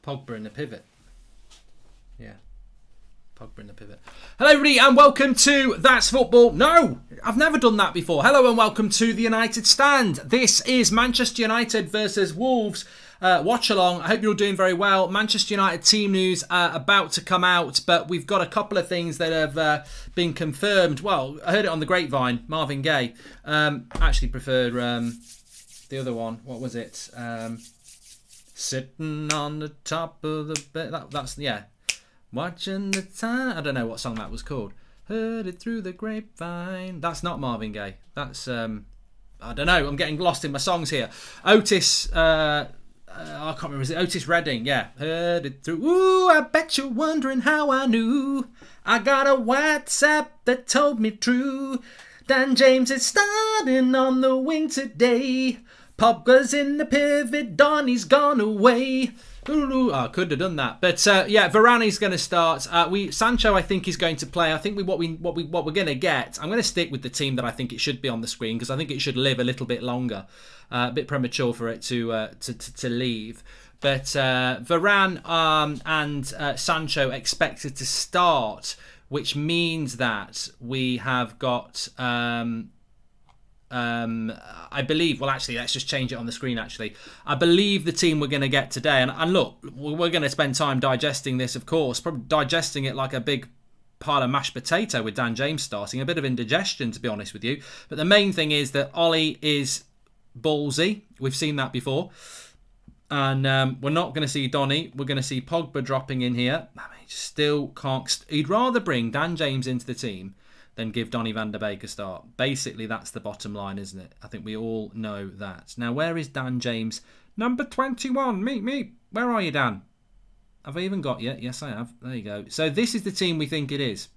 Pogba in the pivot. Yeah. Pogba in the pivot. Hello everybody and welcome to That's Football. No, I've never done that before. Hello and welcome to the United Stand. This is Manchester United versus Wolves. Watchalong. I hope you're all doing very well. Manchester United team news about to come out, but we've got a couple of things that have been confirmed. Well, I heard it on the grapevine. Marvin Gaye. Actually prefer the other one. What was it? Sitting on the top of the bed. That's yeah. Watching the time. I don't know what song that was called. Heard it through the grapevine. That's not Marvin Gaye. That's I don't know. I'm getting lost in my songs here. Otis. I can't remember. Is it Otis Redding? Yeah. Heard it through. Ooh, I bet you're wondering how I knew. I got a WhatsApp that told me true. Dan James is starting on the wing today. Pogba's in the pivot. Donny's gone away. Ooh, I could have done that, but yeah, Varani's going to start. Sancho, I think, is going to play. I think what we're going to get. I'm going to stick with the team that I think it should be on the screen because I think it should live a little bit longer. A bit premature for it to leave, but Varane and Sancho expected to start, which means that we have got. I believe, well actually let's just change it on the screen actually. I believe the team we're going to get today, and look, we're going to spend time digesting this, of course, probably digesting it like a big pile of mashed potato with Dan James starting, a bit of indigestion to be honest with you, but the main thing is that Ollie is ballsy. We've seen that before, and we're not going to see Donny. We're going to see Pogba dropping in here. I mean, still can't, he'd rather bring Dan James into the team then give Donny van der Beek a start. Basically, that's the bottom line, isn't it? I think we all know that. Now, where is Dan James? Number 21. Me. Where are you, Dan? Have I even got you? Yes, I have. There you go. So this is the team we think it is.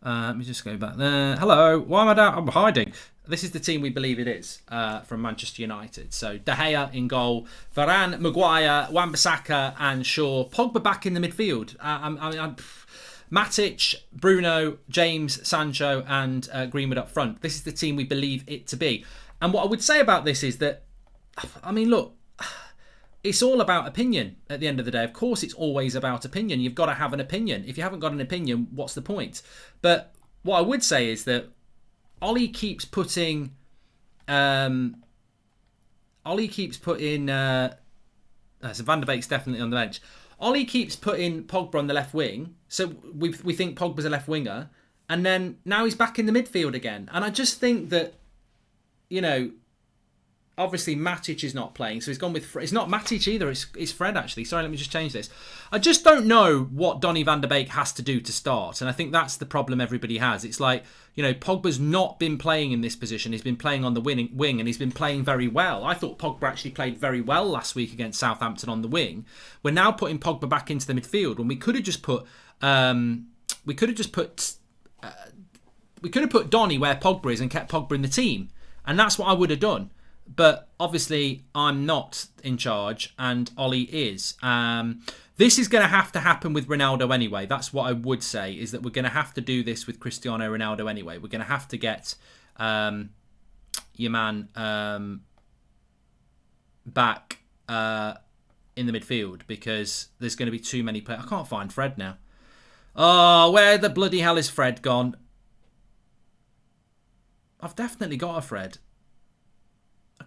Let me just go back there. Hello. Why am I down? I'm hiding. This is the team we believe it is from Manchester United. So De Gea in goal, Varane, Maguire, Wan-Bissaka and Shaw. Pogba back in the midfield. Matic, Bruno, James, Sancho and Greenwood up front. This is the team we believe it to be. And what I would say about this is that, I mean, look, it's all about opinion at the end of the day. Of course, it's always about opinion. You've got to have an opinion. If you haven't got an opinion, what's the point? But what I would say is that Ollie keeps putting... so Van der Beek's definitely on the bench. Ollie keeps putting Pogba on the left wing, so we think Pogba's a left winger, and then now he's back in the midfield again. And I just think that, you know, obviously Matic is not playing, so he's gone with... It's not Matic either, it's Fred actually. Sorry, let me just change this. I just don't know what Donny van der Beek has to do to start, and I think that's the problem everybody has. It's like, you know, Pogba's not been playing in this position. He's been playing on the wing, and he's been playing very well. I thought Pogba actually played very well last week against Southampton on the wing. We're now putting Pogba back into the midfield when we could have just put Donny where Pogba is and kept Pogba in the team, and that's what I would have done. But obviously, I'm not in charge, and Ollie is. This is going to have to happen with Ronaldo anyway. That's what I would say, is that we're going to have to do this with Cristiano Ronaldo anyway. We're going to have to get your man back in the midfield because there's going to be too many players. I can't find Fred now. Oh, where the bloody hell is Fred gone? I've definitely got a Fred.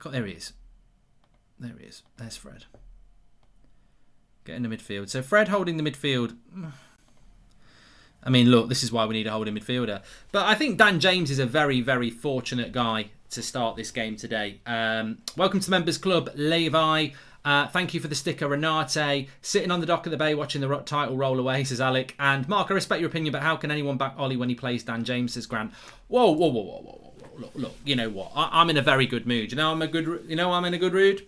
There he is. There he is. There's Fred. Get in the midfield. So Fred holding the midfield. I mean, look, this is why we need a holding midfielder. But I think Dan James is a very, very fortunate guy to start this game today. Welcome to the Members Club, Levi. Thank you for the sticker, Renate. Sitting on the dock of the bay watching the title roll away, says Alec. And Mark, I respect your opinion, but how can anyone back Ollie when he plays Dan James, says Grant. Whoa. Look, you know what? I'm in a very good mood. I'm in a good mood.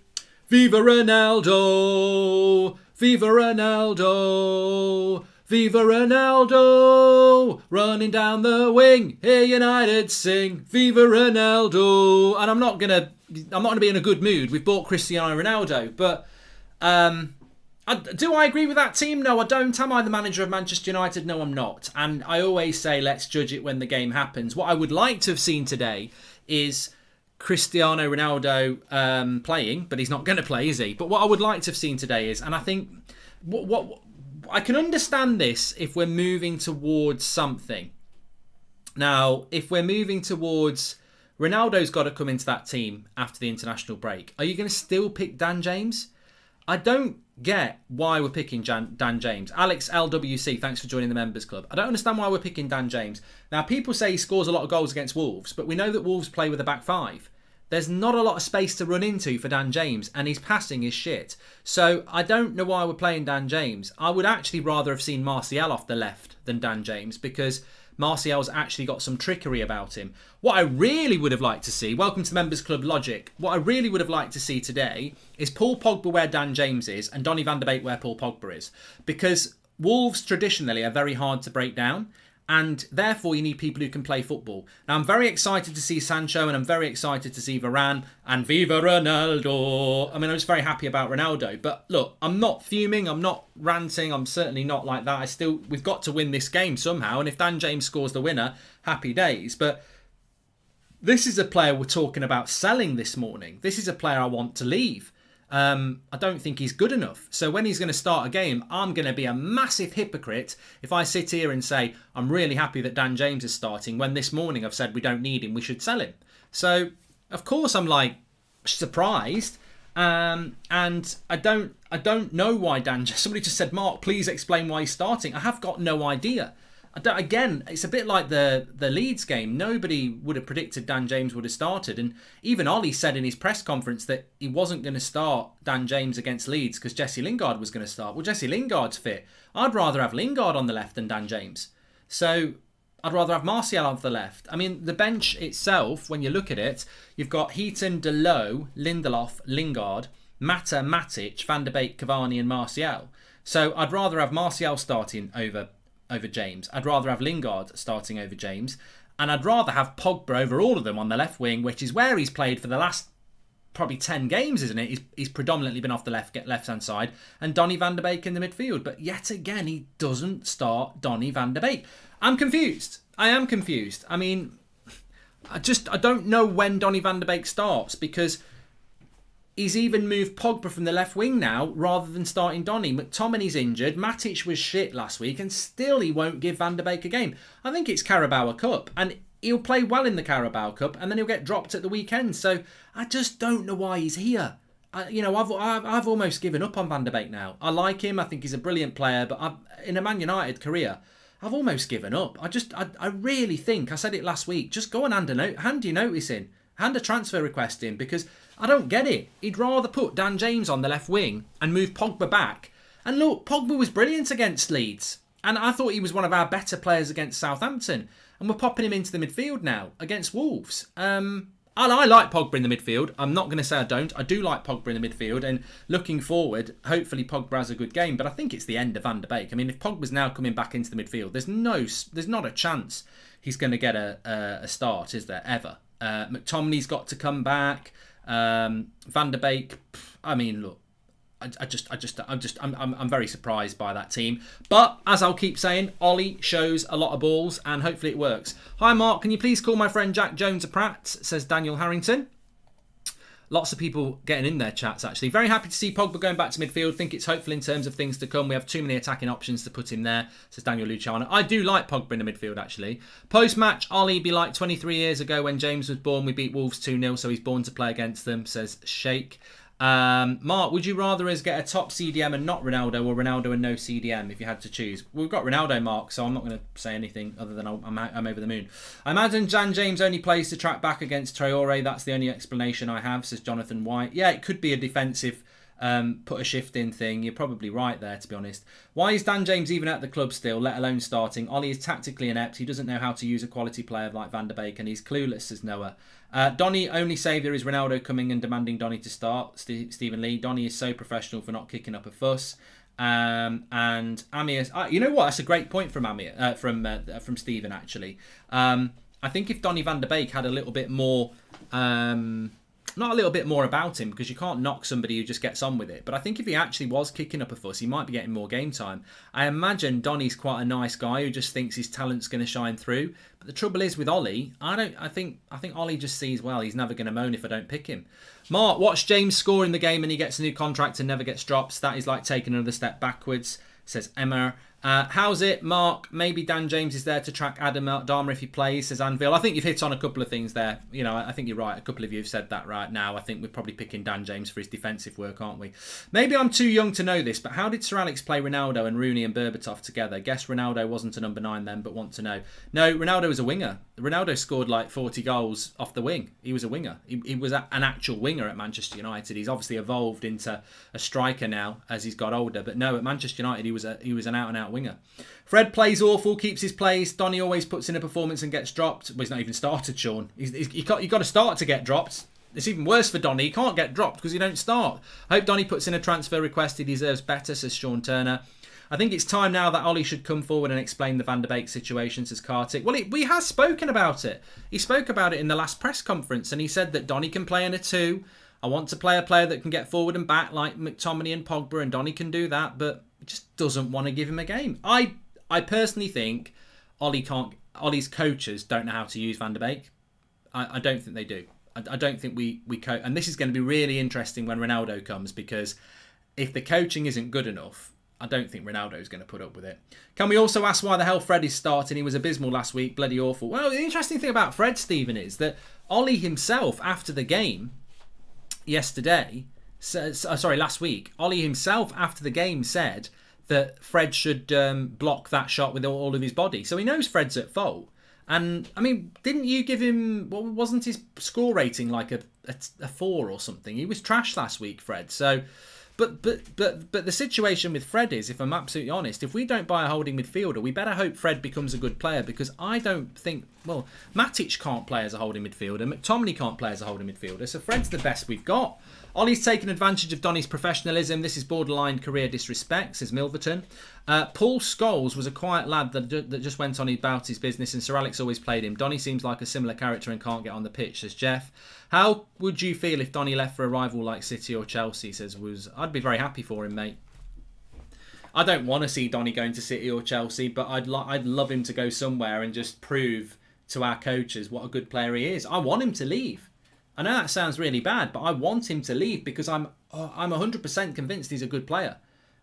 Viva Ronaldo! Viva Ronaldo! Viva Ronaldo! Running down the wing, hear United sing. Viva Ronaldo! And I'm not gonna be in a good mood. We've bought Cristiano Ronaldo, but do I agree with that team? No, I don't. Am I the manager of Manchester United? No, I'm not. And I always say let's judge it when the game happens. What I would like to have seen today is Cristiano Ronaldo playing, but he's not going to play, is he? But what I would like to have seen today is, and I think what I can understand this if we're moving towards something. Now, if we're moving towards Ronaldo's got to come into that team after the international break, are you going to still pick Dan James? I don't get why we're picking Dan James. Alex LWC, thanks for joining the members club. I don't understand why we're picking Dan James. Now, people say he scores a lot of goals against Wolves, but we know that Wolves play with a back five. There's not a lot of space to run into for Dan James, and his passing is shit. So I don't know why we're playing Dan James. I would actually rather have seen Martial off the left than Dan James, because Martial's actually got some trickery about him. What I really would have liked to see, welcome to the Members Club Logic, what I really would have liked to see today is Paul Pogba where Dan James is and Donny van de Beek where Paul Pogba is. Because Wolves traditionally are very hard to break down, and therefore you need people who can play football. Now, I'm very excited to see Sancho, and I'm very excited to see Varane, and Viva Ronaldo. I mean, I'm just very happy about Ronaldo. But look, I'm not fuming, I'm not ranting, I'm certainly not like that. We've got to win this game somehow, and if Dan James scores the winner, happy days. But this is a player we're talking about selling this morning. This is a player I want to leave. I don't think he's good enough. So when he's going to start a game, I'm going to be a massive hypocrite if I sit here and say I'm really happy that Dan James is starting when this morning I've said we don't need him, we should sell him. So of course I'm like surprised, and I don't know why Dan. Somebody just said, Mark, please explain why he's starting. I have got no idea. Again, it's a bit like the Leeds game. Nobody would have predicted Dan James would have started. And even Ollie said in his press conference that he wasn't going to start Dan James against Leeds because Jesse Lingard was going to start. Well, Jesse Lingard's fit. I'd rather have Lingard on the left than Dan James. So I'd rather have Martial on the left. I mean, the bench itself, when you look at it, you've got Heaton, Delot, Lindelof, Lingard, Mata, Matic, Van der Beek, Cavani and Martial. So I'd rather have Martial starting over James. I'd rather have Lingard starting over James, and I'd rather have Pogba over all of them on the left wing, which is where he's played for the last probably 10 games, isn't it? He's predominantly been off the left-hand side, and Donny van de Beek in the midfield. But yet again, he doesn't start Donny van de Beek. I'm confused. I am confused. I mean, I don't know when Donny van de Beek starts, because he's even moved Pogba from the left wing now rather than starting Donny. McTominay's injured. Matic was shit last week, and still he won't give Van der Beek a game. I think it's Carabao Cup, and he'll play well in the Carabao Cup, and then he'll get dropped at the weekend. So I just don't know why he's here. I've almost given up on Van der Beek now. I like him. I think he's a brilliant player, but in a Man United career, I've almost given up. I really think, I said it last week, just go and hand your notice in. Hand a transfer request in, because I don't get it. He'd rather put Dan James on the left wing and move Pogba back. And look, Pogba was brilliant against Leeds, and I thought he was one of our better players against Southampton. And we're popping him into the midfield now against Wolves. I like Pogba in the midfield. I'm not going to say I don't. I do like Pogba in the midfield, and looking forward, hopefully Pogba has a good game. But I think it's the end of Van der Beek. I mean, if Pogba's now coming back into the midfield, there's not a chance he's going to get a start, is there, ever? McTominay's got to come back. Van der Beek. I mean, look, I'm very surprised by that team. But as I'll keep saying, Ollie shows a lot of balls, and hopefully it works. Hi Mark, can you please call my friend Jack Jones a prat? Says Daniel Harrington. Lots of people getting in their chats, actually. Very happy to see Pogba going back to midfield. Think it's hopeful in terms of things to come. We have too many attacking options to put him there, says Daniel Luciano. I do like Pogba in the midfield, actually. Post-match, Ollie be like 23 years ago when James was born. We beat Wolves 2-0, so he's born to play against them, says Sheikh. Mark, would you rather us get a top CDM and not Ronaldo, or Ronaldo and no CDM if you had to choose? We've got Ronaldo, Mark, so I'm not going to say anything other than I'm over the moon. I imagine Dan James only plays to track back against Traore. That's the only explanation I have, says Jonathan White. Yeah, it could be a defensive put a shift in thing. You're probably right there, to be honest. Why is Dan James even at the club still, let alone starting? Ollie is tactically inept. He doesn't know how to use a quality player like Van der Beek, and he's clueless, says Noah. Donny, only saviour is Ronaldo coming and demanding Donny to start. Stephen Lee. Donny is so professional for not kicking up a fuss. And Amir, you know what? That's a great point from Amir, from Stephen, actually. I think if Donny van der Beek had a little bit more not a little bit more about him, because you can't knock somebody who just gets on with it. But I think if he actually was kicking up a fuss, he might be getting more game time. I imagine Donny's quite a nice guy who just thinks his talent's going to shine through. But the trouble is with Ollie, I think Ollie just sees, well, he's never going to moan if I don't pick him. Mark, watch James score in the game and he gets a new contract and never gets drops. That is like taking another step backwards, says Emma. How's it, Mark? Maybe Dan James is there to track Adam Dharma if he plays, says Anvil. I think you've hit on a couple of things there. You know, I think you're right. A couple of you have said that right now. I think we're probably picking Dan James for his defensive work, aren't we? Maybe I'm too young to know this, but how did Sir Alex play Ronaldo and Rooney and Berbatov together? Guess Ronaldo wasn't a number 9 then, but want to know. No, Ronaldo was a winger. Ronaldo scored like 40 goals off the wing. He was a winger. He was an actual winger at Manchester United. He's obviously evolved into a striker now as he's got older. But no, at Manchester United, he was an out-and-out winger. Fred plays awful, keeps his place. Donny always puts in a performance and gets dropped. Well, he's not even started, Sean. You've got to start to get dropped. It's even worse for Donny. He can't get dropped because he don't start. I hope Donny puts in a transfer request. He deserves better, says Sean Turner. I think it's time now that Ollie should come forward and explain the Van der Beek situation, says Kartik. Well, we have spoken about it. He spoke about it in the last press conference and he said that Donny can play in a 2. I want to play a player that can get forward and back like McTominay and Pogba, and Donny can do that, but just doesn't want to give him a game. I personally think Ollie's coaches don't know how to use Van der Beek. I don't think they do. I don't think we and this is going to be really interesting when Ronaldo comes, because if the coaching isn't good enough, I don't think Ronaldo's going to put up with it. Can we also ask why the hell Fred is starting? He was abysmal last week, bloody awful. Well, the interesting thing about Fred, Stephen, is that Ollie himself after the game last week, Ollie himself after the game said that Fred should block that shot with all of his body. So he knows Fred's at fault. And, I mean, didn't you give him... wasn't his score rating like a 4 or something? He was trash last week, Fred. So... But the situation with Fred is, if I'm absolutely honest, if we don't buy a holding midfielder, we better hope Fred becomes a good player, because I don't think... Well, Matic can't play as a holding midfielder. McTominay can't play as a holding midfielder. So Fred's the best we've got. Ollie's taken advantage of Donny's professionalism. This is borderline career disrespect, says Milverton. Paul Scholes was a quiet lad that just went on about his business, and Sir Alex always played him. Donny seems like a similar character and can't get on the pitch, says Jeff. How would you feel if Donny left for a rival like City or Chelsea, says Woos. I'd be very happy for him, mate. I don't want to see Donny going to City or Chelsea, but I'd love him to go somewhere and just prove to our coaches what a good player he is. I want him to leave. I know that sounds really bad, but I want him to leave because I'm 100% convinced he's a good player.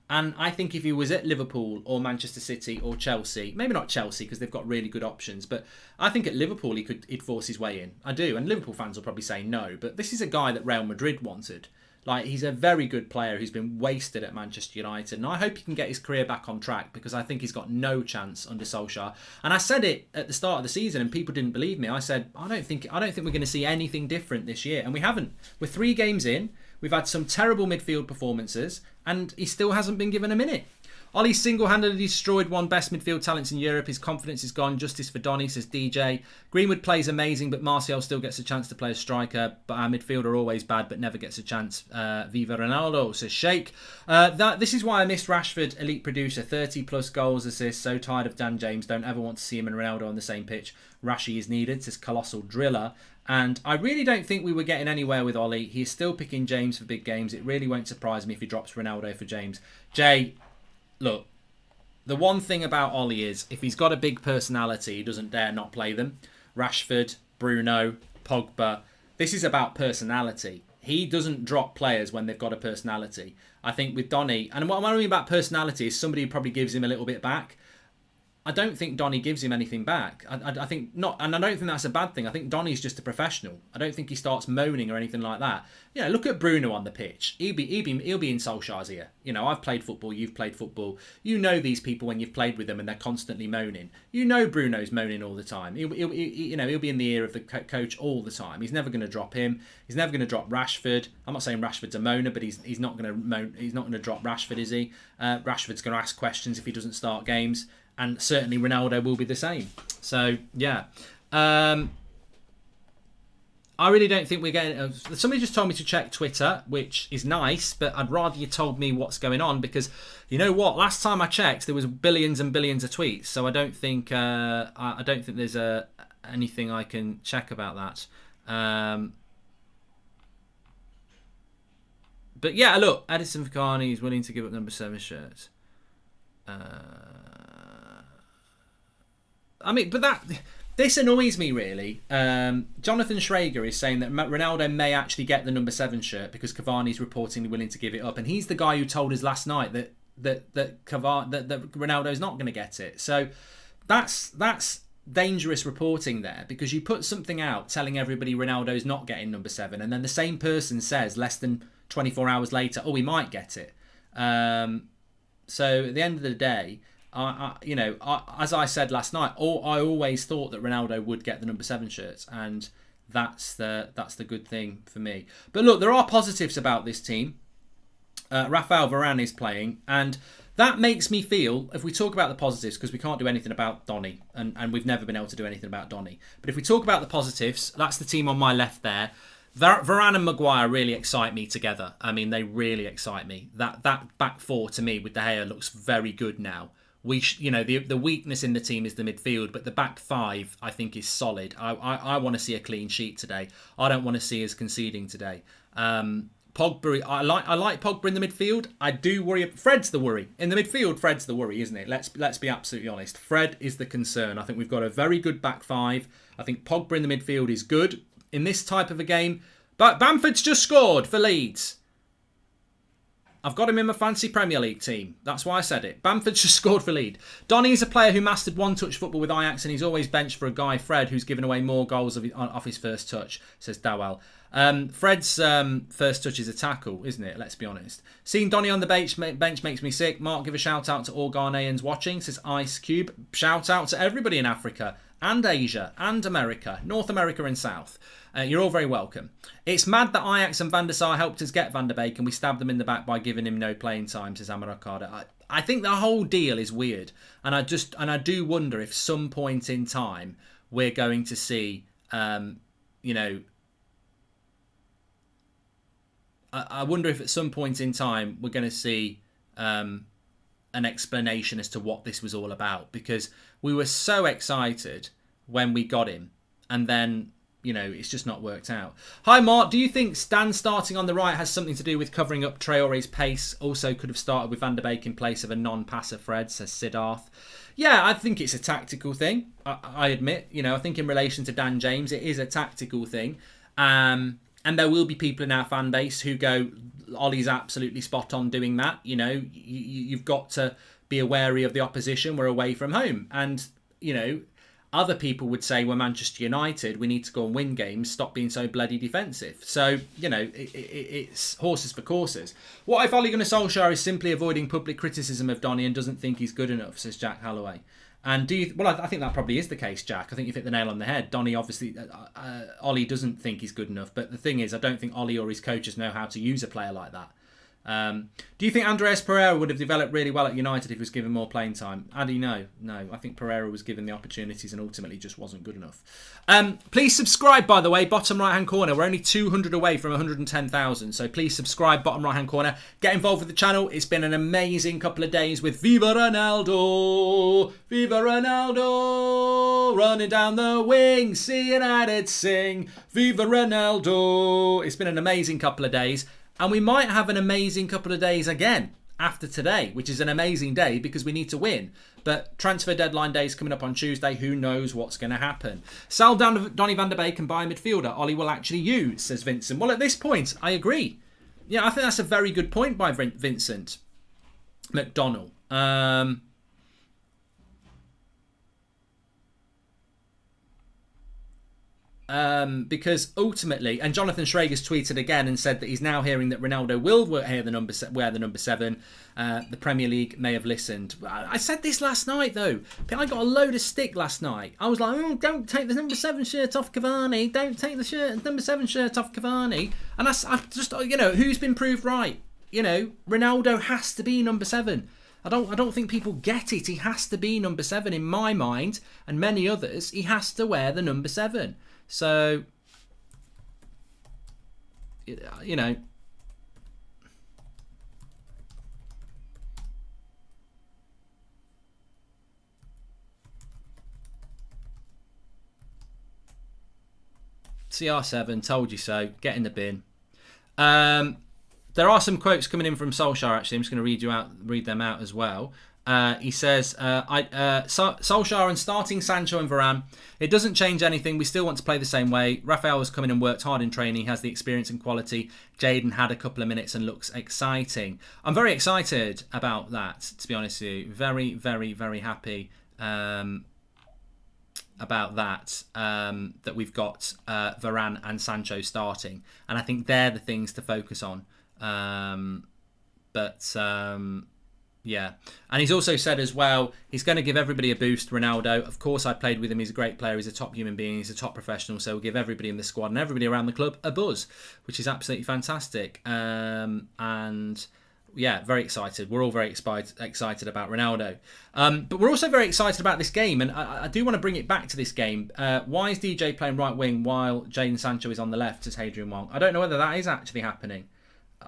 And I think if he was at Liverpool or Manchester City or Chelsea, maybe not Chelsea because they've got really good options, but I think at Liverpool he'd force his way in. I do, and Liverpool fans will probably say no, but this is a guy that Real Madrid wanted. Like, he's a very good player who's been wasted at Manchester United, and I hope he can get his career back on track, because I think he's got no chance under Solskjaer. And I said it at the start of the season, and people didn't believe me. I said I don't think we're going to see anything different this year, and we haven't. We're 3 games in. We've had some terrible midfield performances, and he still hasn't been given a minute. Ollie single-handedly destroyed one best midfield talents in Europe. His confidence is gone. Justice for Donny, says DJ. Greenwood plays amazing, but Martial still gets a chance to play as striker. But our midfielder are always bad, but never gets a chance. Viva Ronaldo, says Sheikh. This is why I missed Rashford, elite producer. 30-plus goals, assists. So tired of Dan James. Don't ever want to see him and Ronaldo on the same pitch. Rashi is needed, says Colossal Driller. And I really don't think we were getting anywhere with Ollie. He's still picking James for big games. It really won't surprise me if he drops Ronaldo for James. Jay... Look, the one thing about Ollie is, if he's got a big personality, he doesn't dare not play them. Rashford, Bruno, Pogba. This is about personality. He doesn't drop players when they've got a personality. I think with Donny, and what I mean about personality is somebody who probably gives him a little bit back. I don't think Donny gives him anything back. I think not, and I don't think that's a bad thing. I think Donny's just a professional. I don't think he starts moaning or anything like that. You know, look at Bruno on the pitch. He'll be in Solskjaer's ear. You know, I've played football. You've played football. You know these people when you've played with them and they're constantly moaning. You know Bruno's moaning all the time. He'll be in the ear of the coach all the time. He's never going to drop him. He's never going to drop Rashford. I'm not saying Rashford's a moaner, but he's not going to moan. He's not going to drop Rashford, is he? Rashford's going to ask questions if he doesn't start games. And certainly Ronaldo will be the same. So, yeah. I really don't think we're getting... somebody just told me to check Twitter, which is nice, but I'd rather you told me what's going on, because you know what? Last time I checked, there was billions and billions of tweets, so I don't think there's anything I can check about that. But yeah, look, Edison Cavani is willing to give up number 7 shirts. I mean, but this annoys me really. Jonathan Schrager is saying that Ronaldo may actually get the number 7 shirt because Cavani's reportedly willing to give it up, and he's the guy who told us last night that Ronaldo's not going to get it. So that's dangerous reporting there, because you put something out telling everybody Ronaldo's not getting number 7, and then the same person says less than 24 hours later, oh, he might get it. So at the end of the day, as I said last night, I always thought that Ronaldo would get the number 7 shirts, and that's the good thing for me. But look, there are positives about this team. Rafael Varane is playing, and that makes me feel, if we talk about the positives, because we can't do anything about Donny, and we've never been able to do anything about Donny, but if we talk about the positives, that's the team on my left there. Varane and Maguire really excite me together. I mean, they really excite me. That back four to me with De Gea looks very good now. The weakness in the team is the midfield, but the back five I think is solid. I want to see a clean sheet today. I don't want to see us conceding today. Pogba, I like Pogba in the midfield. I do worry. Fred's the worry in the midfield. Fred's the worry, isn't it? Let's be absolutely honest. Fred is the concern. I think we've got a very good back five. I think Pogba in the midfield is good in this type of a game. But Bamford's just scored for Leeds. I've got him in my fancy Premier League team. That's why I said it. Bamford's just scored for Leeds. Donny is a player who mastered one-touch football with Ajax, and he's always benched for a guy, Fred, who's given away more goals off his first touch, says Dawell. Fred's first touch is a tackle, isn't it? Let's be honest. Seeing Donny on the bench makes me sick. Mark, give a shout-out to all Ghanaians watching, says Ice Cube. Shout-out to everybody in Africa and Asia and America, North America and South. You're all very welcome. It's mad that Ajax and Van der Sar helped us get Van der Beek and we stabbed them in the back by giving him no playing time, says Amar Okada. I think the whole deal is weird, and I do wonder if some point in time we're going to see, I wonder if at some point in time we're going to see an explanation as to what this was all about, because we were so excited when we got him, and then it's just not worked out. Hi Mark, do you think Stan starting on the right has something to do with covering up Traore's pace? Also could have started with Van der Beek in place of a non-passer Fred, says Siddharth. Yeah, I think it's a tactical thing. I admit, I think in relation to Dan James, it is a tactical thing. And there will be people in our fan base who go, Ollie's absolutely spot on doing that. You've got to be wary of the opposition. We're away from home. And, other people would say, we're Manchester United, we need to go and win games, stop being so bloody defensive. So, it's horses for courses. What if Ole Gunnar Solskjaer is simply avoiding public criticism of Donny and doesn't think he's good enough, says Jack Holloway. And I think that probably is the case, Jack. I think you've hit the nail on the head. Donny, obviously, Ollie doesn't think he's good enough. But the thing is, I don't think Ollie or his coaches know how to use a player like that. Do you think Andreas Pereira would have developed really well at United if he was given more playing time? Addy, no. I think Pereira was given the opportunities and ultimately just wasn't good enough. Please subscribe, by the way, bottom right hand corner. We're only 200 away from 110,000, so please subscribe, bottom right hand corner. Get involved with the channel. It's been an amazing couple of days with Viva Ronaldo, Viva Ronaldo, running down the wing, see United sing, Viva Ronaldo. It's been an amazing couple of days. And we might have an amazing couple of days again after today, which is an amazing day because we need to win. But transfer deadline day is coming up on Tuesday. Who knows what's going to happen? Sell down Donny van der Beek and buy a midfielder Ollie will actually use, says Vincent. Well, at this point, I agree. Yeah, I think that's a very good point by Vincent McDonnell. Because ultimately, and Jonathan Schrager's tweeted again and said that he's now hearing that Ronaldo will wear the number 7. The Premier League may have listened. I said this last night though. I got a load of stick last night. I was like, don't take the number 7 shirt off Cavani. Don't take the number 7 shirt off Cavani. And I just, who's been proved right? Ronaldo has to be number 7. I don't think people get it. He has to be number 7 in my mind and many others. He has to wear the number 7. So, CR7, told you so. Get in the bin. The there are some quotes coming in from Solskjaer, actually. I'm just going to read them out as well. He says, Solskjaer and starting Sancho and Varane, it doesn't change anything. We still want to play the same way. Rafael has come in and worked hard in training. He has the experience and quality. Jaden had a couple of minutes and looks exciting. I'm very excited about that, to be honest with you. Very, very, very happy about that, that we've got Varane and Sancho starting. And I think they're the things to focus on. Yeah, and he's also said as well, he's going to give everybody a boost. Ronaldo, of course, I played with him. He's a great player. He's a top human being. He's a top professional. So we'll give everybody in the squad and everybody around the club a buzz, which is absolutely fantastic. And yeah, very excited. We're all very excited about Ronaldo. But we're also very excited about this game. And I do want to bring it back to this game. Why is DJ playing right wing while Jadon Sancho is on the left, says Hadrian Wong? I don't know whether that is actually happening.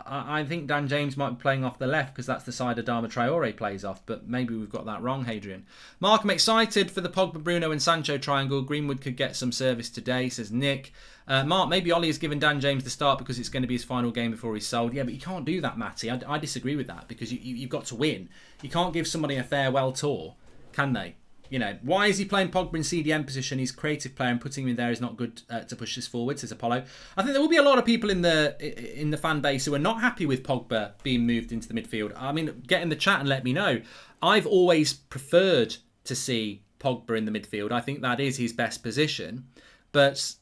I think Dan James might be playing off the left because that's the side Adama Traore plays off, but maybe we've got that wrong, Hadrian. Mark, I'm excited for the Pogba, Bruno and Sancho triangle. Greenwood could get some service today, says Nick. Mark, maybe Ollie has given Dan James the start because it's going to be his final game before he's sold. Yeah, but you can't do that, Matty. I disagree with that because you've got to win. You can't give somebody a farewell tour, can they? You know, why is he playing Pogba in CDM position? He's a creative player and putting him in there is not good to push this forward, says Apollo. I think there will be a lot of people in the fan base who are not happy with Pogba being moved into the midfield. I mean, get in the chat and let me know. I've always preferred to see Pogba in the midfield. I think that is his best position. But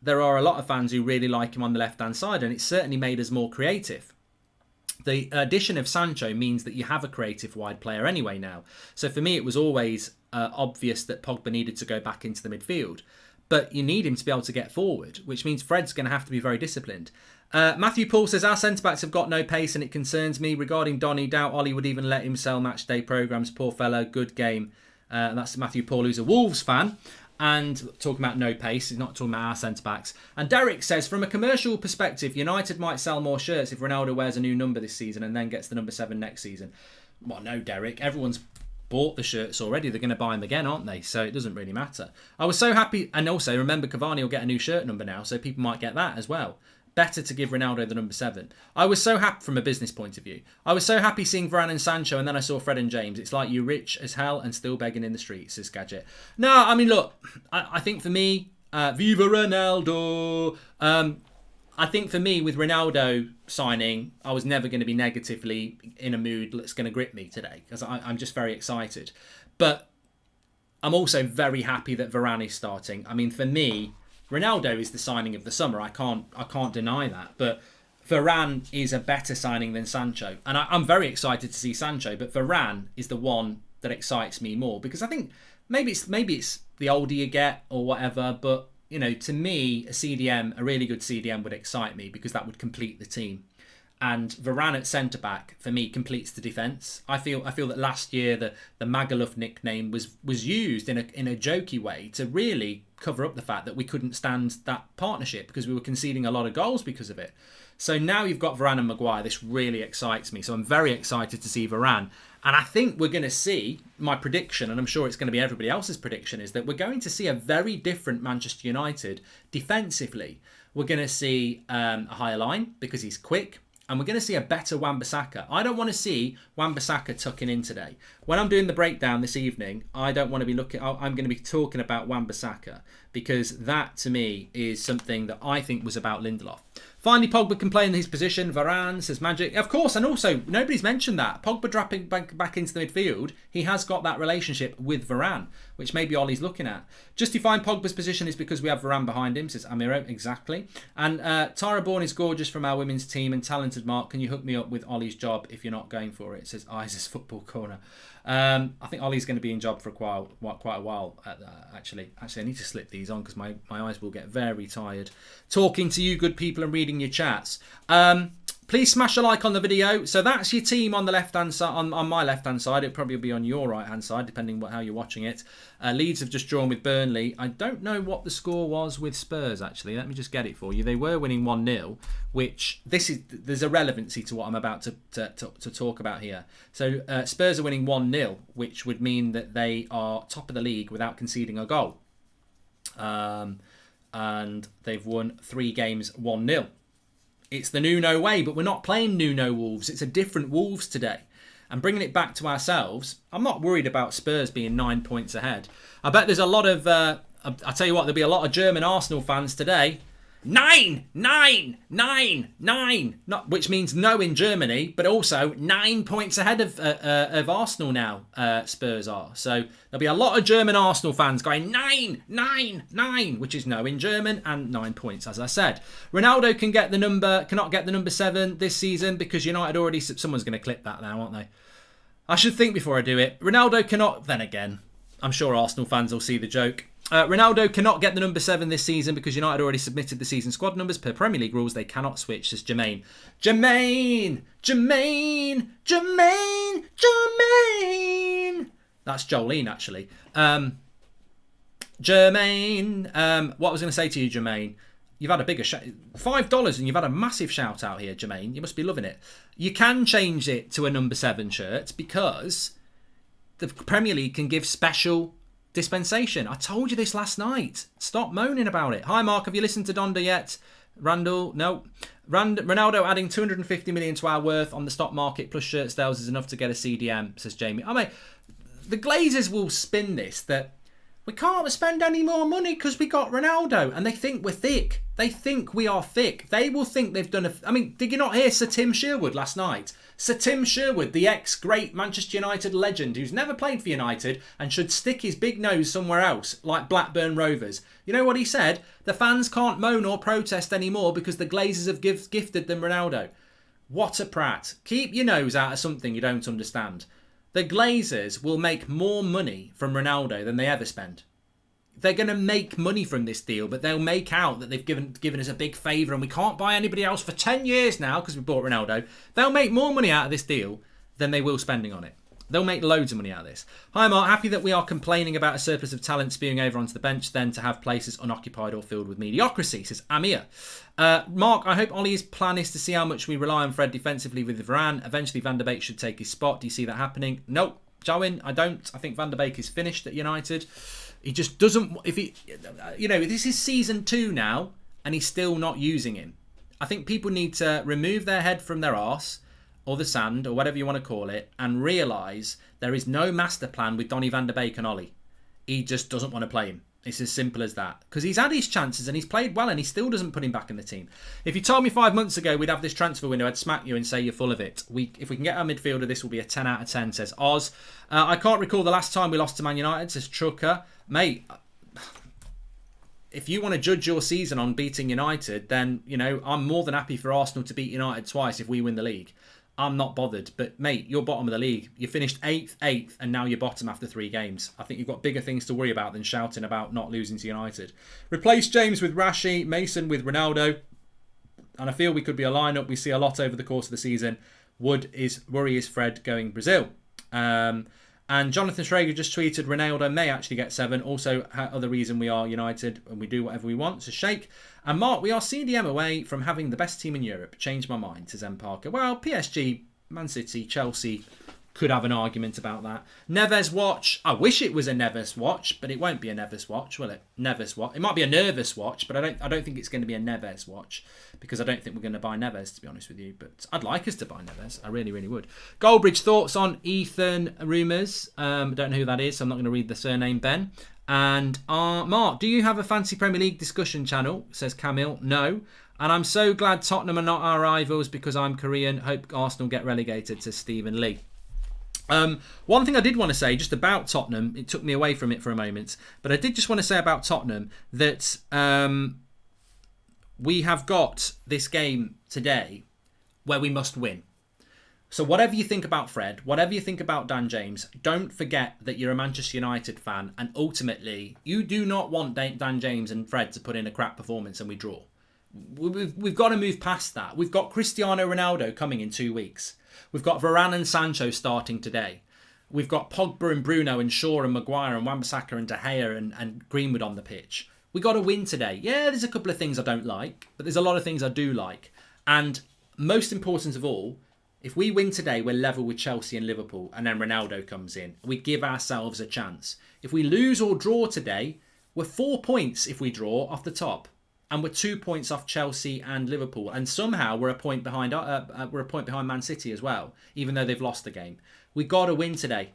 there are a lot of fans who really like him on the left-hand side, and it's certainly made us more creative. The addition of Sancho means that you have a creative wide player anyway now. So for me, it was always obvious that Pogba needed to go back into the midfield. But you need him to be able to get forward, which means Fred's going to have to be very disciplined. Matthew Paul says, our centre-backs have got no pace and it concerns me. Regarding Donny, doubt Ollie would even let him sell match day programmes. Poor fellow, good game. That's Matthew Paul, who's a Wolves fan. And talking about no pace, he's not talking about our centre-backs. And Derek says, from a commercial perspective, United might sell more shirts if Ronaldo wears a new number this season and then gets the number 7 next season. Well, no, Derek. Everyone's bought the shirts already. They're going to buy them again, aren't they? So it doesn't really matter. I was so happy. And also, remember, Cavani will get a new shirt number now, so people might get that as well. Better to give Ronaldo the number 7. I was so happy from a business point of view. I was so happy seeing Varane and Sancho, and then I saw Fred and James. It's like you rich as hell and still begging in the streets, says Gadget. No, I mean, look, I think for me, Viva Ronaldo. I think for me, with Ronaldo signing, I was never going to be negatively in a mood that's going to grip me today, because I'm just very excited. But I'm also very happy that Varane is starting. I mean, for me, Ronaldo is the signing of the summer. I can't deny that. But Varane is a better signing than Sancho. And I'm very excited to see Sancho. But Varane is the one that excites me more. Because I think maybe it's the older you get or whatever. But, you know, to me, a really good CDM would excite me because that would complete the team. And Varane at centre-back, for me, completes the defence. I feel that last year the Magaluf nickname was used in a jokey way to really cover up the fact that we couldn't stand that partnership because we were conceding a lot of goals because of it. So now you've got Varane and Maguire. This really excites me. So I'm very excited to see Varane. And I think we're going to see, my prediction, and I'm sure it's going to be everybody else's prediction, is that we're going to see a very different Manchester United defensively. We're going to see a higher line because he's quick. And we're going to see a better Wan-Bissaka. I don't want to see Wan-Bissaka tucking in today. When I'm doing the breakdown this evening, I don't want to be looking. I'm going to be talking about Wan-Bissaka because that, to me, is something that I think was about Lindelof. Finally, Pogba can play in his position. Varane, says Magic. Of course, and also, nobody's mentioned that. Pogba dropping back into the midfield, he has got that relationship with Varane, which maybe Ollie's looking at. Justifying Pogba's position is because we have Varane behind him, says Amiro. Exactly. And Tara Bourne is gorgeous from our women's team and talented. Mark, can you hook me up with Ollie's job if you're not going for it? Says Isis Football Corner. I think Ollie's going to be in job for quite a while. Actually, I need to slip these on because my eyes will get very tired talking to you good people and reading your chats. Please smash a like on the video. So that's your team on the left-hand side. On my left-hand side, it'll probably be on your right-hand side, depending on how you're watching it. Leeds have just drawn with Burnley. I don't know what the score was with Spurs, actually. Let me just get it for you. They were winning 1-0, which there's a relevancy to what I'm about to talk about here. So Spurs are winning 1-0, which would mean that they are top of the league without conceding a goal. And they've won 3 games 1-0. It's the Nuno way, but we're not playing Nuno Wolves. It's a different Wolves today. And bringing it back to ourselves, I'm not worried about Spurs being 9 points ahead. I bet there's a lot of, I'll tell you what, there'll be a lot of German Arsenal fans today. 9, 9, 9, 9, not, which means no in Germany, but also 9 points ahead of Arsenal now, Spurs are. So there'll be a lot of German Arsenal fans going 9, 9, 9, which is no in German, and 9 points, as I said. Ronaldo cannot get the number 7 this season because United already, someone's going to clip that now, aren't they? I should think before I do it. Ronaldo cannot, then again, I'm sure Arsenal fans will see the joke. Ronaldo cannot get the number 7 this season because United already submitted the season squad numbers. Per Premier League rules, they cannot switch, says Jermaine. Jermaine! That's Jolene, actually. Jermaine. What I was going to say to you, Jermaine, you've had a bigger $5 and you've had a massive shout out here, Jermaine. You must be loving it. You can change it to a number 7 shirt because the Premier League can give special dispensation. I told you this last night. Stop moaning about it. Hi Mark, have you listened to Donda yet? Randall, no. Ronaldo adding 250 million to our worth on the stock market plus shirt sales is enough to get a CDM, says Jamie. I mean, the Glazers will spin this that we can't spend any more money because we got Ronaldo, and they think we're thick. They think we are thick. They will think they've done I mean, did you not hear Sir Tim Sherwood last night? Sir Tim Sherwood, the ex-great Manchester United legend who's never played for United and should stick his big nose somewhere else, like Blackburn Rovers. You know what he said? The fans can't moan or protest anymore because the Glazers have gifted them Ronaldo. What a prat. Keep your nose out of something you don't understand. The Glazers will make more money from Ronaldo than they ever spend. They're going to make money from this deal, but they'll make out that they've given us a big favour and we can't buy anybody else for 10 years now because we bought Ronaldo. They'll make more money out of this deal than they will spending on it. They'll make loads of money out of this. Hi Mark, happy that we are complaining about a surplus of talent spewing over onto the bench then to have places unoccupied or filled with mediocrity, says Amir. Mark, I hope Ollie's plan is to see how much we rely on Fred defensively with Varane. Eventually Van der Beek should take his spot. Do you see that happening? Nope. Jowen, I don't. I think Van der Beek is finished at United. He just doesn't, this is season 2 now and he's still not using him. I think people need to remove their head from their arse or the sand or whatever you want to call it and realise there is no master plan with Donny van der Beek and Ollie. He just doesn't want to play him. It's as simple as that. Because he's had his chances and he's played well and he still doesn't put him back in the team. If you told me 5 months ago we'd have this transfer window, I'd smack you and say you're full of it. If we can get our midfielder, this will be a 10 out of 10, says Oz. I can't recall the last time we lost to Man United, says Trucker. Mate, if you want to judge your season on beating United, then, I'm more than happy for Arsenal to beat United twice if we win the league. I'm not bothered. But, mate, you're bottom of the league. You finished 8th, and now you're bottom after 3 games. I think you've got bigger things to worry about than shouting about not losing to United. Replace James with Rashi, Mason with Ronaldo. And I feel we could be a lineup we see a lot over the course of the season. Worry is Fred going Brazil. And Jonathan Schrager just tweeted Ronaldo may actually get 7. Also, other reason we are United and we do whatever we want. So shake. And Mark, we are CDM away from having the best team in Europe. Change my mind, says M. Parker. Well, PSG, Man City, Chelsea could have an argument about that. Neves watch. I wish it was a Neves watch, but it won't be a Neves watch, will it? Neves watch. It might be a nervous watch, but I don't think it's going to be a Neves watch because I don't think we're going to buy Neves, to be honest with you. But I'd like us to buy Neves. I really, really would. Goldbridge, thoughts on Ethan rumours? Don't know who that is, so I'm not going to read the surname, Ben. And Mark, do you have a fancy Premier League discussion channel? Says Camille. No. And I'm so glad Tottenham are not our rivals because I'm Korean. Hope Arsenal get relegated, says Stephen Lee. One thing I did want to say just about Tottenham, it took me away from it for a moment, but I did just want to say about Tottenham that we have got this game today where we must win. So whatever you think about Fred, whatever you think about Dan James, don't forget that you're a Manchester United fan and ultimately you do not want Dan James and Fred to put in a crap performance and we draw. We've got to move past that. We've got Cristiano Ronaldo coming in 2 weeks. We've got Varane and Sancho starting today. We've got Pogba and Bruno and Shaw and Maguire and Wan-Bissaka and De Gea and Greenwood on the pitch. We got to win today. Yeah, there's a couple of things I don't like, but there's a lot of things I do like. And most important of all, if we win today, we're level with Chelsea and Liverpool, and then Ronaldo comes in. We give ourselves a chance. If we lose or draw today, we're 4 points if we draw off the top. and we're 2 points off Chelsea and Liverpool, and somehow we're a point behind. We're a point behind Man City as well, even though they've lost the game. We've got to win today.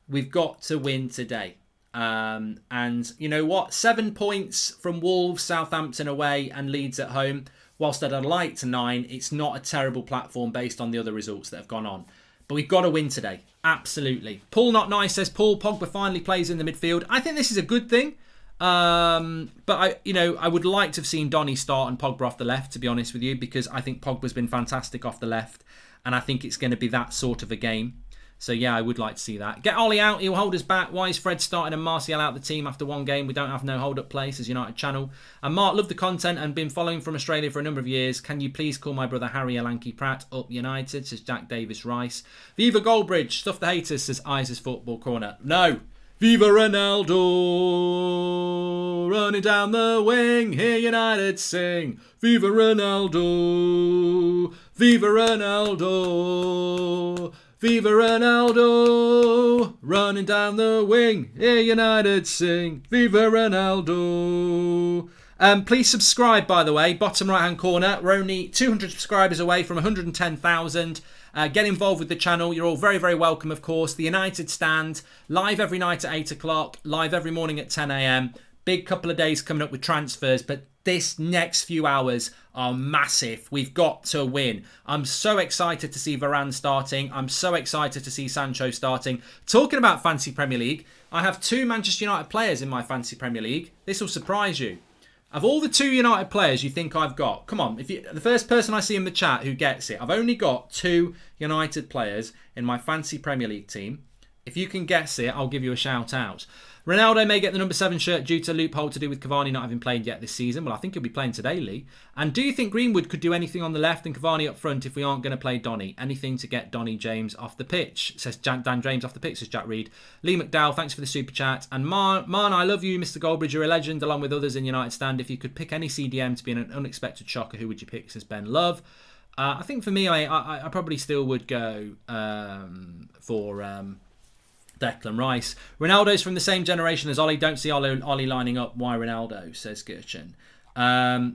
We've got to win today. And you know what? 7 points from Wolves, Southampton away, and Leeds at home. Whilst I'd like to 9, it's not a terrible platform based on the other results that have gone on. But we've got to win today. Absolutely. Paul Not Nice says Paul Pogba finally plays in the midfield. I think this is a good thing. But I would like to have seen Donny start and Pogba off the left, to be honest with you, because I think Pogba's been fantastic off the left, and I think it's going to be that sort of a game. So yeah, I would like to see that. Get Ollie out, he'll hold us back. Why is Fred starting and Martial out the team after one game? We don't have no hold-up play, says United Channel. And Mark, love the content and been following from Australia for a number of years. Can you please call my brother Harry Alanky Pratt up United, says Jack Davis Rice. Viva Goldbridge, stuff the haters, says Isaac Football Corner. No. Viva Ronaldo, running down the wing, hear United sing. Viva Ronaldo, Viva Ronaldo, Viva Ronaldo, running down the wing, hear United sing. Viva Ronaldo. Please subscribe, by the way, bottom right hand corner. We're only 200 subscribers away from 110,000. Get involved with the channel. You're all very, very welcome, of course. The United Stand, live every night at 8 o'clock, live every morning at 10 a.m. Big couple of days coming up with transfers, but this next few hours are massive. We've got to win. I'm so excited to see Varane starting. I'm so excited to see Sancho starting. Talking about Fantasy Premier League, I have 2 Manchester United players in my Fantasy Premier League. This will surprise you. Of all the 2 United players you think I've got, come on, the first person I see in the chat who gets it, I've only got 2 United players in my Fantasy Premier League team. If you can guess it, I'll give you a shout out. Ronaldo may get the number 7 shirt due to a loophole to do with Cavani not having played yet this season. Well, I think he'll be playing today, Lee. And do you think Greenwood could do anything on the left and Cavani up front if we aren't going to play Donny? Anything to get Donny James off the pitch, says Dan James off the pitch, says Jack Reed. Lee McDowell, thanks for the super chat. And Man, I love you, Mr. Goldbridge. You're a legend, along with others in United Stand. If you could pick any CDM to be an unexpected shocker, who would you pick, says Ben Love. I think for me, I probably still would go for Declan Rice. Ronaldo's from the same generation as Ollie. Don't see Ollie lining up. Why Ronaldo, says Gerchen. I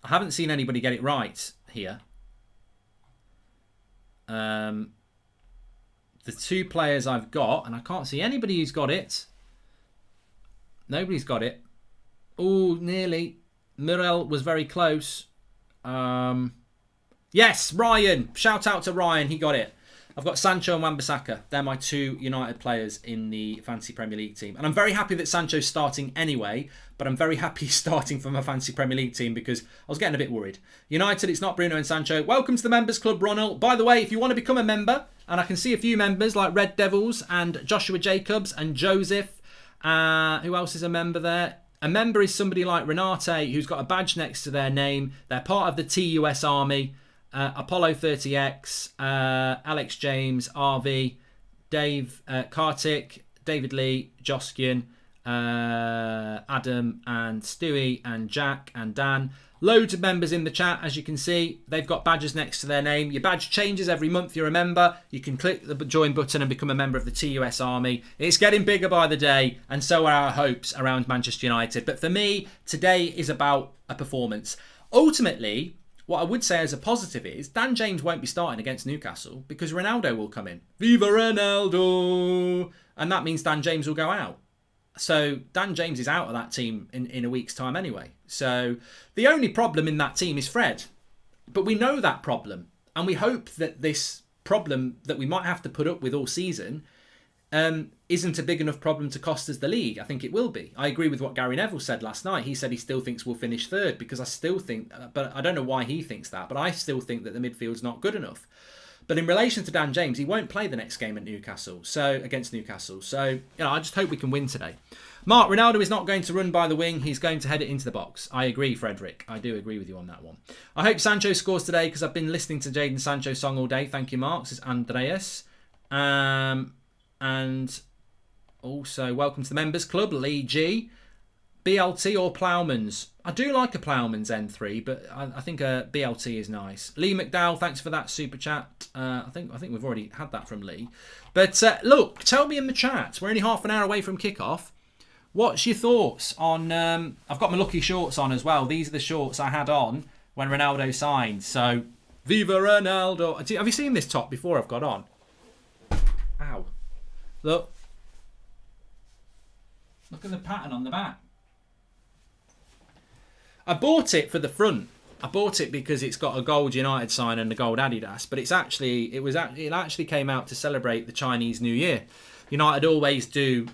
haven't seen anybody get it right here. The 2 players I've got, and I can't see anybody who's got it. Nobody's got it. Oh, nearly. Muriel was very close. Yes, Ryan. Shout out to Ryan. He got it. I've got Sancho and Wan-Bissaka. They're my 2 United players in the Fantasy Premier League team. And I'm very happy that Sancho's starting anyway, but I'm very happy he's starting for my Fantasy Premier League team because I was getting a bit worried. United, it's not Bruno and Sancho. Welcome to the Members Club, Ronald. By the way, if you want to become a member, and I can see a few members like Red Devils and Joshua Jacobs and Joseph. Who else is a member there? A member is somebody like Renate, who's got a badge next to their name. They're part of the TUS Army. Apollo 30X, Alex James, RV, Dave Kartik, David Lee, Joskian, Adam and Stewie and Jack and Dan. Loads of members in the chat, as you can see. They've got badges next to their name. Your badge changes every month you're a member. You can click the join button and become a member of the TUS Army. It's getting bigger by the day, and so are our hopes around Manchester United. But for me, today is about a performance. Ultimately, what I would say as a positive is Dan James won't be starting against Newcastle because Ronaldo will come in. Viva Ronaldo! And that means Dan James will go out. So Dan James is out of that team in a week's time anyway. So the only problem in that team is Fred. But we know that problem. And we hope that this problem that we might have to put up with all season isn't a big enough problem to cost us the league. I think it will be. I agree with what Gary Neville said last night. He said he still thinks we'll finish 3rd because I still think, but I don't know why he thinks that, but I still think that the midfield's not good enough. But in relation to Dan James, he won't play the next game at Newcastle, against Newcastle. So, I just hope we can win today. Mark, Ronaldo is not going to run by the wing. He's going to head it into the box. I agree, Frederick. I do agree with you on that one. I hope Sancho scores today because I've been listening to Jadon Sancho's song all day. Thank you, Mark. This is Andreas. And also, welcome to the Members Club, Lee G. BLT or Ploughman's? I do like a Ploughman's N3, but I think a BLT is nice. Lee McDowell, thanks for that super chat. I think we've already had that from Lee. But look, tell me in the chat. We're only half an hour away from kickoff. What's your thoughts on... I've got my lucky shorts on as well. These are the shorts I had on when Ronaldo signed. So, Viva Ronaldo. Have you seen this top before I've got on? Ow. Look. Look at the pattern on the back. I bought it for the front. I bought it because it's got a gold United sign and a gold Adidas, but it actually came out to celebrate the Chinese New Year. United always do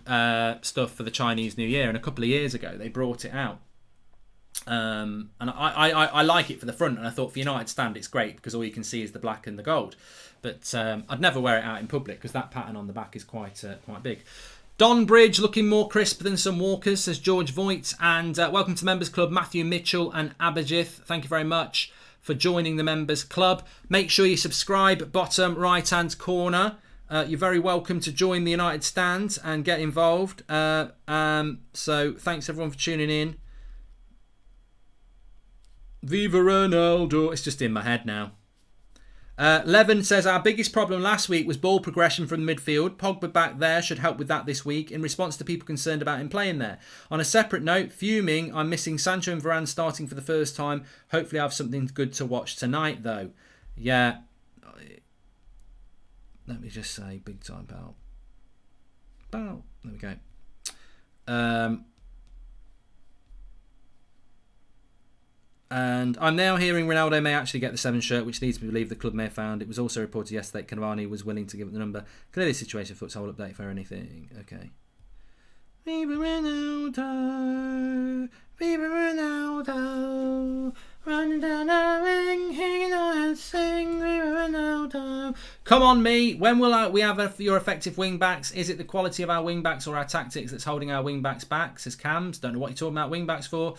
stuff for the Chinese New Year, and a couple of years ago they brought it out. And I like it for the front, and I thought for United stand it's great because all you can see is the black and the gold. But I'd never wear it out in public because that pattern on the back is quite big. Goldbridge looking more crisp than some Walkers, says George Voigt. And welcome to the Members Club, Matthew Mitchell and Abhijith. Thank you very much for joining the Members Club. Make sure you subscribe, bottom right-hand corner. You're very welcome to join the United Stand and get involved. So thanks everyone for tuning in. Viva Ronaldo. It's just in my head now. Levin says, our biggest problem last week was ball progression from the midfield. Pogba back there should help with that this week in response to people concerned about him playing there. On a separate note, fuming, I'm missing Sancho and Varane starting for the first time. Hopefully I have something good to watch tonight though. Yeah. Let me just say, big time pal. There we go. And I'm now hearing Ronaldo may actually get the 7 shirt, which leads me to believe the club may have found. It was also reported yesterday that Cavani was willing to give it the number. Clearly the situation futsal update for anything. Okay. Viva Ronaldo, Viva Ronaldo, running down the ring, hanging on and sing, Viva Ronaldo. Come on, me. When will we have your effective wing backs? Is it the quality of our wing backs or our tactics that's holding our wing backs back? Says Cams. Don't know what you're talking about wing backs for.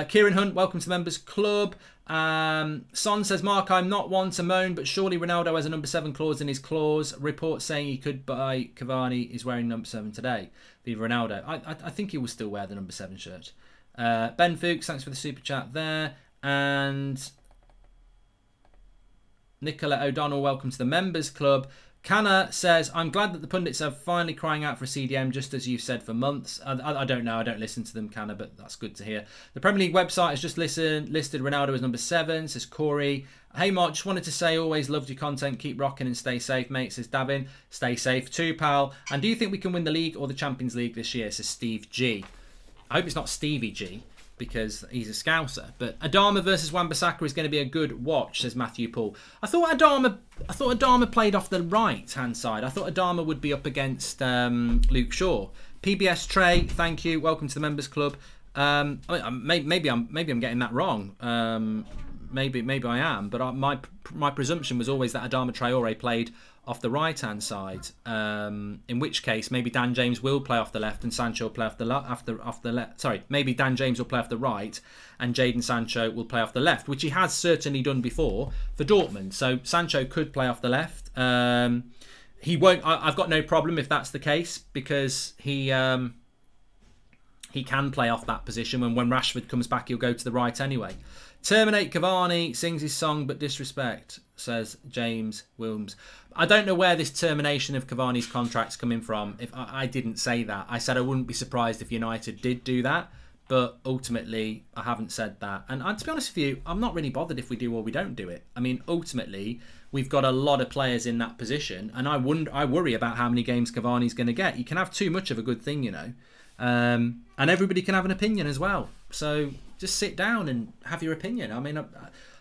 Kieran Hunt, welcome to the Members Club. Son says, Mark, I'm not one to moan, but surely Ronaldo has a number 7 clause in his clause. Reports saying he could buy Cavani is wearing number 7 today. Viva Ronaldo. I think he will still wear the number 7 shirt. Ben Fuchs, thanks for the super chat there. And Nicola O'Donnell, welcome to the Members Club. Canna says, I'm glad that the pundits are finally crying out for a CDM, just as you've said for months. I don't know. I don't listen to them, Canna, but that's good to hear. The Premier League website has just listed Ronaldo as number 7, says Corey. Hey, Mark, just wanted to say, always loved your content. Keep rocking and stay safe, mate, says Davin. Stay safe too, pal. And do you think we can win the league or the Champions League this year, says Steve G. I hope it's not Stevie G, because he's a Scouser. But Adama versus Wan-Bissaka is going to be a good watch, says Matthew Paul. I thought Adama played off the right-hand side. I thought Adama would be up against Luke Shaw. PBS Trey, thank you. Welcome to the Members Club. Maybe I'm getting that wrong. Maybe I am. But my presumption was always that Adama Traore played off the right-hand side. In which case, maybe Dan James will play off the left and Sancho will play off the left. Sorry, maybe Dan James will play off the right and Jadon Sancho will play off the left, which he has certainly done before for Dortmund. So Sancho could play off the left. He won't. I've got no problem if that's the case, because he can play off that position. And when Rashford comes back, he'll go to the right anyway. Terminate Cavani, sings his song but disrespect, says James Wilms. I don't know where this termination of Cavani's contract's coming from. If I didn't say that. I said I wouldn't be surprised if United did do that, but ultimately I haven't said that. And to be honest with you, I'm not really bothered if we do or we don't do it. I mean, ultimately, we've got a lot of players in that position, and I worry about how many games Cavani's going to get. You can have too much of a good thing, you know. And everybody can have an opinion as well. So just sit down and have your opinion. I mean,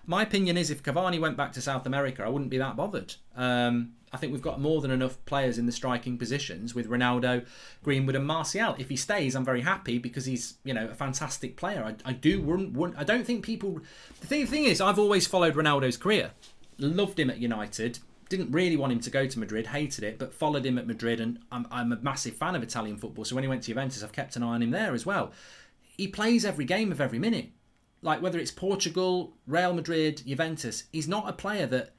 my opinion is if Cavani went back to South America, I wouldn't be that bothered. I think we've got more than enough players in the striking positions with Ronaldo, Greenwood and Martial. If he stays, I'm very happy because he's, you know, a fantastic player. I don't think people... The thing is, I've always followed Ronaldo's career. Loved him at United. Didn't really want him to go to Madrid, hated it, but followed him at Madrid, and I'm a massive fan of Italian football, so when he went to Juventus, I've kept an eye on him there as well. He plays every game of every minute. Like, whether it's Portugal, Real Madrid, Juventus, he's not a player that...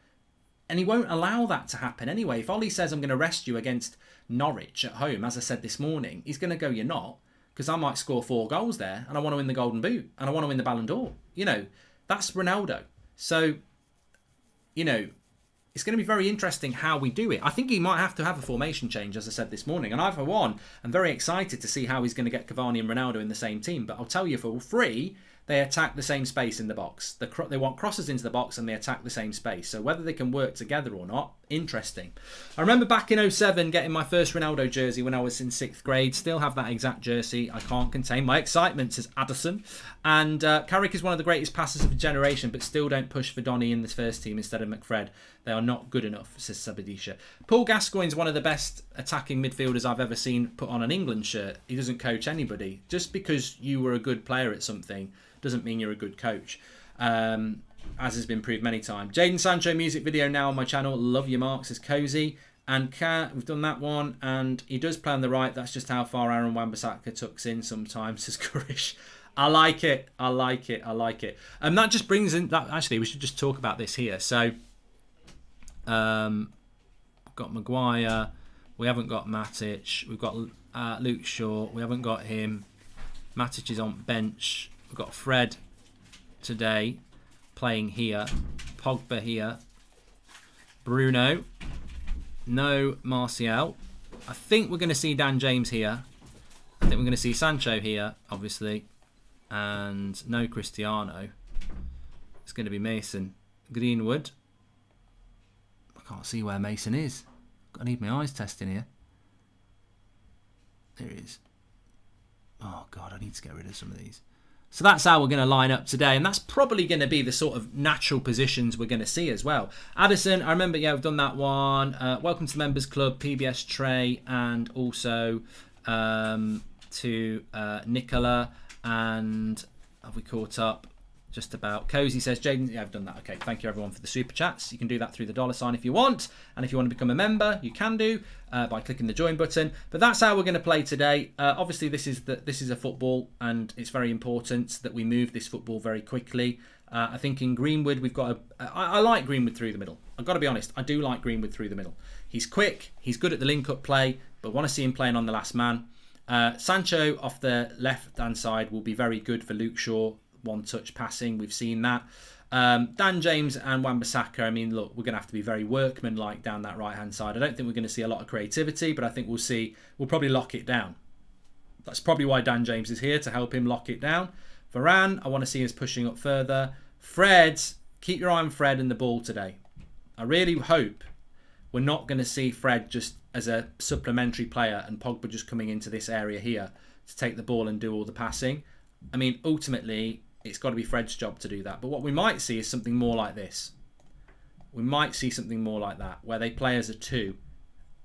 And he won't allow that to happen anyway. If Ollie says, I'm going to rest you against Norwich at home, as I said this morning, he's going to go, you're not, because I might score 4 goals there, and I want to win the Golden Boot, and I want to win the Ballon d'Or. You know, that's Ronaldo. So, you know, it's going to be very interesting how we do it. I think he might have to have a formation change, as I said this morning. And I, for one, am very excited to see how he's going to get Cavani and Ronaldo in the same team. But I'll tell you, for free, they attack the same space in the box. They want crosses into the box and they attack the same space. So whether they can work together or not, interesting. I remember back in 07 getting my first Ronaldo jersey when I was in 6th grade. Still have that exact jersey. I can't contain my excitement, says Addison. And Carrick is one of the greatest passers of the generation, but still don't push for Donny in the first team instead of McFred. They are not good enough, says Sabadisha. Paul Gascoigne's one of the best attacking midfielders I've ever seen put on an England shirt. He doesn't coach anybody. Just because you were a good player at something doesn't mean you're a good coach, as has been proved many times. Jadon Sancho music video now on my channel. Love your marks, says Cozy. And we've done that one, and he does play on the right. That's just how far Aaron Wan-Bissaka tucks in sometimes, says Kurish. I like it. I like it. I like it. And that just brings in that. Actually, we should just talk about this here. So, got Maguire. We haven't got Matic. We've got Luke Shaw. We haven't got him. Matic is on bench. We've got Fred today playing here. Pogba here. Bruno. No Martial. I think we're going to see Dan James here. I think we're going to see Sancho here, obviously. And no Cristiano. It's going to be Mason. Greenwood. I can't see where Mason is. I need my eyes testing here. There he is. Oh, God, I need to get rid of some of these. So that's how we're going to line up today. And that's probably going to be the sort of natural positions we're going to see as well. Addison, I remember, yeah, we've done that one. Welcome to the Members Club, PBS Trey, and also to Nicola. And have we caught up? Just about. Cozy says, Jaden, yeah, I've done that. Okay, thank you everyone for the super chats. You can do that through the $ if you want. And if you want to become a member, you can do by clicking the join button. But that's how we're going to play today. Obviously, this is a football, and it's very important that we move this football very quickly. I think in Greenwood, we've got I like Greenwood through the middle. I've got to be honest. I do like Greenwood through the middle. He's quick. He's good at the link-up play, but want to see him playing on the last man. Sancho off the left-hand side will be very good for Luke Shaw. One-touch passing, we've seen that. Dan James and Wan-Bissaka, I mean, look, we're going to have to be very workman-like down that right-hand side. I don't think we're going to see a lot of creativity, but I think we'll probably lock it down. That's probably why Dan James is here, to help him lock it down. Varane, I want to see us pushing up further. Fred, keep your eye on Fred and the ball today. I really hope we're not going to see Fred just as a supplementary player and Pogba just coming into this area here to take the ball and do all the passing. I mean, ultimately, it's got to be Fred's job to do that. But what we might see is something more like this. We might see something more like that, where they play as a two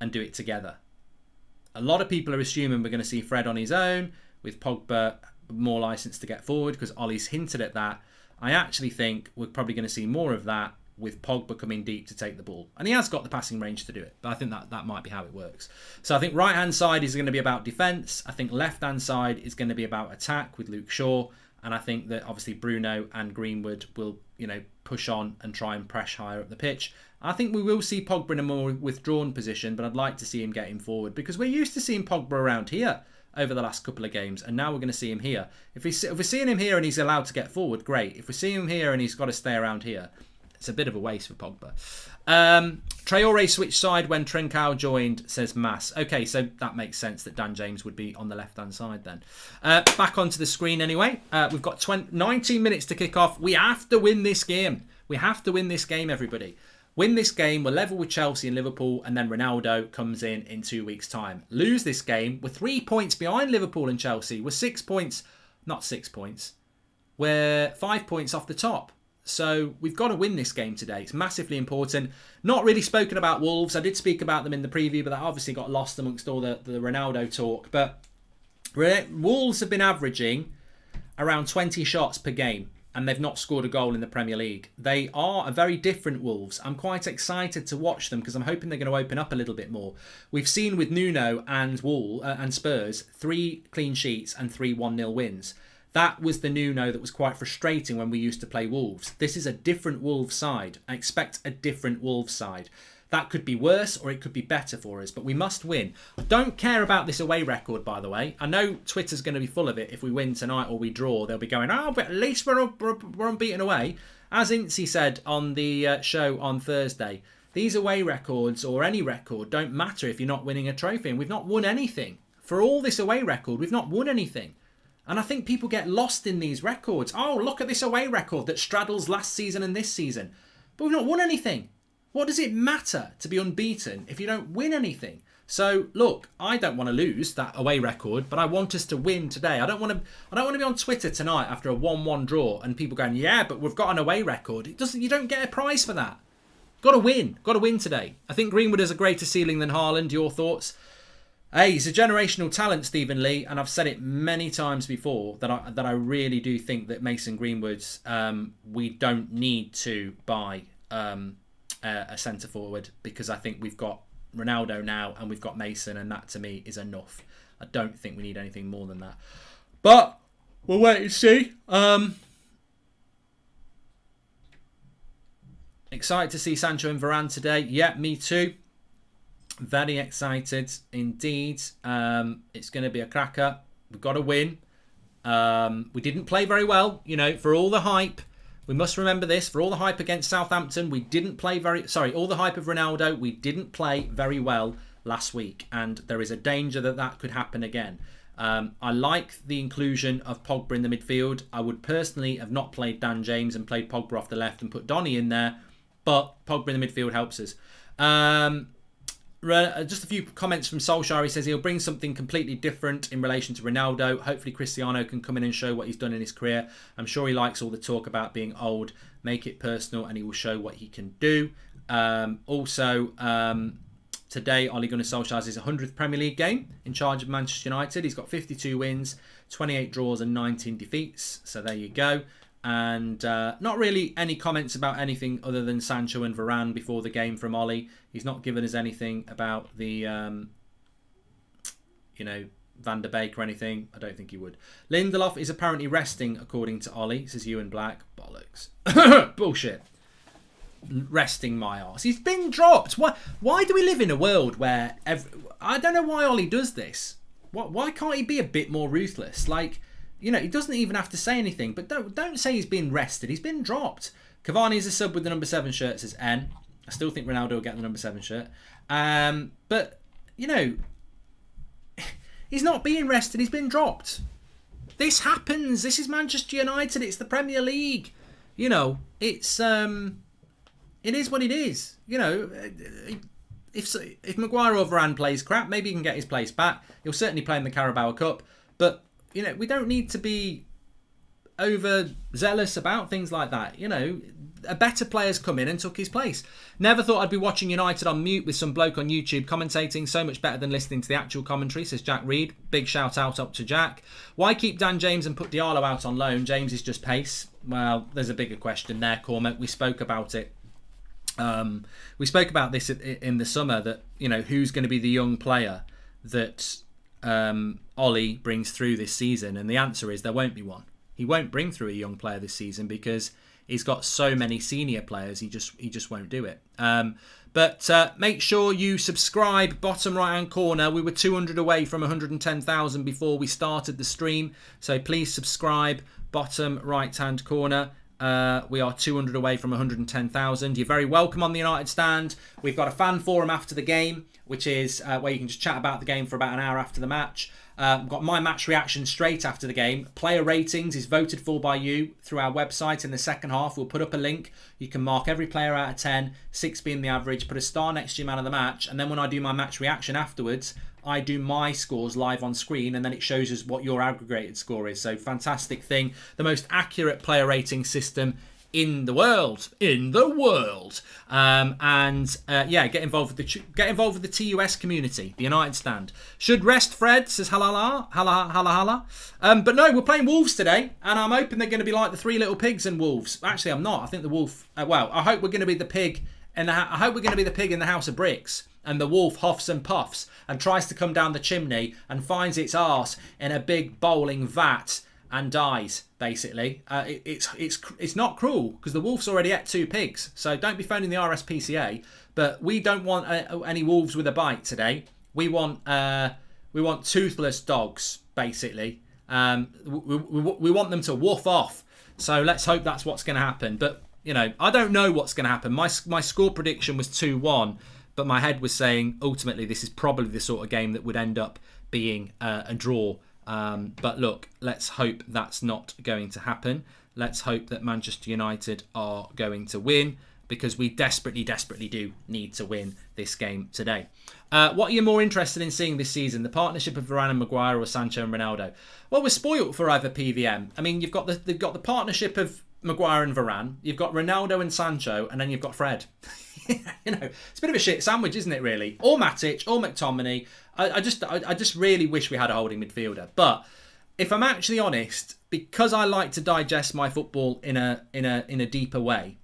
and do it together. A lot of people are assuming we're going to see Fred on his own, with Pogba more licence to get forward, because Ollie's hinted at that. I actually think we're probably going to see more of that, with Pogba coming deep to take the ball. And he has got the passing range to do it, but I think that might be how it works. So I think right-hand side is going to be about defence. I think left-hand side is going to be about attack with Luke Shaw. And I think that obviously Bruno and Greenwood will, push on and try and press higher up the pitch. I think we will see Pogba in a more withdrawn position, but I'd like to see him getting forward, because we're used to seeing Pogba around here over the last couple of games, and now we're going to see him here. If we're seeing him here and he's allowed to get forward, great. If we're seeing him here and he's got to stay around here, it's a bit of a waste for Pogba. Traore switched side when Trincao joined, says Mass. Okay, so that makes sense that Dan James would be on the left-hand side then. Back onto the screen anyway. We've got 19 minutes to kick off. We have to win this game. We have to win this game, everybody. Win this game, we're level with Chelsea and Liverpool, and then Ronaldo comes in 2 weeks' time. Lose this game, we're 3 points behind Liverpool and Chelsea. We're 6 points, not 6 points. We're 5 points off the top. So we've got to win this game today. It's massively important. Not really spoken about Wolves. I did speak about them in the preview, but that obviously got lost amongst all the Ronaldo talk. But Wolves have been averaging around 20 shots per game, and they've not scored a goal in the Premier League. They are a very different Wolves. I'm quite excited to watch them, because I'm hoping they're going to open up a little bit more. We've seen with Nuno and Spurs 3 clean sheets and 3 1-0 wins. That was the Nuno that was quite frustrating when we used to play Wolves. This is a different Wolves side. I expect a different Wolves side. That could be worse or it could be better for us, but we must win. I don't care about this away record, by the way. I know Twitter's going to be full of it. If we win tonight or we draw, they'll be going, but at least we're unbeaten away. As Incy said on the show on Thursday, these away records, or any record, don't matter if you're not winning a trophy. And we've not won anything. For all this away record, we've not won anything. And I think people get lost in these records. Oh, look at this away record that straddles last season and this season. But we've not won anything. What does it matter to be unbeaten if you don't win anything? So, look, I don't want to lose that away record, but I want us to win today. I don't want to be on Twitter tonight after a 1-1 draw and people going, yeah, but we've got an away record. You don't get a prize for that. Got to win. Got to win today. I think Greenwood has a greater ceiling than Haaland. Your thoughts? Hey, he's a generational talent, Stephen Lee, and I've said it many times before that I really do think that Mason Greenwood's we don't need to buy a centre forward, because I think we've got Ronaldo now and we've got Mason, and that to me is enough. I don't think we need anything more than that. But we'll wait and see. Excited to see Sancho and Varane today. Yeah, me too. Very excited indeed. It's going to be a cracker. We've got to win. We didn't play very well, for all the hype. We must remember this. For all the hype against Southampton, we didn't play all the hype of Ronaldo, we didn't play very well last week. And there is a danger that could happen again. I like the inclusion of Pogba in the midfield. I would personally have not played Dan James and played Pogba off the left and put Donny in there. But Pogba in the midfield helps us. Just a few comments from Solskjaer. He says he'll bring something completely different in relation to Ronaldo. Hopefully Cristiano can come in and show what he's done in his career. I'm sure he likes all the talk about being old. Make it personal and he will show what he can do. Today Ole Gunnar Solskjaer has his 100th Premier League game in charge of Manchester United. He's got 52 wins, 28 draws and 19 defeats. So there you go. And not really any comments about anything other than Sancho and Varane before the game from Ollie. He's not given us anything about the, Van der Beek or anything. I don't think he would. Lindelof is apparently resting, according to Ollie, says Ewan Black. Bollocks. Bullshit. Resting my arse. He's been dropped. Why do we live in a world where... I don't know why Ollie does this. Why can't he be a bit more ruthless? He doesn't even have to say anything, but don't say he's been rested. He's been dropped. Cavani is a sub with the number 7 shirt, says N. I still think Ronaldo will get the number 7 shirt. But, he's not being rested. He's been dropped. This happens. This is Manchester United. It's the Premier League. It's... it is what it is. If Maguire or Varane plays crap, maybe he can get his place back. He'll certainly play in the Carabao Cup. But... we don't need to be overzealous about things like that. A better player's come in and took his place. Never thought I'd be watching United on mute with some bloke on YouTube commentating. So much better than listening to the actual commentary, says Jack Reed. Big shout out up to Jack. Why keep Dan James and put Diallo out on loan? James is just pace. Well, there's a bigger question there, Cormac. We spoke about it. We spoke about this in the summer, that, who's going to be the young player that... Ollie brings through this season, and the answer is there won't be one. He won't bring through a young player this season because he's got so many senior players. He just won't do it. But make sure you subscribe. Bottom right hand corner. We were 200 away from 110,000 before we started the stream, so please subscribe. Bottom right hand corner. We are 200 away from 110,000. You're very welcome on the United Stand. We've got a fan forum after the game, which is where you can just chat about the game for about an hour after the match. We've got my match reaction straight after the game. Player ratings is voted for by you through our website in the second half. We'll put up a link. You can mark every player out of 10, 6 being the average, put a star next to your man of the match, and then when I do my match reaction afterwards, I do my scores live on screen, and then it shows us what your aggregated score is. So fantastic thing. The most accurate player rating system in the world. Get involved with the TUS community, the United Stand. Should rest Fred, says hala. But no, we're playing Wolves today, and I'm hoping they're going to be like the Three Little Pigs and Wolves. Actually, I'm not. I think the wolf. I hope we're going to be the pig, and I hope we're going to be the pig in the House of Bricks. And the wolf huffs and puffs and tries to come down the chimney and finds its arse in a big bowling vat and dies, basically. It's not cruel, because the wolf's already ate 2 pigs. So don't be phoning the RSPCA. But we don't want any wolves with a bite today. We want toothless dogs, basically. We want them to woof off. So let's hope that's what's going to happen. But I don't know what's going to happen. My score prediction was 2-1, but my head was saying ultimately this is probably the sort of game that would end up being a draw. But look, let's hope that's not going to happen. Let's hope that Manchester United are going to win, because we desperately do need to win this game today. What are you more interested in seeing this season? The partnership of Varane and Maguire, or Sancho and Ronaldo? Well, we're spoilt for either PVM. I mean, they've got the partnership of Maguire and Varane. You've got Ronaldo and Sancho, and then you've got Fred. It's a bit of a shit sandwich, isn't it? Really, or Matic, or McTominay. I just really wish we had a holding midfielder. But if I'm actually honest, because I like to digest my football in a deeper way,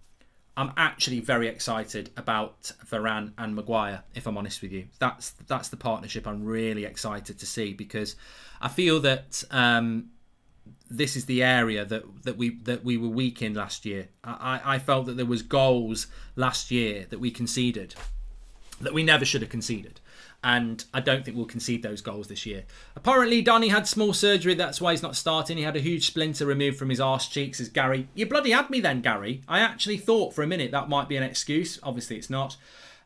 I'm actually very excited about Varane and Maguire, if I'm honest with you. That's the partnership I'm really excited to see, because I feel that this is the area that we were weak in last year. I felt that there was goals last year that we conceded that we never should have conceded. And I don't think we'll concede those goals this year. Apparently, Donny had small surgery. That's why he's not starting. He had a huge splinter removed from his arse cheeks, says Gary. You bloody had me then, Gary. I actually thought for a minute that might be an excuse. Obviously, it's not.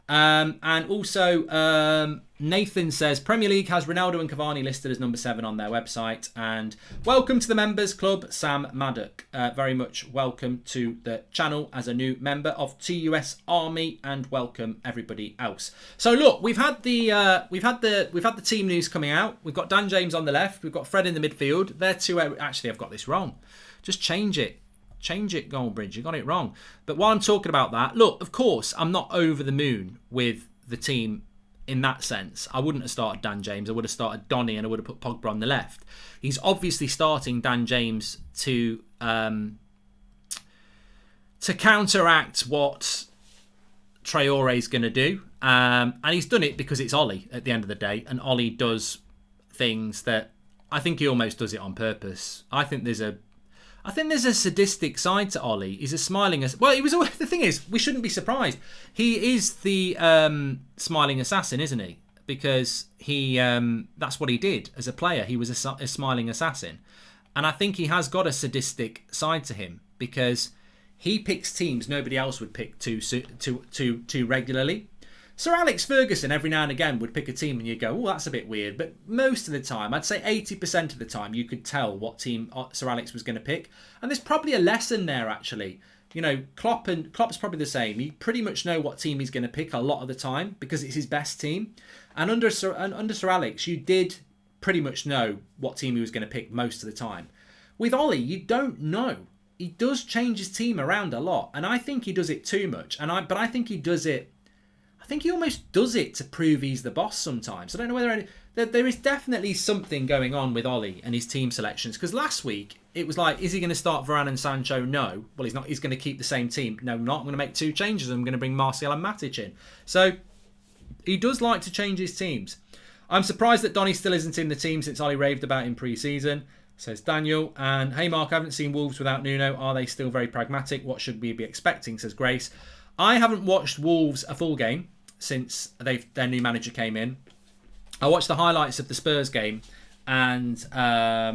And also, Nathan says, Premier League has Ronaldo and Cavani listed as number 7 on their website. And welcome to the members club, Sam Maddock. Very much welcome to the channel as a new member of TUS Army, and welcome everybody else. So look, we've had the team news coming out. We've got Dan James on the left. We've got Fred in the midfield. They're two. Actually, I've got this wrong. Just change it. Change it, Goldbridge. You got it wrong. But while I'm talking about that, look, of course, I'm not over the moon with the team in that sense. I wouldn't have started Dan James. I would have started Donny, and I would have put Pogba on the left. He's obviously starting Dan James to counteract what Traore's going to do. And he's done it because it's Ollie at the end of the day. And Ollie does things that I think he almost does it on purpose. I think there's a sadistic side to Ollie. He's a smiling... Well, the thing is, we shouldn't be surprised. He is the smiling assassin, isn't he? Because that's what he did as a player. He was a smiling assassin. And I think he has got a sadistic side to him, because he picks teams nobody else would pick too regularly. Sir Alex Ferguson every now and again would pick a team and you go, oh, that's a bit weird. But most of the time, I'd say 80% of the time, you could tell what team Sir Alex was going to pick. And there's probably a lesson there, actually. Klopp's probably the same. You pretty much know what team he's going to pick a lot of the time because it's his best team. And under Sir Alex, you did pretty much know what team he was going to pick most of the time. With Ollie, you don't know. He does change his team around a lot. And I think he does it too much. But I think he does it... I think he almost does it to prove he's the boss sometimes. I don't know whether... There is definitely something going on with Ollie and his team selections. Because last week, it was like, is he going to start Varane and Sancho? No. Well, he's not. He's going to keep the same team. No, not. I'm going to make 2 changes. I'm going to bring Martial and Matic in. So, he does like to change his teams. I'm surprised that Donny still isn't in the team since Ollie raved about him pre-season, says Daniel. And, hey, Mark, I haven't seen Wolves without Nuno. Are they still very pragmatic? What should we be expecting, says Grace. I haven't watched Wolves a full game since their new manager came in. I watched the highlights of the Spurs game, and at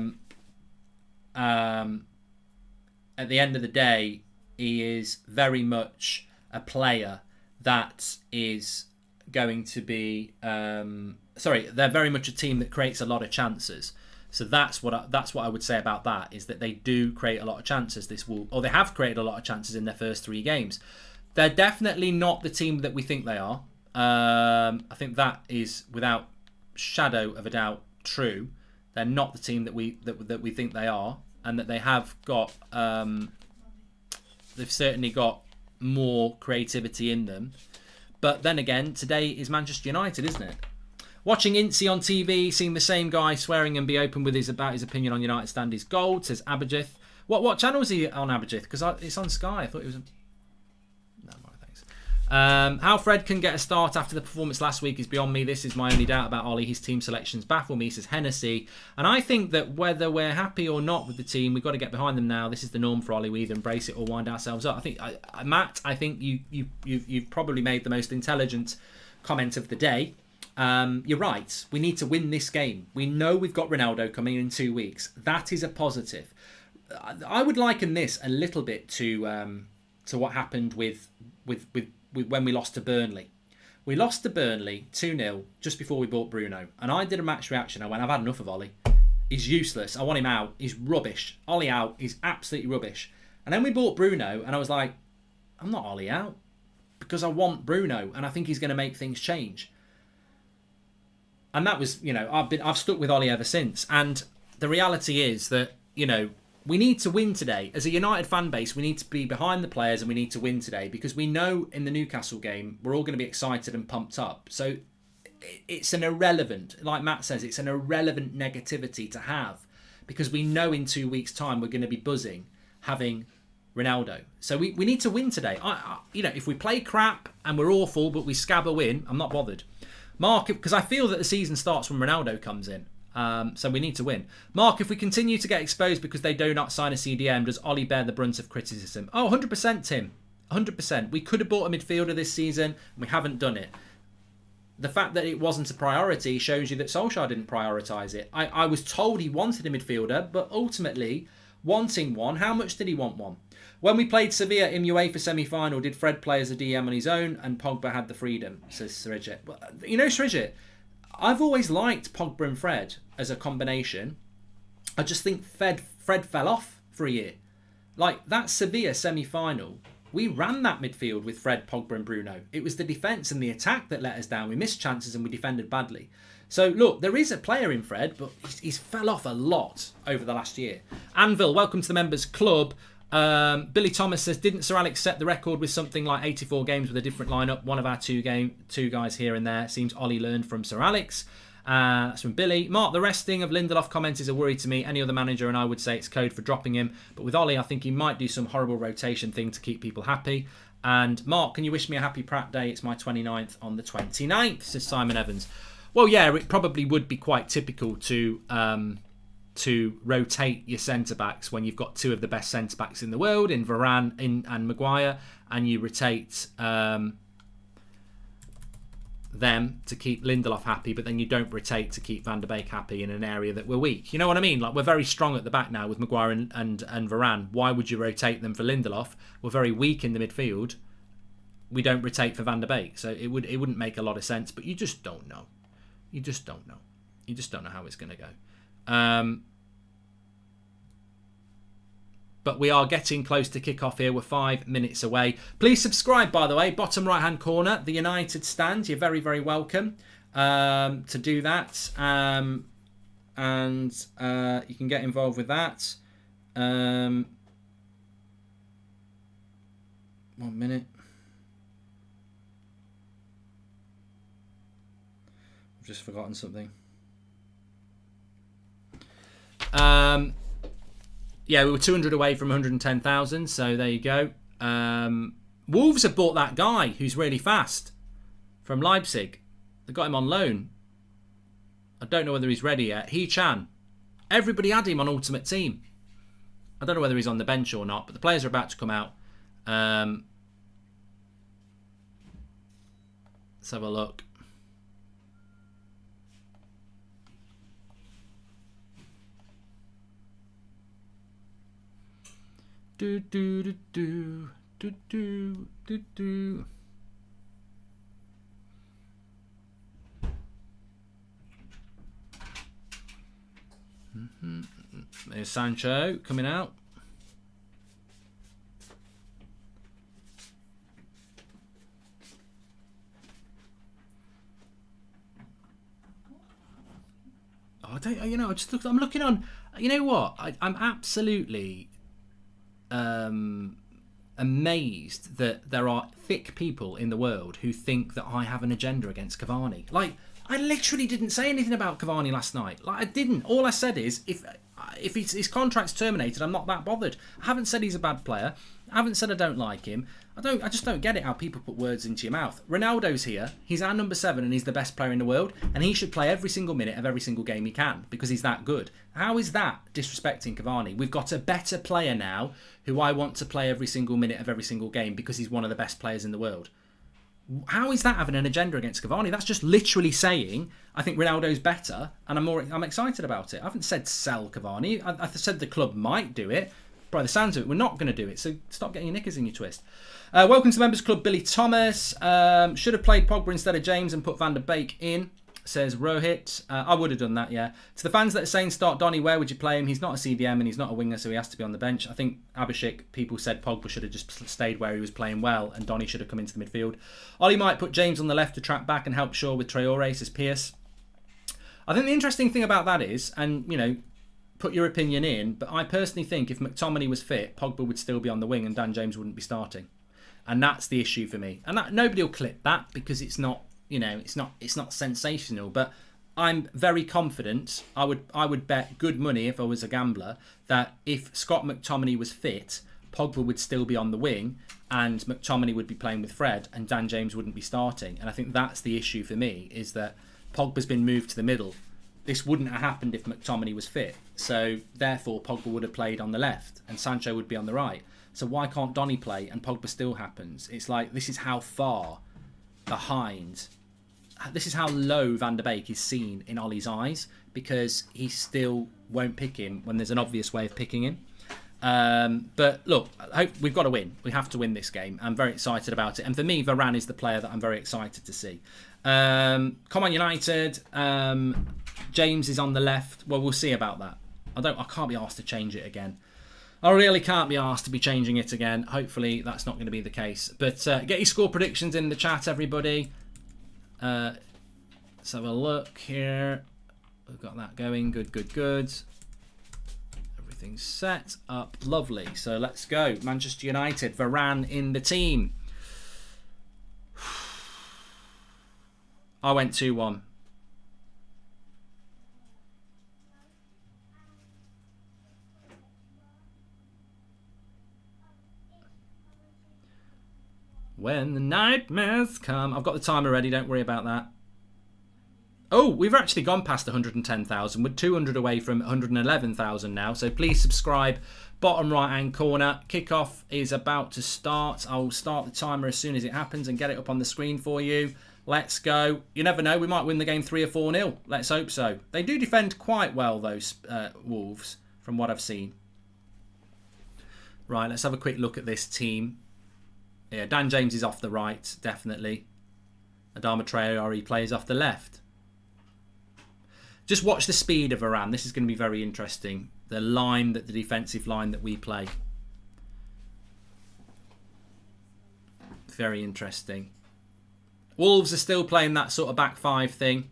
the end of the day, he is very much a player that is going to be... they're very much a team that creates a lot of chances. So that's what I would say about that, is that they do create a lot of chances. They have created a lot of chances in their first 3 games. They're definitely not the team that we think they are. I think that is without shadow of a doubt true. They're not the team that we think they are, and that they have got. They've certainly got more creativity in them. But then again, today is Manchester United, isn't it? Watching Incy on TV, seeing the same guy swearing and be open with about his opinion on United stand is gold, says Abijith. What channel is he on, Abijith? Because it's on Sky. I thought it was. How Fred can get a start after the performance last week is beyond me. This is my only doubt about Ollie. His team selections baffle me, says Hennessy. And I think that whether we're happy or not with the team, we've got to get behind them now. This is the norm for Ollie. We either embrace it or wind ourselves up. I think, Matt, I think you've probably made the most intelligent comment of the day. You're right. We need to win this game. We know we've got Ronaldo coming in 2 weeks. That is a positive. I would liken this a little bit to to what happened with when we lost to Burnley. We lost to Burnley 2-0 just before we bought Bruno. And I did a match reaction. I went, I've had enough of Ollie. He's useless. I want him out. He's rubbish. Ollie out. He's absolutely rubbish. And then we bought Bruno, and I was like, I'm not Ollie out because I want Bruno, and I think he's going to make things change. And that was, I've stuck with Ollie ever since. And the reality is that, we need to win today. As a United fan base, we need to be behind the players and we need to win today because we know in the Newcastle game, we're all going to be excited and pumped up. So it's an irrelevant, like Matt says, it's an irrelevant negativity to have because we know in 2 weeks' time we're going to be buzzing having Ronaldo. So we need to win today. If we play crap and we're awful, but we scab a win, I'm not bothered. Mark, because I feel that the season starts when Ronaldo comes in. So we need to win. Mark, if we continue to get exposed because they do not sign a CDM, does Ollie bear the brunt of criticism? Oh, 100%, Tim. 100%. We could have bought a midfielder this season, and we haven't done it. The fact that it wasn't a priority shows you that Solskjaer didn't prioritise it. I was told he wanted a midfielder, but ultimately, wanting one, how much did he want one? When we played Sevilla in UEFA semi-final, did Fred play as a DM on his own and Pogba had the freedom, says Srijit. Well, Srijit, I've always liked Pogba and Fred as a combination. I just think Fred fell off for a year. Like that Sevilla semi-final, we ran that midfield with Fred, Pogba and Bruno. It was the defence and the attack that let us down. We missed chances and we defended badly. So look, there is a player in Fred, but he's fell off a lot over the last year. Anvil, welcome to the members club. Billy Thomas says, didn't Sir Alex set the record with something like 84 games with a different lineup? One of our two guys here and there. Seems Ollie learned from Sir Alex. That's from Billy. Mark, the resting of Lindelof comments is a worry to me. Any other manager and I would say it's code for dropping him. But with Ollie, I think he might do some horrible rotation thing to keep people happy. And Mark, can you wish me a happy Pratt Day? It's my 29th on the 29th, says Simon Evans. Well, yeah, it probably would be quite typical to rotate your centre-backs when you've got two of the best centre-backs in the world in Varane and Maguire, and you rotate them to keep Lindelof happy, but then you don't rotate to keep Van der Beek happy in an area that we're weak. You know what I mean? Like, we're very strong at the back now with Maguire and Varane. Why would you rotate them for Lindelof? We're very weak in the midfield. We don't rotate for Van der Beek. So it wouldn't make a lot of sense, but you just don't know. You just don't know. You just don't know how it's going to go. But we are getting close to kick-off here. We're 5 minutes away. Please subscribe, by the way. Bottom right-hand corner, the United stand. You're very, very welcome to do that. And you can get involved with that. 1 minute. I've just forgotten something. Yeah, we were 200 away from 110,000, so there you go. Wolves have bought that guy who's really fast from Leipzig. They got him on loan. I don't know whether he's ready yet. He-Chan. Everybody had him on Ultimate Team. I don't know whether he's on the bench or not, but the players are about to come out. Let's have a look. Do do do do do do do do. There's Sancho coming out. Oh, I don't. I just look. I'm looking on. You know what? I'm absolutely amazed that there are thick people in the world who think that I have an agenda against Cavani. Like, I literally didn't say anything about Cavani last night. Like, I didn't. All I said is, if his contract's terminated, I'm not that bothered. I haven't said he's a bad player. I haven't said I don't like him. I just don't get it how people put words into your mouth. Ronaldo's here. He's our number 7 and he's the best player in the world. And he should play every single minute of every single game he can because he's that good. How is that disrespecting Cavani? We've got a better player now who I want to play every single minute of every single game because he's one of the best players in the world. How is that having an agenda against Cavani? That's just literally saying, I think Ronaldo's better and I'm excited about it. I haven't said sell Cavani. I said the club might do it. by the sounds of it, we're not going to do it. So stop getting your knickers in your twist. Welcome to the Members Club, Billy Thomas. Should have played Pogba instead of James and put Van der Beek in, says Rohit. I would have done that, yeah. To the fans that are saying start Donny, where would you play him? He's not a CDM and he's not a winger, so he has to be on the bench. I think Abhishek, people said Pogba should have just stayed where he was playing well and Donny should have come into the midfield. Ollie might put James on the left to track back and help Shaw with Traore, says Pierce. I think the interesting thing about that is, and, you know, put your opinion in, but I personally think if McTominay was fit, Pogba would still be on the wing and Dan James wouldn't be starting. And that's the issue for me. And nobody will clip that because it's not, you know, it's not sensational. But I'm very confident. I would bet good money if I was a gambler that if Scott McTominay was fit, Pogba would still be on the wing and McTominay would be playing with Fred and Dan James wouldn't be starting. And I think that's the issue for me, is that Pogba's been moved to the middle. This wouldn't have happened if McTominay was fit. So therefore Pogba would have played on the left and Sancho would be on the right. So why can't Donny play and Pogba still happens? It's like, this is how far behind, this is how low Van der Beek is seen in Ollie's eyes, because he still won't pick him when there's an obvious way of picking him. But look, I hope we've got to win. We have to win this game. I'm very excited about it. And for me, Varane is the player that I'm very excited to see. Come on, United. James is on the left. Well, we'll see about that. I can't be asked to change it again. I really can't be asked to be changing it again. Hopefully that's not going to be the case. But get your score predictions in the chat, everybody. Let's have a look here. We've got that going. Good. Everything's set up. Lovely. So let's go. Manchester United. Varane in the team. I went 2-1. When the nightmares come. I've got the timer ready, don't worry about that. Oh, we've actually gone past 110,000. We're 200 away from 111,000 now. So please subscribe. Bottom right hand corner. Kickoff is about to start. I'll start the timer as soon as it happens and get it up on the screen for you. Let's go. You never know, we might win the game 3 or 4-0. Let's hope so. They do defend quite well, those Wolves, from what I've seen. Right, let's have a quick look at this team. Yeah, Dan James is off the right, definitely. Adama Traore plays off the left. Just watch the speed of Varane. This is going to be very interesting. The defensive line that we play. Very interesting. Wolves are still playing that sort of back five thing.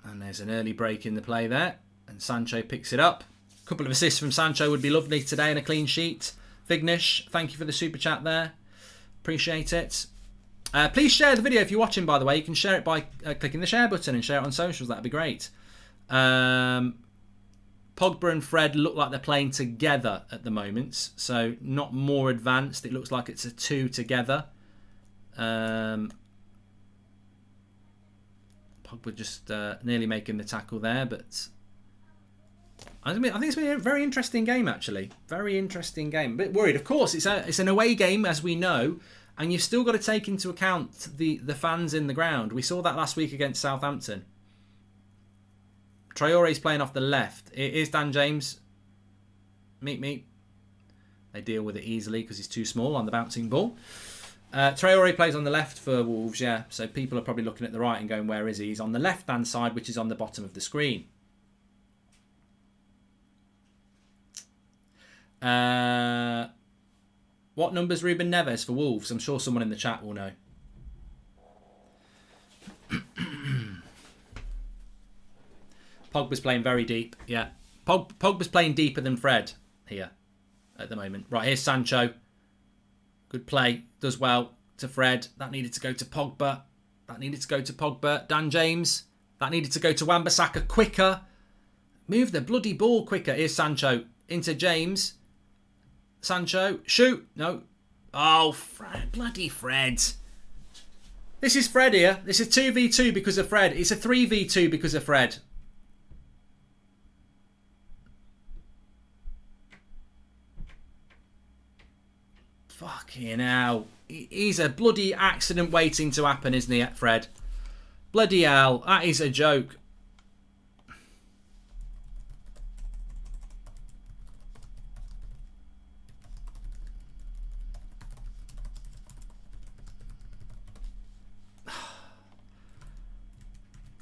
And there's an early break in the play there. And Sancho picks it up. A couple of assists from Sancho would be lovely today and a clean sheet. Vignesh, thank you for the super chat there. Appreciate it. Please share the video if you're watching, by the way. You can share it by clicking the share button and share it on socials. That'd be great. Pogba and Fred look like they're playing together at the moment. So not more advanced. It looks like it's a 2 together. Pogba just nearly making the tackle there, but I think it's been a very interesting game, actually. Very interesting game. A bit worried. Of course, it's an away game, as we know, and you've still got to take into account the fans in the ground. We saw that last week against Southampton. Traore's playing off the left. It is Dan James. Meet. They deal with it easily because he's too small on the bouncing ball. Traore plays on the left for Wolves, yeah. So people are probably looking at the right and going, where is he? He's on the left-hand side, which is on the bottom of the screen. What number's Ruben Neves for Wolves? I'm sure someone in the chat will know. Pogba's playing very deep. Yeah. Pogba's playing deeper than Fred here at the moment. Right, here's Sancho. Good play. Does well to Fred. That needed to go to Pogba. Dan James. That needed to go to Wan-Bissaka quicker. Move the bloody ball quicker. Here's Sancho. Into James. Sancho. Shoot. No. Oh, Fred. Bloody Fred. This is Fred here. This is 2v2 because of Fred. It's a 3v2 because of Fred. Fucking hell. He's a bloody accident waiting to happen, isn't he, Fred? Bloody hell. That is a joke.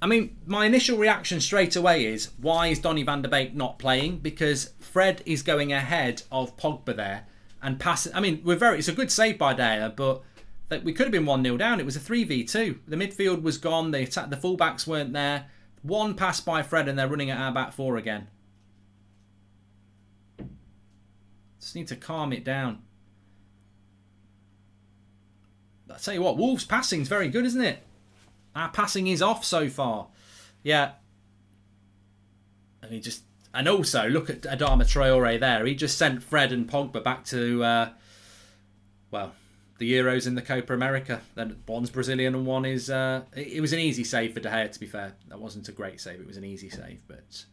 I mean, my initial reaction straight away is, why is Donny van der Beek not playing? Because Fred is going ahead of Pogba there and passing. I mean, it's a good save by Dyer, but we could have been 1-0 down. It was a 3v2. The midfield was gone. The fullbacks weren't there. One pass by Fred and they're running at our back four again. Just need to calm it down. I'll tell you what, Wolves' passing's very good, isn't it? Our passing is off so far. Yeah. And also, look at Adama Traore there. He just sent Fred and Pogba back to, well, the Euros in the Copa America. Then one's Brazilian and one is... it was an easy save for De Gea, to be fair. That wasn't a great save. It was an easy save, but...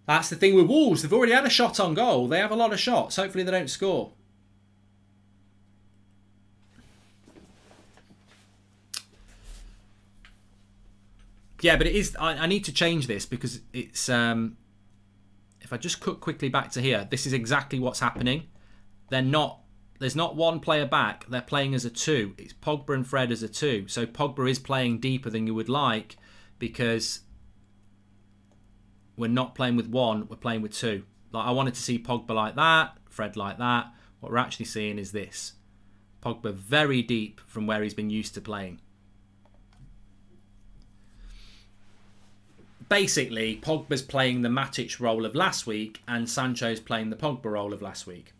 That's the thing with Wolves. They've already had a shot on goal. They have a lot of shots. Hopefully they don't score. Yeah, but it is... I need to change this because it's... if I just cut quickly back to here, this is exactly what's happening. They're not... There's not one player back. They're playing as a two. It's Pogba and Fred as a two. So Pogba is playing deeper than you would like because we're not playing with one. We're playing with two. Like I wanted to see Pogba like that, Fred like that. What we're actually seeing is this. Pogba very deep from where he's been used to playing. Basically, Pogba's playing the Matic role of last week and Sancho's playing the Pogba role of last week.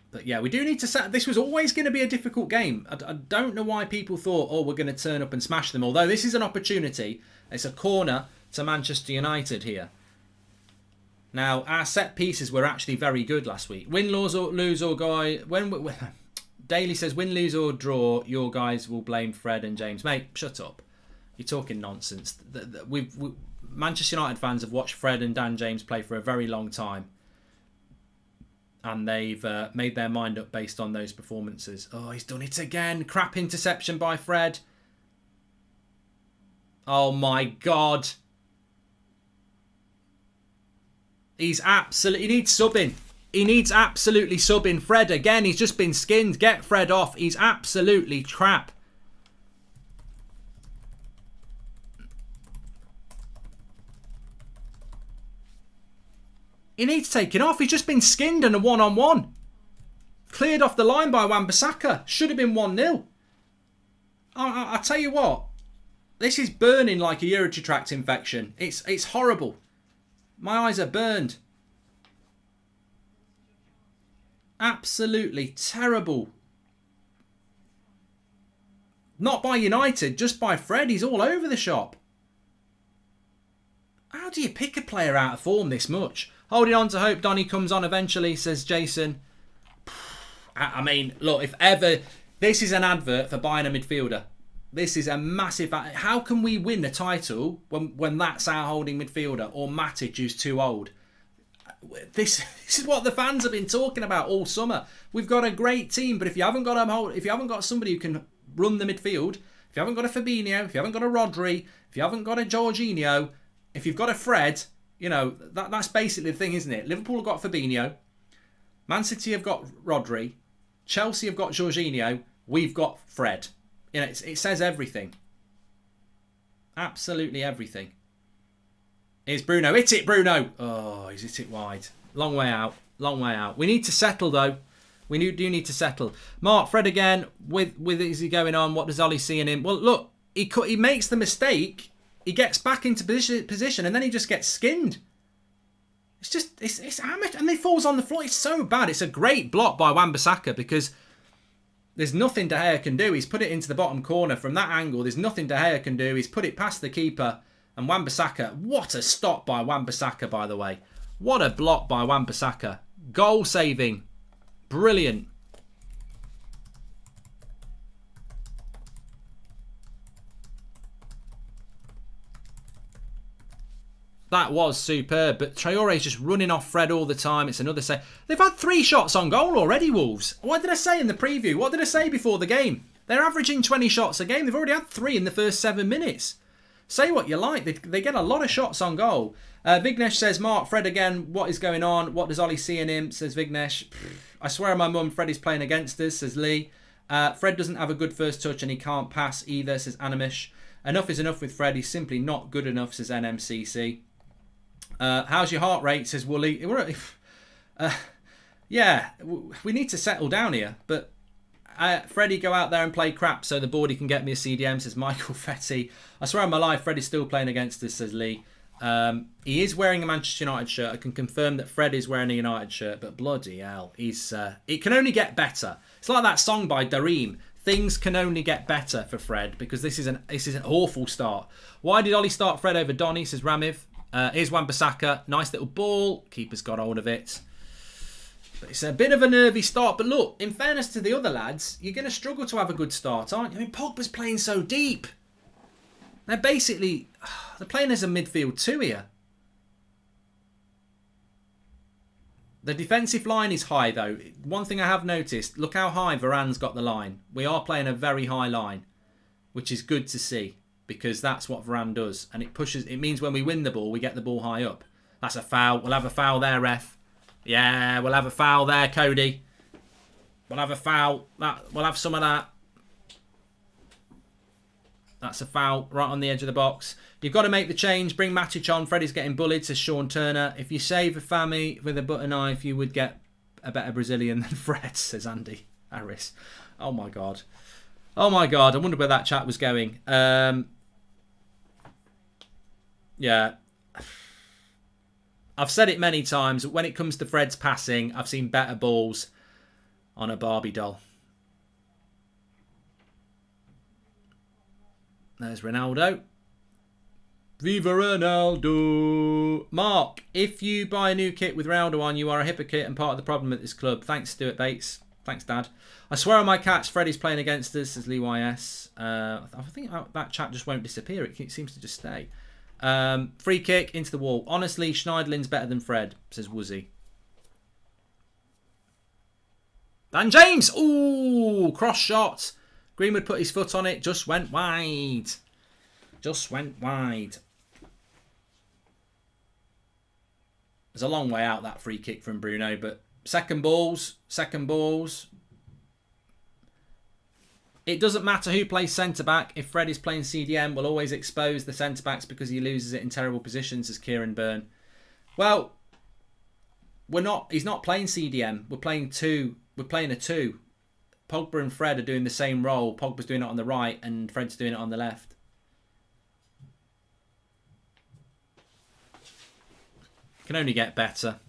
But yeah, we do need to set... This was always going to be a difficult game. I don't know why people thought, oh, we're going to turn up and smash them. Although this is an opportunity. It's a corner to Manchester United here. Now, our set pieces were actually very good last week. Win, lose or guy... Daly says, win, lose or draw, your guys will blame Fred and James. Mate, shut up. You're talking nonsense. Manchester United fans have watched Fred and Dan James play for a very long time. And they've made their mind up based on those performances. Oh, he's done it again. Crap interception by Fred. Oh, my God. He's absolutely... He needs subbing. He needs absolutely subbing. Fred again. He's just been skinned. Get Fred off. He's absolutely crap. He needs taking off. He's just been skinned and a one-on-one. Cleared off the line by Wan-Bissaka. Should have been 1-0. I tell you what. This is burning like a urinary tract infection. It's horrible. My eyes are burned. Absolutely terrible. Not by United, just by Fred. He's all over the shop. How do you pick a player out of form this much? Holding on to hope Donny comes on eventually, says Jason. I mean, look, if ever... This is an advert for buying a midfielder. This is a massive... How can we win a title when that's our holding midfielder or Matic who's too old? This is what the fans have been talking about all summer. We've got a great team, but if you haven't got somebody who can run the midfield, if you haven't got a Fabinho, if you haven't got a Rodri, if you haven't got a Jorginho, if you've got a Fred, you know that's basically the thing, isn't it? Liverpool have got Fabinho, Man City have got Rodri, Chelsea have got Jorginho, we've got Fred. You know, it says everything. Absolutely everything. Here's Bruno. Hit it, Bruno. Oh, he's hit it wide. Long way out. Long way out. We need to settle, though. We do need to settle. Mark, Fred again. With is he going on? What does Ollie see in him? Well, look. He makes the mistake. He gets back into position, and then he just gets skinned. It's just... It's amateur. And he falls on the floor. It's so bad. It's a great block by Wan-Bissaka because there's nothing De Gea can do. He's put it into the bottom corner. From that angle, there's nothing De Gea can do. He's put it past the keeper. And Wan-Bissaka, what a stop by Wan-Bissaka, by the way. What a block by Wan-Bissaka. Goal saving. Brilliant. That was superb. But Traore's just running off Fred all the time. It's another save. They've had 3 shots on goal already, Wolves. What did I say in the preview? What did I say before the game? They're averaging 20 shots a game. They've already had 3 in the first 7 minutes. Say what you like. They get a lot of shots on goal. Vignesh says, Mark, Fred again. What is going on? What does Ollie see in him? Says Vignesh. I swear on my mum, Fred is playing against us, says Lee. Fred doesn't have a good first touch and he can't pass either, says Animish. Enough is enough with Fred. He's simply not good enough, says NMCC. How's your heart rate, says Wooly. Yeah, we need to settle down here. But Freddie, go out there and play crap so the boardie can get me a CDM, says Michael Fetty. I swear on my life, Freddie's still playing against us, says Lee. He is wearing a Manchester United shirt. I can confirm that Fred is wearing a United shirt, but bloody hell, it can only get better. It's like that song by Dareem. Things can only get better for Fred because this is an awful start. Why did Ollie start Fred over Donny, says Ramiv. Here's Wan-Bissaka. Nice little ball. Keeper's got hold of it. But it's a bit of a nervy start. But look, in fairness to the other lads, you're going to struggle to have a good start, aren't you? I mean, Pogba's playing so deep. They're basically... They're playing as a midfield 2 here. The defensive line is high, though. One thing I have noticed, look how high Varane's got the line. We are playing a very high line, which is good to see, because that's what Varane does. And it means when we win the ball, we get the ball high up. That's a foul. We'll have a foul there, ref. Yeah, we'll have a foul there, Cody. We'll have a foul. We'll have some of that. That's a foul right on the edge of the box. You've got to make the change. Bring Matic on. Freddie's getting bullied, says Sean Turner. If you save a family with a butter knife, you would get a better Brazilian than Fred, says Andy Harris. Oh, my God. Oh, my God. I wonder where that chat was going. Yeah. I've said it many times. When it comes to Fred's passing, I've seen better balls on a Barbie doll. There's Ronaldo. Viva Ronaldo. Mark, if you buy a new kit with Ronaldo on, you are a hypocrite and part of the problem at this club. Thanks, Stuart Bates. Thanks, Dad. I swear on my cats, Freddie's playing against us, says Lee YS. I think that chat just won't disappear. It seems to just stay. Free kick into the wall. Honestly, Schneiderlin's better than Fred, says Woozy. Dan James. Ooh, cross shot. Greenwood put his foot on it. Just went wide. Just went wide. There's a long way out, that free kick from Bruno. But second balls. It doesn't matter who plays centre-back. If Fred is playing CDM, we'll always expose the centre-backs because he loses it in terrible positions, says Kieran Byrne. Well, he's not playing CDM. We're playing a 2. Pogba and Fred are doing the same role. Pogba's doing it on the right and Fred's doing it on the left. Can only get better.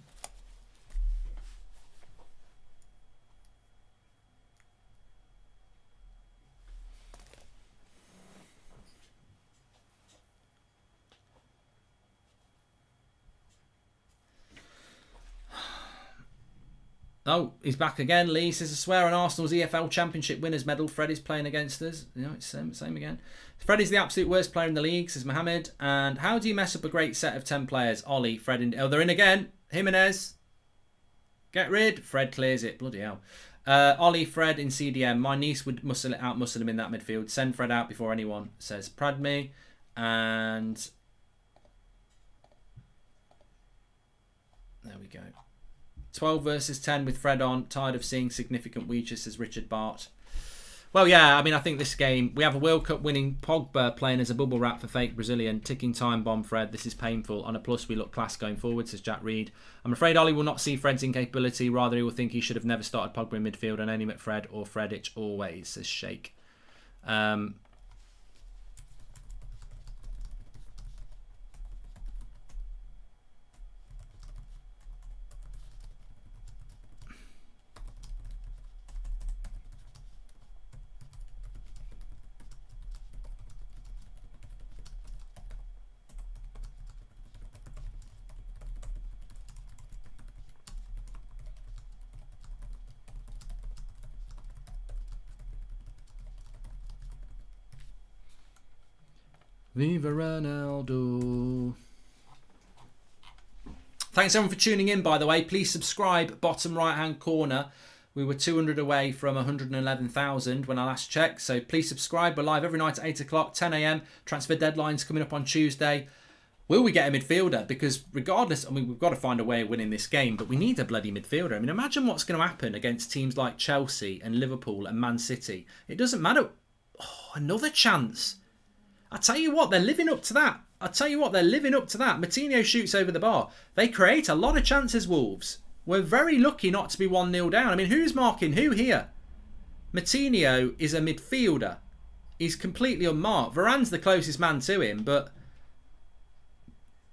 Oh, he's back again. Lee says, I swear on Arsenal's EFL Championship winners medal, Fred is playing against us. You know, it's same again. Fred is the absolute worst player in the league, says Mohammed. And how do you mess up a great set of 10 players? Ollie, Fred, and... Oh, they're in again. Jimenez. Get rid. Fred clears it. Bloody hell. Ollie, Fred in CDM. My niece would muscle him in that midfield. Send Fred out before anyone, says Pradme. And... there we go. 12 versus 10 with Fred on. Tired of seeing significant weakness, says Richard Bart. Well, yeah, I mean, I think this game, we have a World Cup winning Pogba playing as a bubble wrap for fake Brazilian. Ticking time bomb, Fred. This is painful. On a plus, we look class going forward, says Jack Reed. I'm afraid Ollie will not see Fred's incapability. Rather, he will think he should have never started Pogba in midfield and aim at Fred or Fredich always, says Shake. Viva Ronaldo. Thanks everyone for tuning in, by the way. Please subscribe, bottom right-hand corner. We were 200 away from 111,000 when I last checked. So please subscribe. We're live every night at 8 o'clock, 10 a.m. Transfer deadline's coming up on Tuesday. Will we get a midfielder? Because regardless, I mean, we've got to find a way of winning this game, but we need a bloody midfielder. I mean, imagine what's going to happen against teams like Chelsea and Liverpool and Man City. It doesn't matter. Oh, another chance. I tell you what, they're living up to that. Martinho shoots over the bar. They create a lot of chances, Wolves. We're very lucky not to be 1-0 down. I mean, who's marking who here? Martinho is a midfielder. He's completely unmarked. Varane's the closest man to him, but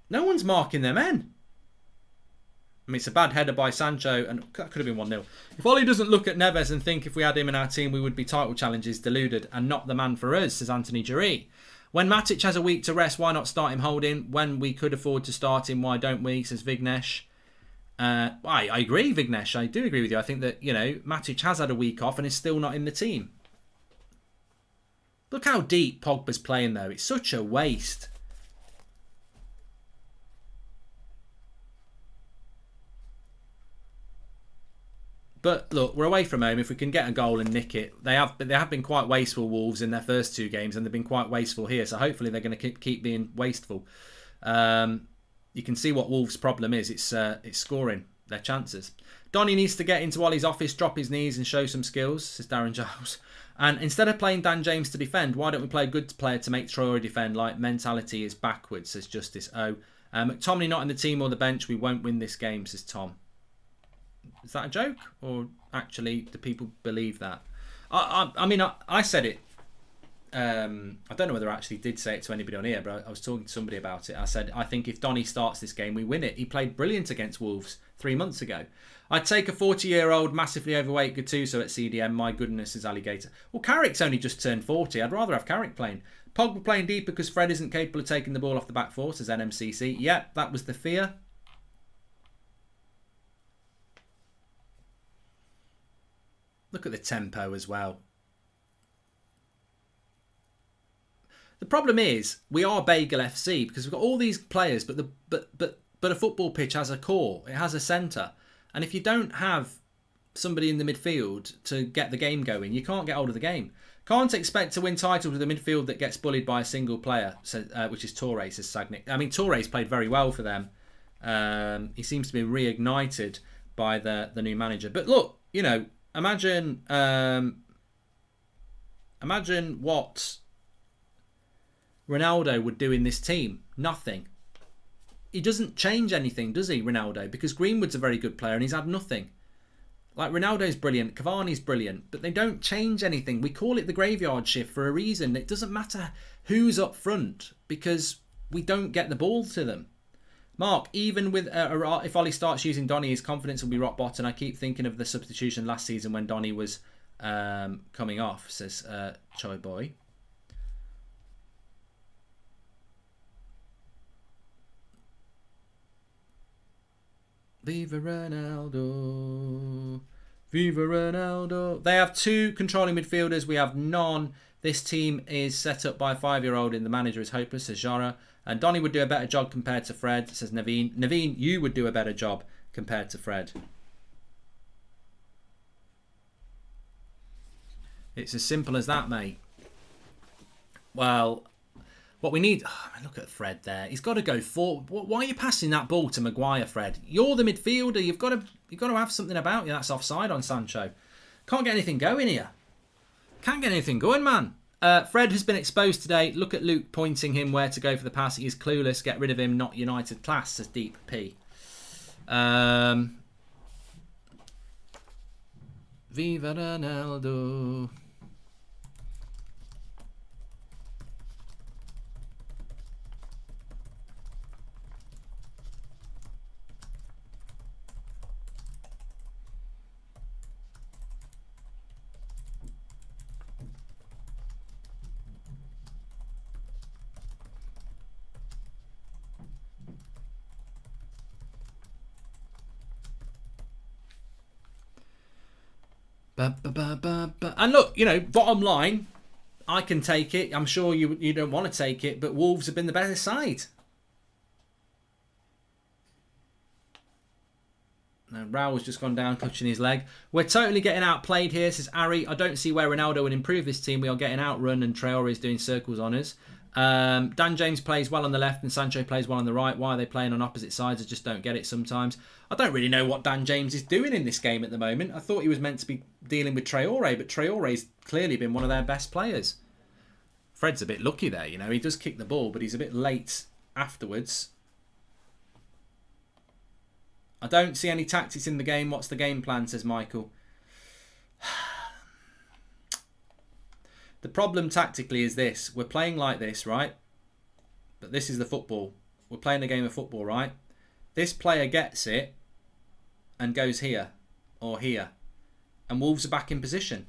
no one's marking their men. I mean, it's a bad header by Sancho, and that could have been 1-0. If Ollie doesn't look at Neves and think if we had him in our team, we would be title challengers, deluded, and not the man for us, says Anthony Giroux. When Matic has a week to rest, why not start him holding? When we could afford to start him, why don't we, says Vignesh. I agree, Vignesh. I do agree with you. I think that, you know, Matic has had a week off and is still not in the team. Look how deep Pogba's playing, though. It's such a waste. But look, we're away from home. If we can get a goal and nick it, they have been quite wasteful, Wolves, in their first two games, and they've been quite wasteful here. So hopefully they're going to keep being wasteful. You can see what Wolves' problem is. It's scoring their chances. Donny needs to get into Ollie's office, drop his knees, and show some skills, says Darren Giles. And instead of playing Dan James to defend, why don't we play a good player to make Traore defend? Like, mentality is backwards, says Justice O. McTominay not in the team or the bench. We won't win this game, says Tom. Is that a joke? Or actually, do people believe that? I mean, I said it. I don't know whether I actually did say it to anybody on here, but I was talking to somebody about it. I said, I think if Donny starts this game, we win it. He played brilliant against Wolves 3 months ago. I'd take a 40-year-old, massively overweight Gattuso at CDM. My goodness, is Alligator. Well, Carrick's only just turned 40. I'd rather have Carrick playing. Pogba playing deep because Fred isn't capable of taking the ball off the back four, says NMCC. Yep, that was the fear. Look at the tempo as well. The problem is we are Bagel FC because we've got all these players, but a football pitch has a core. It has a centre, and if you don't have somebody in the midfield to get the game going, you can't get hold of the game. Can't expect to win titles with a midfield that gets bullied by a single player, which is Torre, says Sagnick. I mean, Torre's played very well for them. He seems to be reignited by the new manager. But look, you know. Imagine what Ronaldo would do in this team. Nothing. He doesn't change anything, does he, Ronaldo? Because Greenwood's a very good player and he's had nothing. Like, Ronaldo's brilliant, Cavani's brilliant, but they don't change anything. We call it the graveyard shift for a reason. It doesn't matter who's up front because we don't get the ball to them. Mark, even with if Ollie starts using Donny, his confidence will be rock bottom. I keep thinking of the substitution last season when Donny was coming off, says Choi Boy. Viva Ronaldo. Viva Ronaldo. They have two controlling midfielders. We have none. This team is set up by a 5-year-old and the manager is hopeless, says Jara. And Donny would do a better job compared to Fred, says Naveen. Naveen, you would do a better job compared to Fred. It's as simple as that, mate. Well, what we need... Oh, look at Fred there. He's got to go forward. Why are you passing that ball to Maguire, Fred? You're the midfielder. You've got to have something about you. That's offside on Sancho. Can't get anything going here. Can't get anything going, man. Fred has been exposed today. Look at Luke pointing him where to go for the pass. He is clueless. Get rid of him. Not United class, says Deep P. Viva Ronaldo. And look, you know, bottom line, I can take it. I'm sure you don't want to take it, but Wolves have been the better side. No, Raul's just gone down, clutching his leg. We're totally getting outplayed here, says Ari. I don't see where Ronaldo would improve this team. We are getting outrun and Traore is doing circles on us. Dan James plays well on the left and Sancho plays well on the right. Why are they playing on opposite sides? I just don't get it sometimes. I don't really know what Dan James is doing in this game at the moment. I thought he was meant to be dealing with Traore, but Traore's clearly been one of their best players. Fred's a bit lucky there, you know. He does kick the ball, but he's a bit late afterwards. I don't see any tactics in the game. What's the game plan, says Michael. The problem tactically is this. We're playing like this, right? But this is the football. We're playing a game of football, right? This player gets it and goes here or here. And Wolves are back in position.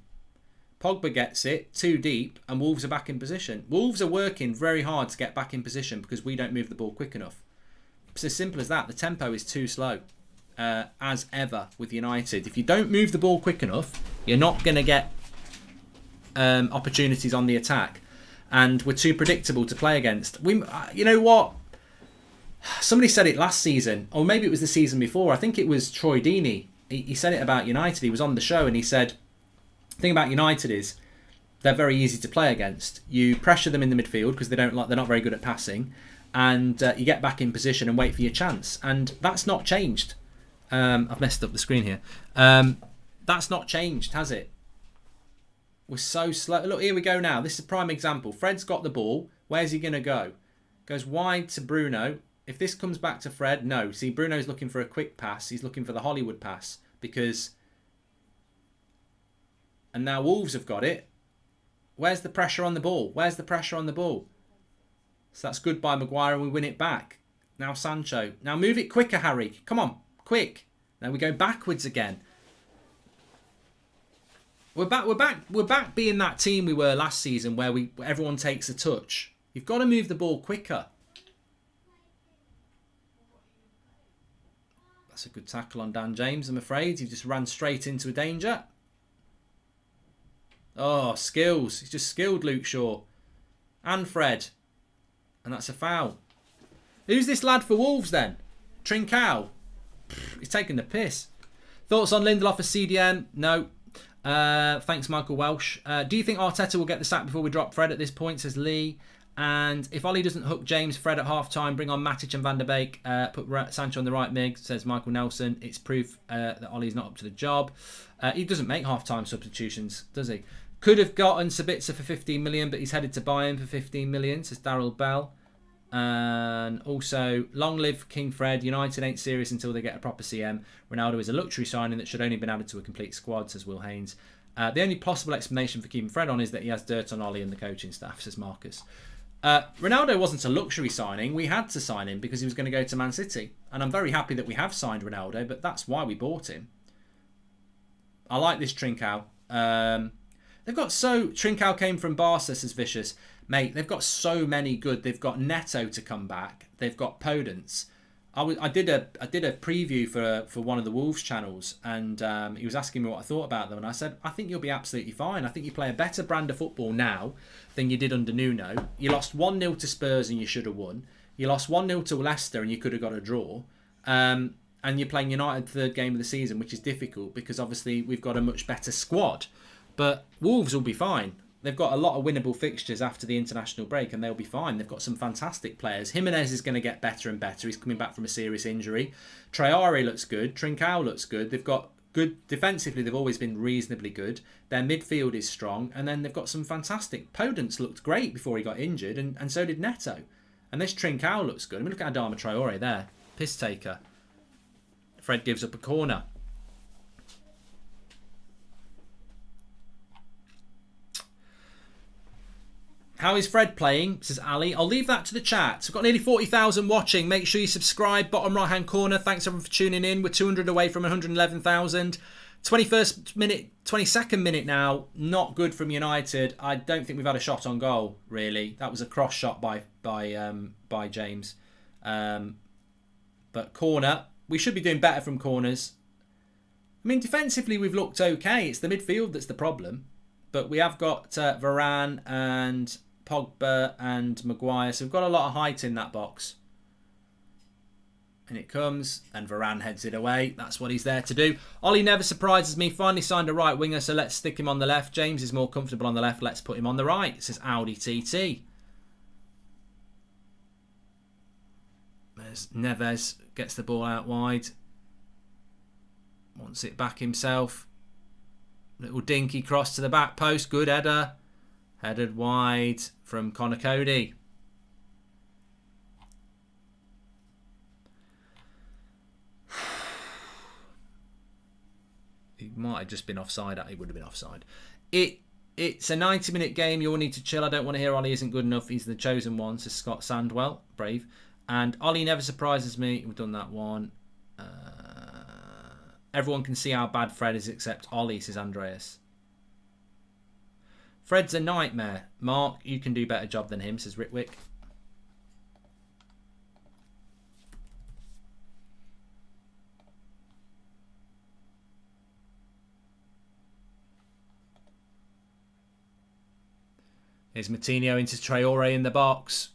Pogba gets it too deep and Wolves are back in position. Wolves are working very hard to get back in position because we don't move the ball quick enough. It's as simple as that. The tempo is too slow. As ever with United. If you don't move the ball quick enough, you're not going to get opportunities on the attack. And we're too predictable to play against. You know what? Somebody said it last season, or maybe it was the season before. I think it was Troy Deeney. He said it about United. He was on the show and he said, the thing about United is they're very easy to play against. You pressure them in the midfield because they're not very good at passing, and you get back in position and wait for your chance. And that's not changed. I've messed up the screen here. That's not changed, has it? We're so slow. Look, here we go now. This is a prime example. Fred's got the ball. Where's he going to go? Goes wide to Bruno. If this comes back to Fred, no. See, Bruno's looking for a quick pass. He's looking for the Hollywood pass because... And now Wolves have got it. Where's the pressure on the ball? Where's the pressure on the ball? So that's good by Maguire and we win it back. Now Sancho. Now move it quicker, Harry. Come on. Quick. Now we go backwards again. We're back being that team we were last season where everyone takes a touch. You've got to move the ball quicker. That's a good tackle on Dan James, I'm afraid. He just ran straight into a danger. Oh, skills. He's just skilled, Luke Shaw. And Fred. And that's a foul. Who's this lad for Wolves then? Trincao. He's taking the piss. Thoughts on Lindelof as CDM? No. Thanks, Michael Welsh. Do you think Arteta will get the sack before we drop Fred at this point, says Lee? And if Ollie doesn't hook James, Fred at half-time, bring on Matic and Van der Beek, put Sancho on the right mid, says Michael Nelson. It's proof that Ollie's not up to the job. He doesn't make half-time substitutions, does he? Could have gotten Sabitzer for 15 million, but he's headed to Bayern for 15 million, says Daryl Bell. And also, long live King Fred. United ain't serious until they get a proper CM. Ronaldo is a luxury signing that should only have been added to a complete squad, says Will Haynes. The only possible explanation for keeping Fred on is that he has dirt on Ollie and the coaching staff, says Marcus. Ronaldo wasn't a luxury signing. We had to sign him because he was going to go to Man City. And I'm very happy that we have signed Ronaldo, but that's why we bought him. I like this Trincao. Trincao came from Barca, says Vicious. Mate, they've got so many good. They've got Neto to come back. They've got Podence. I did a preview for one of the Wolves channels, and he was asking me what I thought about them, and I said I think you'll be absolutely fine. I think you play a better brand of football now than you did under Nuno. You lost 1-0 to Spurs and you should have won. You lost 1-0 to Leicester and you could have got a draw. And you're playing United third game of the season, which is difficult because obviously we've got a much better squad. But Wolves will be fine. They've got a lot of winnable fixtures after the international break and they'll be fine. They've got some fantastic players. Jimenez is going to get better and better. He's coming back from a serious injury. Traore looks good. Trincao looks good. They've got good defensively. They've always been reasonably good. Their midfield is strong. And then they've got some fantastic. Podence looked great before he got injured and so did Neto. And this Trincao looks good. I mean, look at Adama Traore there. Piss taker. Fred gives up a corner. How is Fred playing? Says Ali. I'll leave that to the chat. So we've got nearly 40,000 watching. Make sure you subscribe. Bottom right hand corner. Thanks everyone for tuning in. We're 200 away from 111,000. 21st minute, 22nd minute now. Not good from United. I don't think we've had a shot on goal, really. That was a cross shot by James. But corner. We should be doing better from corners. I mean, defensively we've looked okay. It's the midfield that's the problem. But we have got Varane and Pogba and Maguire. So we've got a lot of height in that box. And it comes, and Varane heads it away. That's what he's there to do. Ollie never surprises me. Finally signed a right winger, so let's stick him on the left. James is more comfortable on the left. Let's put him on the right. It says Audi TT. There's Neves. Gets the ball out wide. Wants it back himself. Little dinky cross to the back post. Good header. Headed wide from Connor Cody. He might have just been offside. He would have been offside. It's a 90-minute game. You all need to chill. I don't want to hear Ollie isn't good enough. He's the chosen one, says Scott Sandwell. Brave. And Ollie never surprises me. We've done that one. Everyone can see how bad Fred is except Ollie, says Andreas. Fred's a nightmare. Mark, you can do a better job than him, says Ritwick. Here's Moutinho into Traore in the box.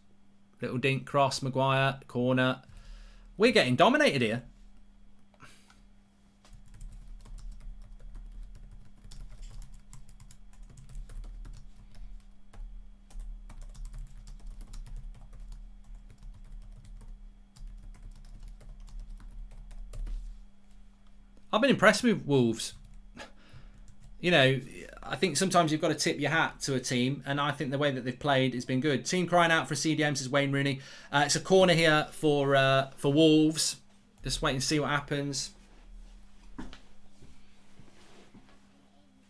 Little dink cross, Maguire, corner. We're getting dominated here. I've been impressed with Wolves. You know, I think sometimes you've got to tip your hat to a team, and I think the way that they've played has been good. Team crying out for a CDM, says Wayne Rooney. It's a corner here for Wolves. Just wait and see what happens.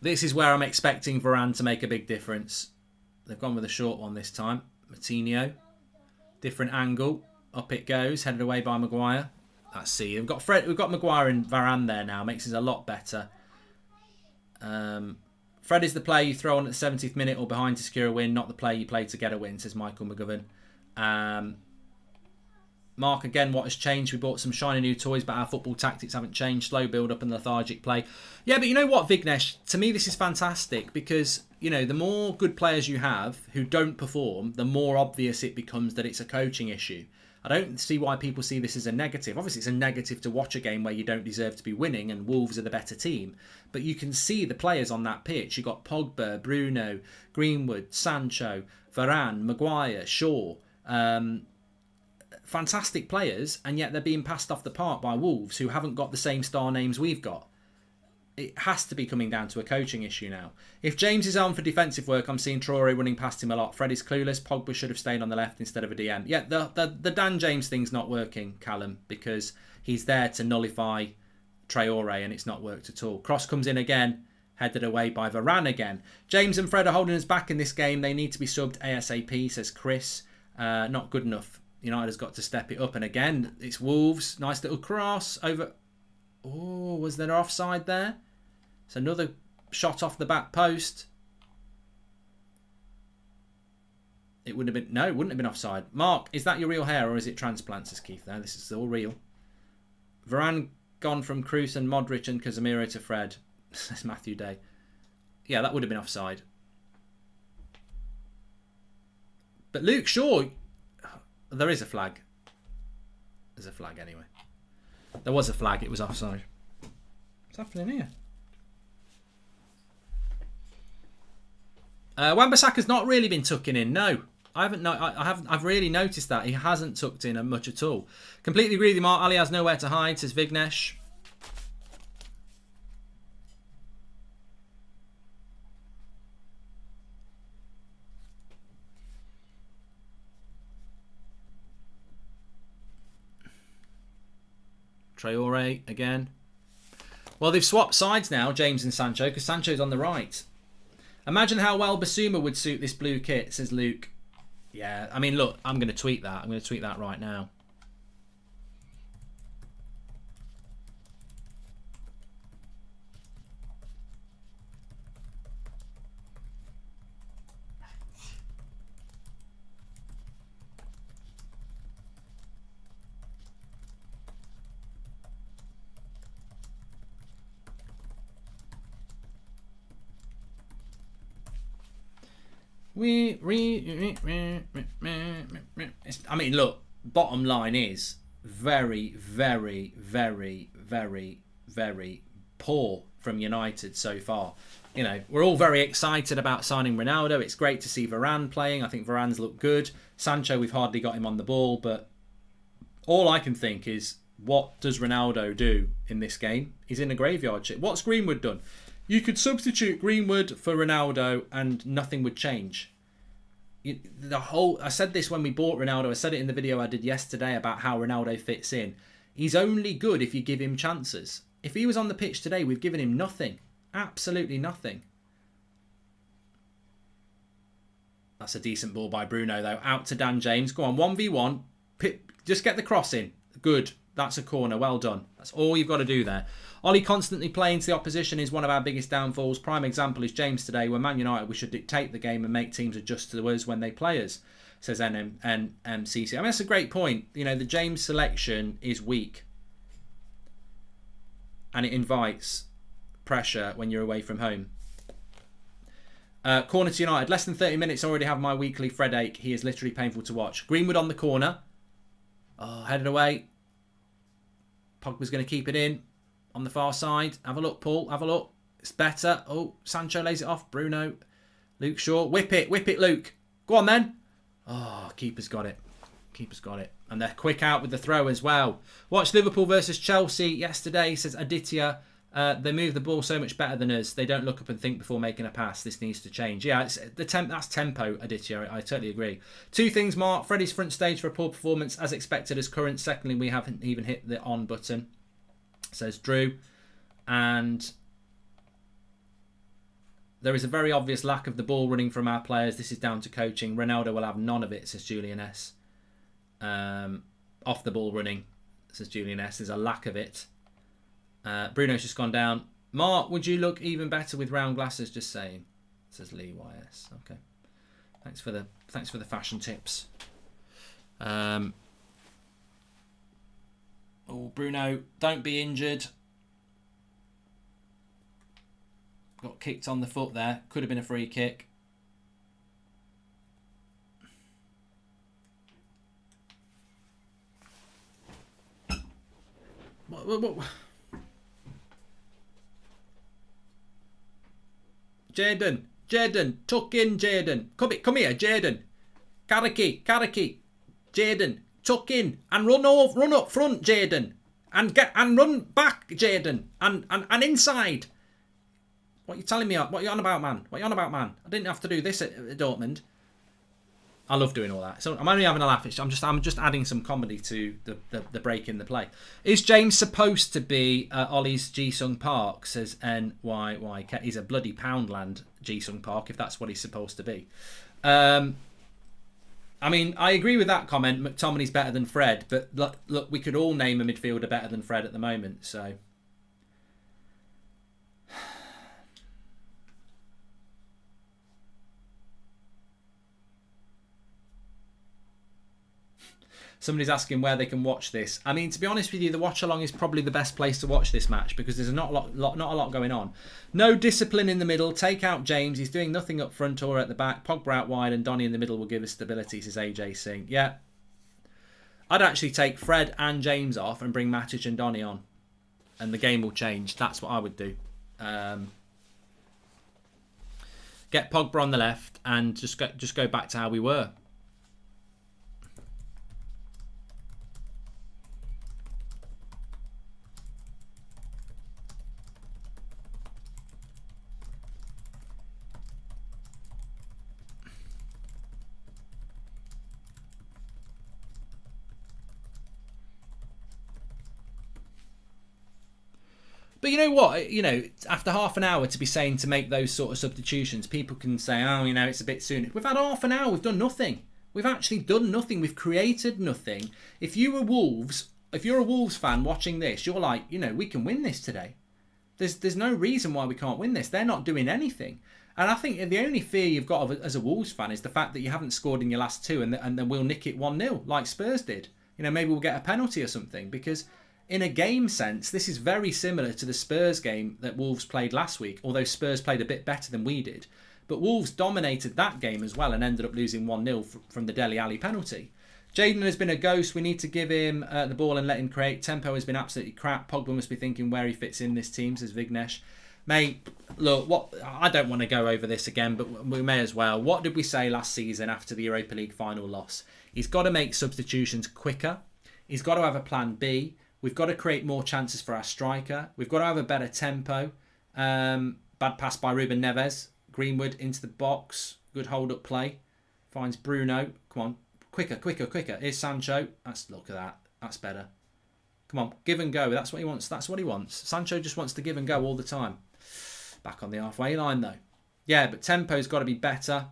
This is where I'm expecting Varane to make a big difference. They've gone with a short one this time. Moutinho. Different angle. Up it goes. Headed away by Maguire. Let's see. We've got Maguire and Varane there now. Makes us a lot better. Fred is the player you throw on at the 70th minute or behind to secure a win, not the player you play to get a win, says Michael McGovern. Mark, again, what has changed? We bought some shiny new toys, but our football tactics haven't changed. Slow build-up and lethargic play. Yeah, but you know what, Vignesh? To me, this is fantastic because, you know, the more good players you have who don't perform, the more obvious it becomes that it's a coaching issue. I don't see why people see this as a negative. Obviously, it's a negative to watch a game where you don't deserve to be winning and Wolves are the better team. But you can see the players on that pitch. You've got Pogba, Bruno, Greenwood, Sancho, Varane, Maguire, Shaw. Fantastic players, and yet they're being passed off the park by Wolves, who haven't got the same star names we've got. It has to be coming down to a coaching issue now. If James is on for defensive work, I'm seeing Traore running past him a lot. Fred is clueless. Pogba should have stayed on the left instead of a DM. Yeah, the Dan James thing's not working, Callum, because he's there to nullify Traore, and it's not worked at all. Cross comes in again, headed away by Varane again. James and Fred are holding us back in this game. They need to be subbed ASAP, says Chris. Not good enough. United has got to step it up. And again, it's Wolves. Nice little cross over. Oh, was there offside there? It's another shot off the back post. It wouldn't have been. No, it wouldn't have been offside. Mark, is that your real hair or is it transplants, says Keith there? This is all real. Varane gone from Kroos and Modric and Casemiro to Fred, says Matthew Day. Yeah, that would have been offside. But Luke Shaw, there is a flag. There's a flag anyway. There was a flag, it was offside. What's happening here? Wan-Bissaka's not really been tucking in, no. I've really noticed that. He hasn't tucked in much at all. Completely agree with you, Mark. Ali has nowhere to hide, says Vignesh. Traore again. Well, they've swapped sides now, James and Sancho, because Sancho's on the right. Imagine how well Basuma would suit this blue kit, says Luke. Yeah, I mean, look, I'm going to tweet that. I'm going to tweet that right now. I mean, look, bottom line is very, very, very, very, very poor from United so far. You know, we're all very excited about signing Ronaldo. It's great to see Varane playing. I think Varane's looked good. Sancho, we've hardly got him on the ball, but all I can think is, what does Ronaldo do in this game? He's in a graveyard ship. What's Greenwood done? You could substitute Greenwood for Ronaldo and nothing would change. I said this when we bought Ronaldo. I said it in the video I did yesterday about how Ronaldo fits in. He's only good if you give him chances. If he was on the pitch today, we've given him nothing. Absolutely nothing. That's a decent ball by Bruno, though. Out to Dan James. Go on, 1v1. Just get the cross in. Good. That's a corner. Well done. That's all you've got to do there. Ollie constantly playing to the opposition is one of our biggest downfalls. Prime example is James today. When Man United, we should dictate the game and make teams adjust to us when they play us, says NMCC. I mean, that's a great point. You know, the James selection is weak. And it invites pressure when you're away from home. Corner to United. Less than 30 minutes, already have my weekly Fred ache. He is literally painful to watch. Greenwood on the corner. Oh, headed away. Pogba's going to keep it in. On the far side. Have a look, Paul. Have a look. It's better. Oh, Sancho lays it off. Bruno. Luke Shaw. Whip it. Whip it, Luke. Go on, then. Oh, keeper's got it. Keeper's got it. And they're quick out with the throw as well. Watched Liverpool versus Chelsea yesterday, says Aditya. They move the ball so much better than us. They don't look up and think before making a pass. This needs to change. Yeah, that's tempo, Aditya. I totally agree. Two things, Mark. Freddie's front stage for a poor performance, as expected as current. Secondly, we haven't even hit the on button, says Drew. And there is a very obvious lack of the ball running from our players. This is down to coaching. Ronaldo will have none of it, says Julian S. Off the ball running, says Julian S. There's a lack of it. Bruno's just gone down. Mark, would you look even better with round glasses? Just saying, says Lee YS. Okay, thanks for the fashion tips. Oh, Bruno, don't be injured. Got kicked on the foot there. Could have been a free kick. What? Jaden, tuck in, Jaden. Come here, Jaden. Karaki, Jaden, tuck in and run up front, Jaden, and run back, Jaden, and inside. What are you telling me? What are you on about, man? What are you on about, man? I didn't have to do this at Dortmund. I love doing all that. So I'm only having a laugh. I'm just adding some comedy to the break in the play. Is James supposed to be Ollie's Ji-Sung Park? Says NYY. He's a bloody Poundland Ji-Sung Park if that's what he's supposed to be. I mean, I agree with that comment. McTominay's better than Fred, but look, we could all name a midfielder better than Fred at the moment. So. Somebody's asking where they can watch this. I mean, to be honest with you, the Watchalong is probably the best place to watch this match because there's not a lot going on. No discipline in the middle. Take out James. He's doing nothing up front or at the back. Pogba out wide and Donny in the middle will give us stability, says AJ Singh. Yeah. I'd actually take Fred and James off and bring Matic and Donny on. And the game will change. That's what I would do. Get Pogba on the left and just go back to how we were. But you know what? You know, after half an hour to be saying to make those sort of substitutions, people can say, oh, you know, it's a bit soon. We've had half an hour. We've done nothing. We've actually done nothing. We've created nothing. If you're a Wolves fan watching this, you're like, you know, we can win this today. There's no reason why we can't win this. They're not doing anything. And I think the only fear you've got as a Wolves fan is the fact that you haven't scored in your last two and then we'll nick it 1-0 like Spurs did. You know, maybe we'll get a penalty or something because in a game sense, this is very similar to the Spurs game that Wolves played last week, although Spurs played a bit better than we did. But Wolves dominated that game as well and ended up losing 1-0 from the Dele Alli penalty. Jaden has been a ghost. We need to give him the ball and let him create. Tempo has been absolutely crap. Pogba must be thinking where he fits in this team, says Vignesh. Mate, look, I don't want to go over this again, but we may as well. What did we say last season after the Europa League final loss? He's got to make substitutions quicker. He's got to have a plan B. We've got to create more chances for our striker. We've got to have a better tempo. Bad pass by Ruben Neves. Greenwood into the box. Good hold-up play. Finds Bruno. Come on. Quicker. Here's Sancho. Look at that. That's better. Come on. Give and go. That's what he wants. Sancho just wants to give and go all the time. Back on the halfway line, though. Yeah, but tempo's got to be better.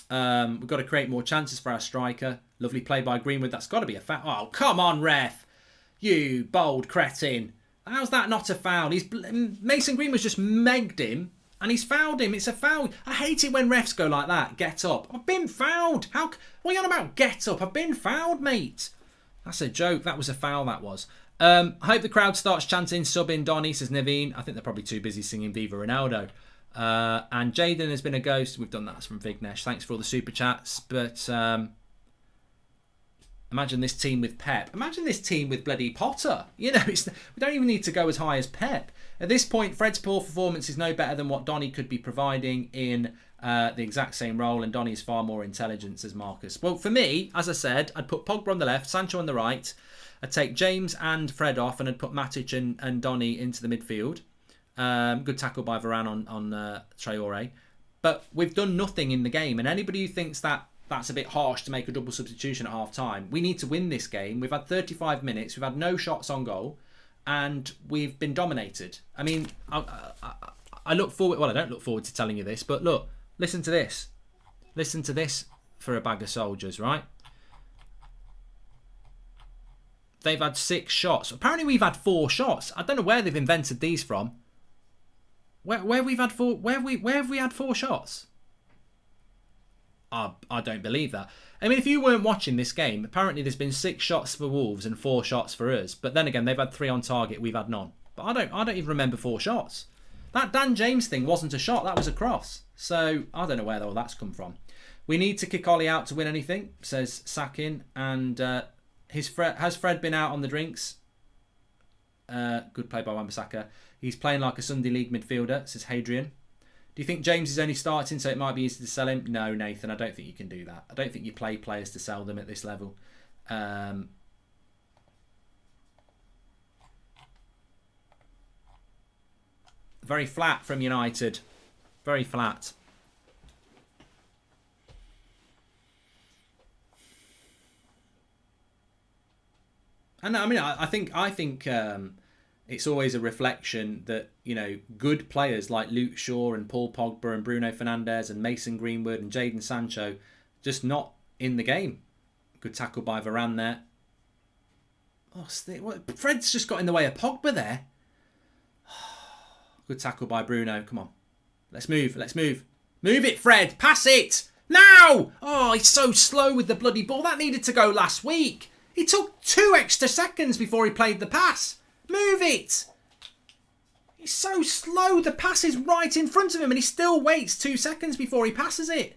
We've got to create more chances for our striker. Lovely play by Greenwood. That's got to be a foul. Oh, come on, ref. You bold cretin. How's that not a foul? Mason Greenwood's just megged him and he's fouled him. It's a foul. I hate it when refs go like that. Get up. I've been fouled. What are you on about? Get up. I've been fouled, mate. That's a joke. That was a foul, that was. I hope the crowd starts chanting sub in Donny, says Naveen. I think they're probably too busy singing Viva Ronaldo. And Jaden has been a ghost. We've done that from Vignesh. Thanks for all the super chats. But imagine this team with Pep. Imagine this team with bloody Potter. You know, we don't even need to go as high as Pep. At this point, Fred's poor performance is no better than what Donny could be providing in the exact same role, and Donny is far more intelligent, says Marcus. Well, for me, as I said, I'd put Pogba on the left, Sancho on the right. I'd take James and Fred off, and I'd put Matic and Donny into the midfield. Good tackle by Varane on Traore. But we've done nothing in the game, and anybody who thinks that's a bit harsh to make a double substitution at half-time, we need to win this game. We've had 35 minutes, we've had no shots on goal, and we've been dominated. I mean, I look forward... Well, I don't look forward to telling you this, but look, listen to this. Listen to this for a bag of soldiers, right? They've had 6 shots. Apparently we've had 4 shots. I don't know where they've invented these from. Where have we had 4 shots? I don't believe that. I mean, if you weren't watching this game, apparently there's been 6 shots for Wolves and 4 shots for us. But then again, they've had 3 on target. We've had none. But I don't even remember 4 shots. That Dan James thing wasn't a shot. That was a cross. So I don't know where all that's come from. We need to kick Ollie out to win anything, says Sakin. And has Fred been out on the drinks? Good play by Wan-Bissaka. He's playing like a Sunday League midfielder, says Hadrian. Do you think James is only starting, so it might be easy to sell him? No, Nathan, I don't think you can do that. I don't think you play players to sell them at this level. Very flat from United. Very flat. And I mean, I think it's always a reflection that, you know, good players like Luke Shaw and Paul Pogba and Bruno Fernandes and Mason Greenwood and Jadon Sancho just not in the game. Good tackle by Varane there. Oh, Fred's just got in the way of Pogba there. Good tackle by Bruno. Come on. Let's move. Move it, Fred. Pass it. Now! Oh, he's so slow with the bloody ball. That needed to go last week. He took 2 extra seconds before he played the pass. Move it! He's so slow. The pass is right in front of him and he still waits 2 seconds before he passes it.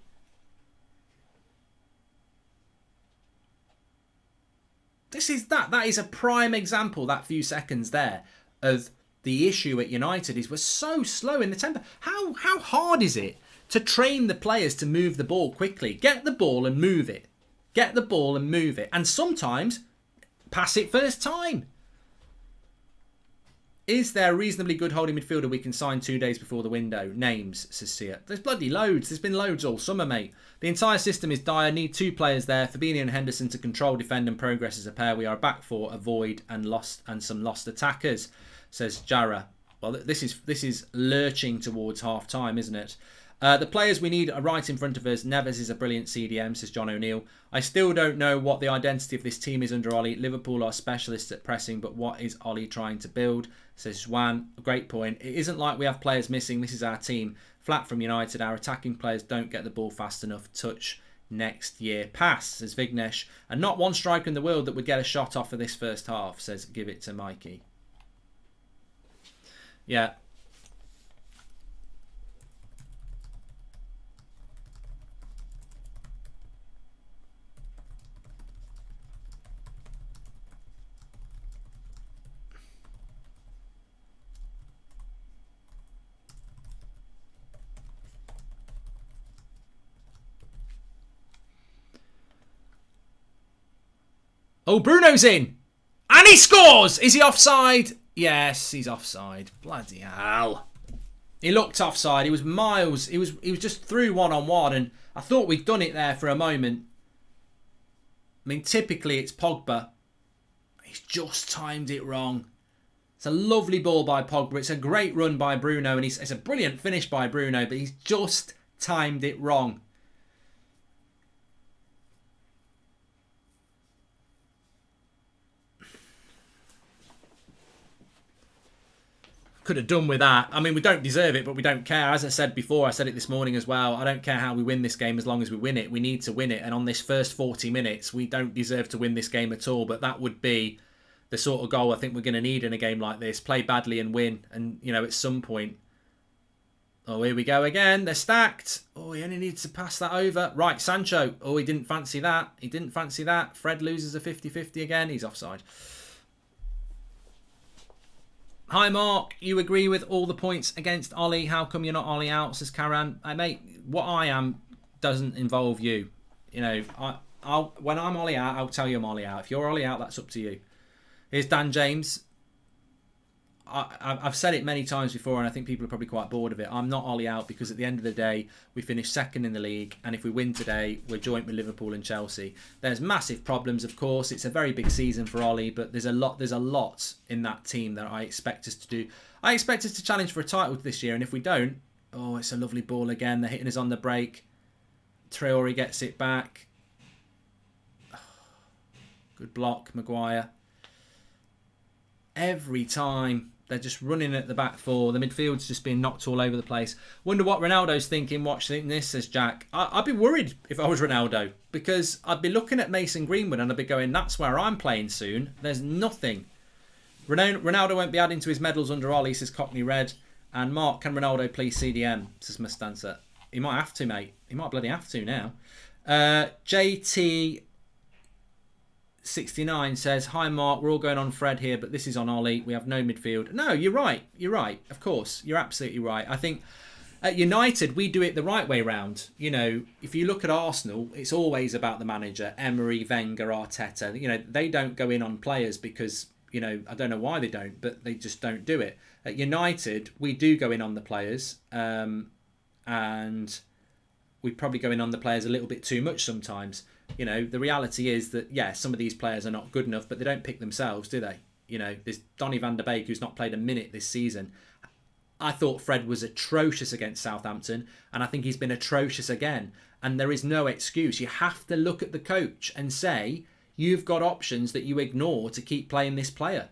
That is a prime example, that few seconds there, of the issue at United is we're so slow in the tempo. How hard is it to train the players to move the ball quickly? Get the ball and move it. Get the ball and move it. And sometimes pass it first time. Is there a reasonably good holding midfielder we can sign 2 days before the window? Names, says Sia. There's bloody loads. There's been loads all summer, mate. The entire system is dire. Need 2 players there. Fabinho and Henderson to control, defend and progress as a pair. We are back for avoid and some lost attackers, says Jara. Well, this is lurching towards half time, isn't it? The players we need are right in front of us. Neves is a brilliant CDM, says John O'Neill. I still don't know what the identity of this team is under Ollie. Liverpool are specialists at pressing, but what is Ollie trying to build? Says Juan. Great point. It isn't like we have players missing. This is our team. Flat from United. Our attacking players don't get the ball fast enough. Touch next year. Pass, says Vignesh. And not one striker in the world that would get a shot off of this first half, says give it to Mikey. Yeah. Oh, Bruno's in. And he scores! Is he offside? Yes, he's offside. Bloody hell. He looked offside. He was miles. He was just through one-on-one, and I thought we'd done it there for a moment. I mean, typically it's Pogba. He's just timed it wrong. It's a lovely ball by Pogba. It's a great run by Bruno, and it's a brilliant finish by Bruno, but he's just timed it wrong. Could have done with that. I mean, we don't deserve it, but we don't care. As I said before, I said it this morning as well. I don't care how we win this game as long as we win it. We need to win it. And on this first 40 minutes, we don't deserve to win this game at all. But that would be the sort of goal I think we're going to need in a game like this. Play badly and win. And, you know, at some point... Oh, here we go again. They're stacked. Oh, he only needs to pass that over. Right, Sancho. Oh, he didn't fancy that. He didn't fancy that. Fred loses a 50-50 again. He's offside. Hi, Mark. You agree with all the points against Ollie. How come you're not Ollie out, says Karan. Mate, what I am doesn't involve you. You know, when I'm Ollie out, I'll tell you I'm Ollie out. If you're Ollie out, that's up to you. Here's Dan James. I've said it many times before, and I think people are probably quite bored of it. I'm not Ollie out because at the end of the day, we finished second in the league, and if we win today, we're joint with Liverpool and Chelsea. There's massive problems, of course. It's a very big season for Ollie, but there's a lot in that team that I expect us to do. I expect us to challenge for a title this year, and if we don't, oh, it's a lovely ball again. They're hitting us on the break. Traore gets it back. Good block, Maguire. Every time they're just running at the back four. The midfield's just being knocked all over the place. Wonder what Ronaldo's thinking watching this, says Jack. I'd be worried if I was Ronaldo, because I'd be looking at Mason Greenwood and I'd be going, that's where I'm playing soon. There's nothing. Ronaldo won't be adding to his medals under Ollie, says Cockney Red. And Mark, can Ronaldo please CDM, says Mustanza. He might have to, mate. He might bloody have to now. JT 69 says, hi Mark, we're all going on Fred here, but this is on Ollie. We have no midfield. No, you're right. You're right. Of course. You're absolutely right. I think at United, we do it the right way round. You know, if you look at Arsenal, it's always about the manager, Emery, Wenger, Arteta. You know, they don't go in on players because, you know, I don't know why they don't, but they just don't do it. At United, we do go in on the players, and we probably go in on the players a little bit too much sometimes. You know, the reality is that, yeah, some of these players are not good enough, but they don't pick themselves, do they? You know, there's Donny van der Beek, who's not played a minute this season. I thought Fred was atrocious against Southampton, and I think he's been atrocious again. And there is no excuse. You have to look at the coach and say, you've got options that you ignore to keep playing this player.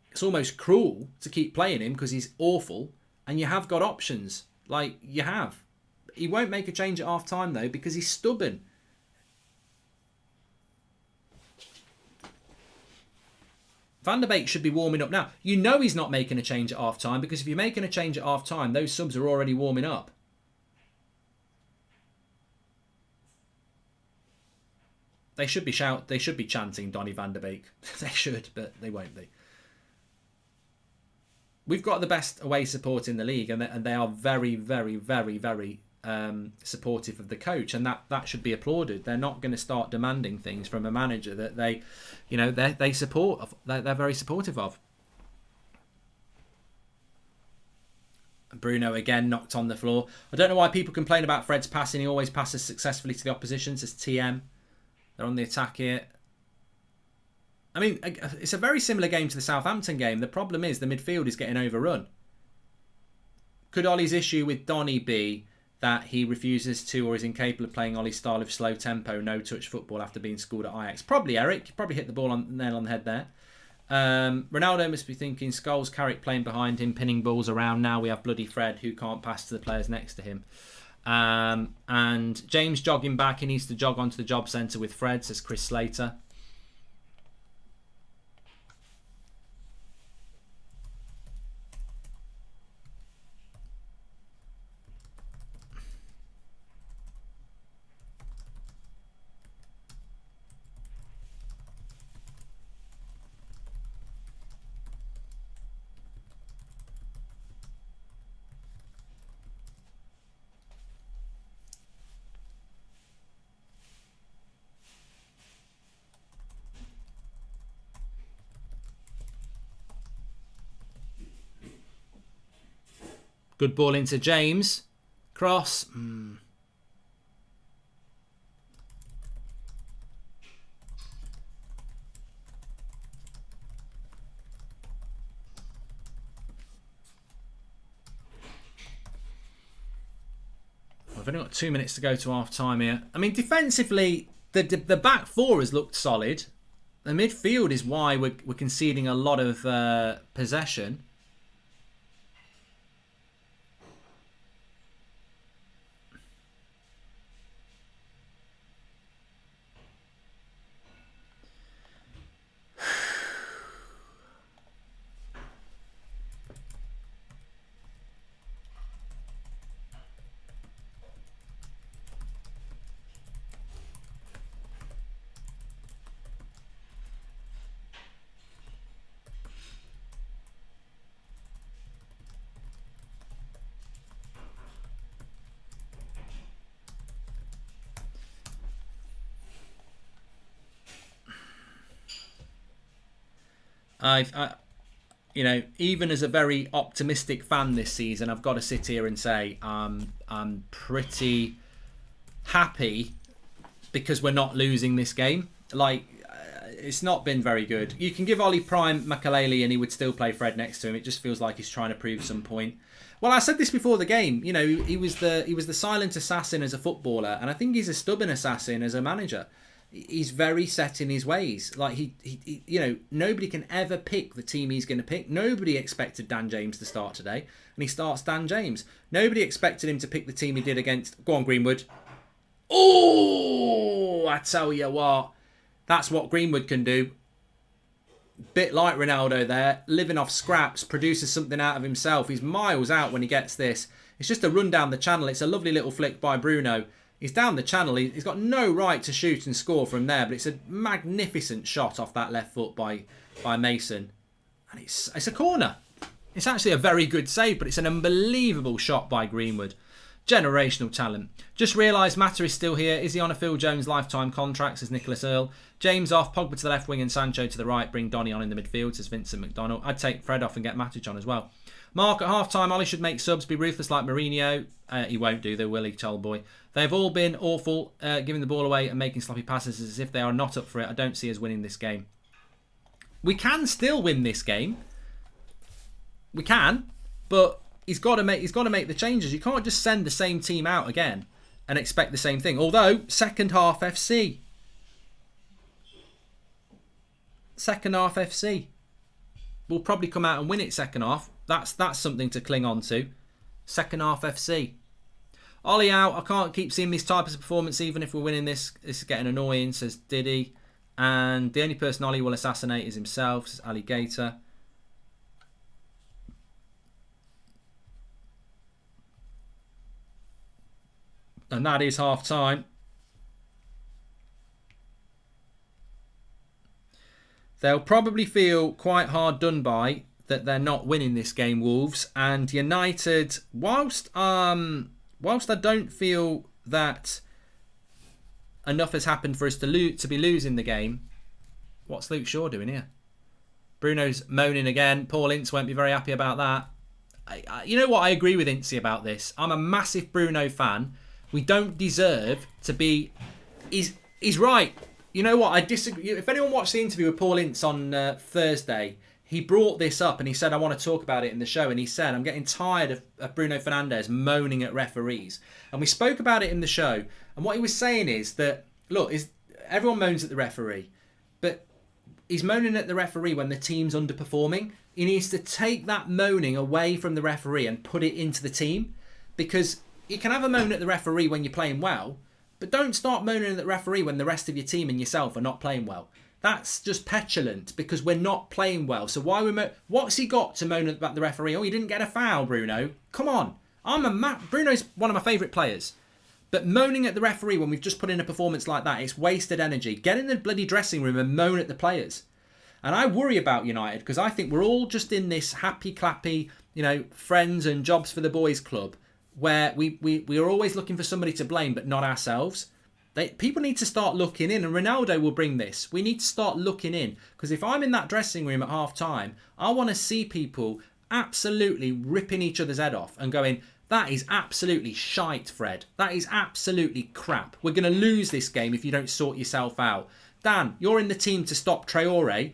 It's almost cruel to keep playing him because he's awful, and you have got options. Like, you have. He won't make a change at half-time, though, because he's stubborn. Van der Beek should be warming up now. You know he's not making a change at half-time, because if you're making a change at half-time, those subs are already warming up. They should be chanting Donny van der Beek. They should, but they won't be. We've got the best away support in the league, and they are very, very, very, very supportive of the coach, and that should be applauded. They're not going to start demanding things from a manager that they support. They're very supportive of. Bruno again knocked on the floor. I don't know why people complain about Fred's passing. He always passes successfully to the opposition, says TM. They're on the attack here. I mean, it's a very similar game to the Southampton game. The problem is the midfield is getting overrun. Could Ollie's issue with Donny be that he refuses to or is incapable of playing Ollie's style of slow tempo, no-touch football after being schooled at Ajax? Probably, Eric. You probably hit the nail on the head there. Ronaldo must be thinking, Scholes, Carrick playing behind him, pinning balls around. Now we have bloody Fred, who can't pass to the players next to him. And James jogging back. He needs to jog onto the job centre with Fred, says Chris Slater. Good ball into James. Cross. We've only got 2 minutes to go to half time here. I mean, defensively, the back four has looked solid. The midfield is why we're conceding a lot of possession. You know, even as a very optimistic fan this season, I've got to sit here and say I'm pretty happy because we're not losing this game. Like, it's not been very good. You can give Ollie Prime Makalele and he would still play Fred next to him. It just feels like he's trying to prove some point. Well, I said this before the game. You know, he was the silent assassin as a footballer, and I think he's a stubborn assassin as a manager. He's very set in his ways. Like he you know, nobody can ever pick the team he's going to pick. Nobody expected Dan James to start today, and he starts Dan James. Nobody expected him to pick the team he did against. Go on, Greenwood. Oh, I tell you what, that's what Greenwood can do. Bit like Ronaldo there, living off scraps, produces something out of himself. He's miles out when he gets this. It's just a run down the channel. It's a lovely little flick by Bruno. He's down the channel. He's got no right to shoot and score from there, but it's a magnificent shot off that left foot by Mason. And it's a corner. It's actually a very good save, but it's an unbelievable shot by Greenwood. Generational talent. Just realised Mata is still here. Is he on a Phil Jones lifetime contract, says Nicholas Earle. James off, Pogba to the left wing and Sancho to the right. Bring Donny on in the midfield, says Vincent McDonald. I'd take Fred off and get Matic on as well. Mark, at half-time, Ollie should make subs, be ruthless like Mourinho. He won't do, though, will he, child boy? They've all been awful, giving the ball away and making sloppy passes as if they are not up for it. I don't see us winning this game. We can still win this game. We can, but he's got to make the changes. You can't just send the same team out again and expect the same thing. Although, second half FC. Second half FC. We'll probably come out and win it second half. That's something to cling on to. Second half FC. Ollie out. I can't keep seeing this type of performance even if we're winning this. This is getting annoying, says Diddy. And the only person Ollie will assassinate is himself, says Alligator. And that is half time. They'll probably feel quite hard done by that they're not winning this game, Wolves. And United, whilst I don't feel that enough has happened for us to be losing the game. What's Luke Shaw doing here? Bruno's moaning again. Paul Ince won't be very happy about that. You know what? I agree with Ince about this. I'm a massive Bruno fan. We don't deserve to be... He's right. You know what? I disagree. If anyone watched the interview with Paul Ince on Thursday, he brought this up and he said, I want to talk about it in the show. And he said, I'm getting tired of Bruno Fernandes moaning at referees. And we spoke about it in the show. And what he was saying is that, look, everyone moans at the referee. But he's moaning at the referee when the team's underperforming. He needs to take that moaning away from the referee and put it into the team. Because you can have a moan at the referee when you're playing well, but don't start moaning at the referee when the rest of your team and yourself are not playing well. That's just petulant because we're not playing well. So why we what's he got to moan about the referee? Oh, you didn't get a foul, Bruno. Come on. Bruno's one of my favourite players. But moaning at the referee when we've just put in a performance like that, it's wasted energy. Get in the bloody dressing room and moan at the players. And I worry about United because I think we're all just in this happy clappy, friends and jobs for the boys club where we are always looking for somebody to blame but not ourselves. People need to start looking in, and Ronaldo will bring this. We need to start looking in because if I'm in that dressing room at half time, I want to see people absolutely ripping each other's head off and going, that is absolutely shite, Fred. That is absolutely crap. We're going to lose this game if you don't sort yourself out. Dan, you're in the team to stop Traore.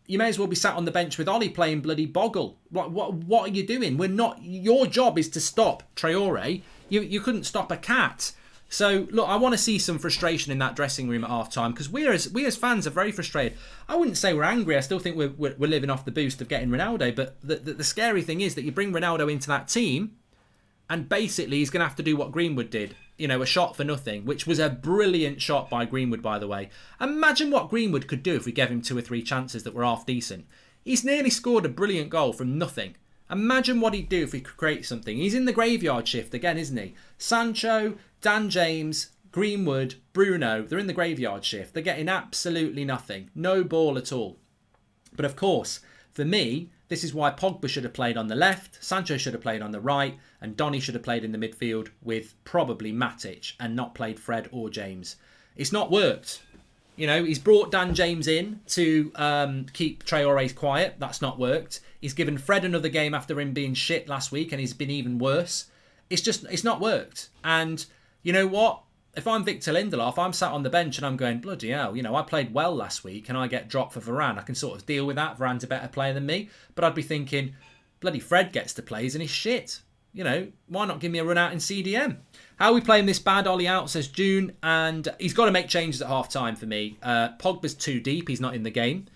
You may as well be sat on the bench with Ollie playing bloody Boggle. What are you doing? We're not. Your job is to stop Traore. You couldn't stop a cat. So, look, I want to see some frustration in that dressing room at half-time because we as fans are very frustrated. I wouldn't say we're angry. I still think we're living off the boost of getting Ronaldo. But the scary thing is that you bring Ronaldo into that team and basically he's going to have to do what Greenwood did. You know, a shot for nothing, which was a brilliant shot by Greenwood, by the way. Imagine what Greenwood could do if we gave him 2 or 3 chances that were half decent. He's nearly scored a brilliant goal from nothing. Imagine what he'd do if we could create something. He's in the graveyard shift again, isn't he? Sancho, Dan James, Greenwood, Bruno, they're in the graveyard shift. They're getting absolutely nothing. No ball at all. But of course, for me, this is why Pogba should have played on the left, Sancho should have played on the right, and Donny should have played in the midfield with probably Matic and not played Fred or James. It's not worked. You know, he's brought Dan James in to keep Traore quiet. That's not worked. He's given Fred another game after him being shit last week, and he's been even worse. It's not worked. And you know what? If I'm Victor Lindelof, I'm sat on the bench and I'm going, bloody hell, you know, I played well last week and I get dropped for Varane. I can sort of deal with that. Varane's a better player than me. But I'd be thinking, bloody Fred gets to play and he's shit. You know, why not give me a run out in CDM? How are we playing this bad? Ollie out, says June. And he's got to make changes at half-time for me. Pogba's too deep. He's not in the game.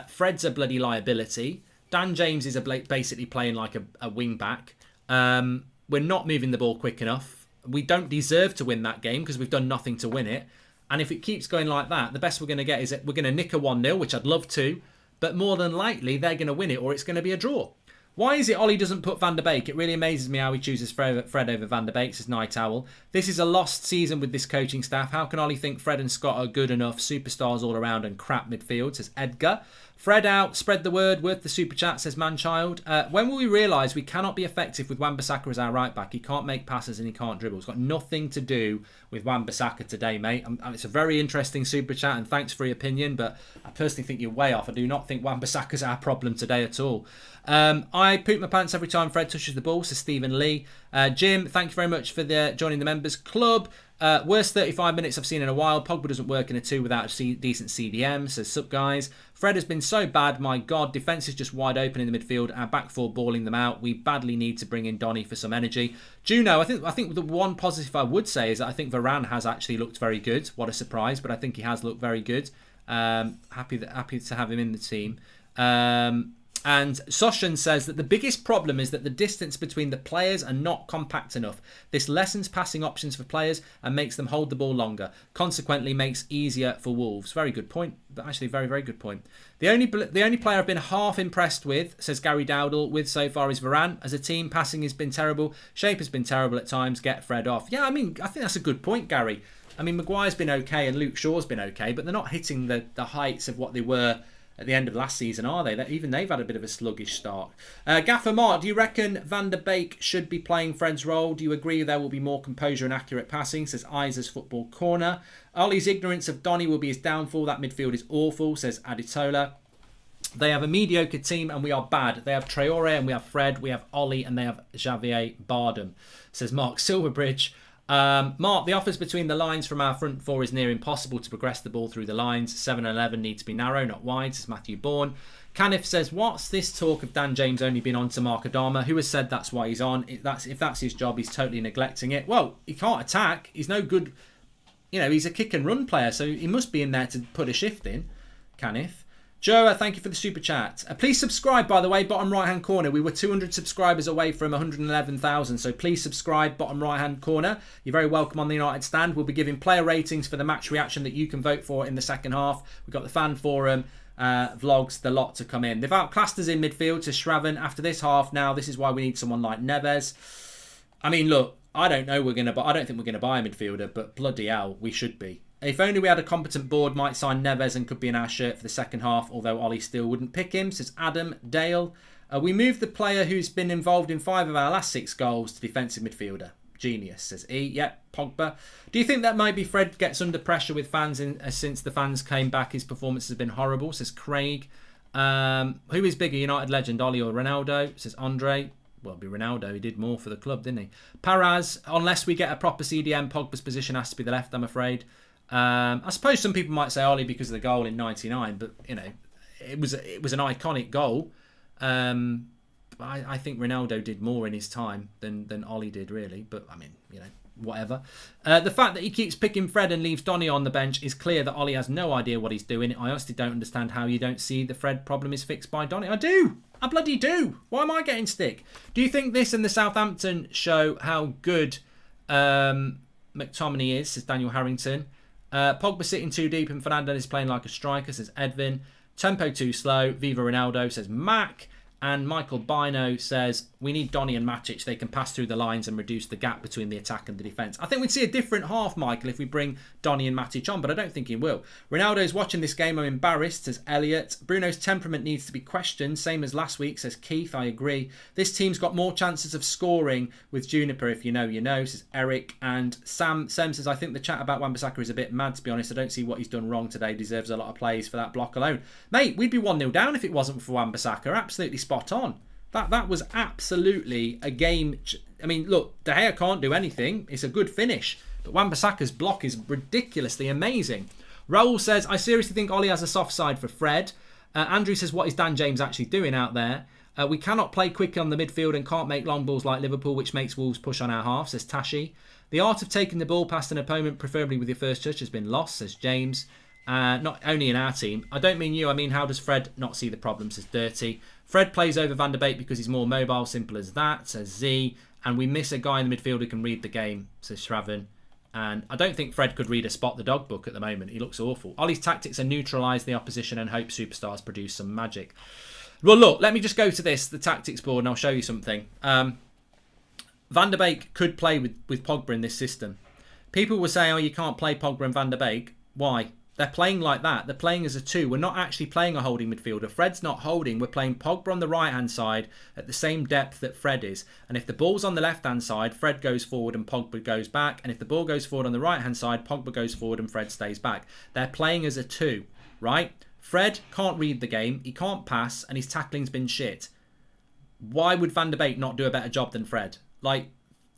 Fred's a bloody liability. Dan James is basically playing like a wing-back. We're not moving the ball quick enough. We don't deserve to win that game because we've done nothing to win it. And if it keeps going like that, the best we're going to get is that we're going to nick a 1-0, which I'd love to. But more than likely, they're going to win it or it's going to be a draw. Why is it Ollie doesn't put Van der Beek? It really amazes me how he chooses Fred over Van der Beek, says Night Owl. This is a lost season with this coaching staff. How can Ollie think Fred and Scott are good enough, superstars all around and crap midfield, says Edgar. Fred out, spread the word, worth the super chat, says Manchild. When will we realise we cannot be effective with Wan-Bissaka as our right back? He can't make passes and he can't dribble. It's got nothing to do with Wan-Bissaka today, mate. It's a very interesting super chat and thanks for your opinion, but I personally think you're way off. I do not think Wan-Bissaka's our problem today at all. I poop my pants every time Fred touches the ball, says Stephen Lee. Jim, thank you very much for joining the members club. Worst 35 minutes I've seen in a while. Pogba doesn't work in a 2 without a decent CDM, says sup guys. Fred has been so bad, my God. Defence is just wide open in the midfield. Our back four balling them out. We badly need to bring in Donny for some energy. Juno, I think the one positive I would say is that I think Varane has actually looked very good. What a surprise, but I think he has looked very good. Happy to have him in the team. And Soshan says that the biggest problem is that the distance between the players are not compact enough. This lessens passing options for players and makes them hold the ball longer. Consequently, makes easier for Wolves. Very good point. But actually, very, very good point. The only player I've been half impressed with, says Gary Dowdle, with so far is Varane. As a team, passing has been terrible. Shape has been terrible at times. Get Fred off. Yeah, I think that's a good point, Gary. I mean, Maguire's been okay and Luke Shaw's been okay, but they're not hitting the heights of what they were at the end of last season, are they? Even they've had a bit of a sluggish start. Gaffer Mark, do you reckon Van der Beek should be playing Fred's role? Do you agree there will be more composure and accurate passing? Says Isaa's Football Corner. Ollie's ignorance of Donny will be his downfall. That midfield is awful, says Aditola. They have a mediocre team and we are bad. They have Traore and we have Fred. We have Ollie and they have Javier Bardem, says Mark Silverbridge. Mark, the offers between the lines from our front four is near impossible to progress the ball through the lines. 7 and 11 need to be narrow, not wide, says Matthew Bourne. Canif says, what's this talk of Dan James only being on to Mark Adama? Who has said that's why he's on? If that's his job, he's totally neglecting it. Well, he can't attack. He's no good. You know, he's a kick and run player, so he must be in there to put a shift in. Canif. Joe, thank you for the super chat. Please subscribe, by the way, bottom right-hand corner. We were 200 subscribers away from 111,000, so please subscribe, bottom right-hand corner. You're very welcome on the United Stand. We'll be giving player ratings for the match reaction that you can vote for in the second half. We've got the fan forum, vlogs, the lot to come in. They've outclassed us in midfield to Shravan after this half. Now, this is why we need someone like Neves. I mean, look, I don't think we're going to buy a midfielder, but bloody hell, we should be. If only we had a competent board, might sign Neves and could be in our shirt for the second half, although Ollie still wouldn't pick him, says Adam Dale. We moved the player who's been involved in 5 of our last 6 goals to defensive midfielder. Genius, says E. Yep, Pogba. Do you think that maybe Fred gets under pressure with fans since the fans came back? His performance has been horrible, says Craig. Who is bigger, United legend, Ollie or Ronaldo? Says Andre. Well, it'd be Ronaldo. He did more for the club, didn't he? Paraz, unless we get a proper CDM, Pogba's position has to be the left, I'm afraid. I suppose some people might say Ollie because of the goal in '99, but you know, it was an iconic goal. I think Ronaldo did more in his time than Ollie did, really. But I mean, you know, whatever. The fact that he keeps picking Fred and leaves Donny on the bench is clear that Ollie has no idea what he's doing. I honestly don't understand how you don't see the Fred problem is fixed by Donny. I do. I bloody do. Why am I getting stick? Do you think this and the Southampton show how good McTominay is, says Daniel Harrington. Pogba sitting too deep and Fernandes is playing like a striker, says Edvin. Tempo too slow, Viva Ronaldo, says Mac. And Michael Bino says, we need Donny and Matic. They can pass through the lines and reduce the gap between the attack and the defence. I think we'd see a different half, Michael, if we bring Donny and Matic on, but I don't think he will. Ronaldo's watching this game. I'm embarrassed, says Elliot. Bruno's temperament needs to be questioned, same as last week, says Keith. I agree. This team's got more chances of scoring with Juniper. If you know, you know, says Eric. And Sem says, I think the chat about Wan-Bissaka is a bit mad, to be honest. I don't see what he's done wrong today. Deserves a lot of plays for that block alone. Mate, we'd be 1-0 down if it wasn't for Wan-Bissaka. Absolutely spot on. That was absolutely a game. I mean, look, De Gea can't do anything. It's a good finish. But Wan-Bissaka's block is ridiculously amazing. Raul says, I seriously think Ollie has a soft side for Fred. Andrew says, what is Dan James actually doing out there? We cannot play quickly on the midfield and can't make long balls like Liverpool, which makes Wolves push on our half, says Tashi. The art of taking the ball past an opponent, preferably with your first touch, has been lost, says James. Not only in our team. I don't mean you, I mean how does Fred not see the problem, says Dirty. Fred plays over Van der Beek because he's more mobile, simple as that, says Z. And we miss a guy in the midfield who can read the game, says Shravan. And I don't think Fred could read a Spot the Dog book at the moment. He looks awful. Ollie's tactics are neutralise the opposition and hope superstars produce some magic. Well, look, let me just go to this, the tactics board, and I'll show you something. Van der Beek could play with Pogba in this system. People will say, oh, you can't play Pogba and Van der Beek. Why? They're playing like that. They're playing as a two. We're not actually playing a holding midfielder. Fred's not holding. We're playing Pogba on the right-hand side at the same depth that Fred is. And if the ball's on the left-hand side, Fred goes forward and Pogba goes back. And if the ball goes forward on the right-hand side, Pogba goes forward and Fred stays back. They're playing as a two, right? Fred can't read the game. He can't pass. And his tackling's been shit. Why would Van der Beek not do a better job than Fred? Like,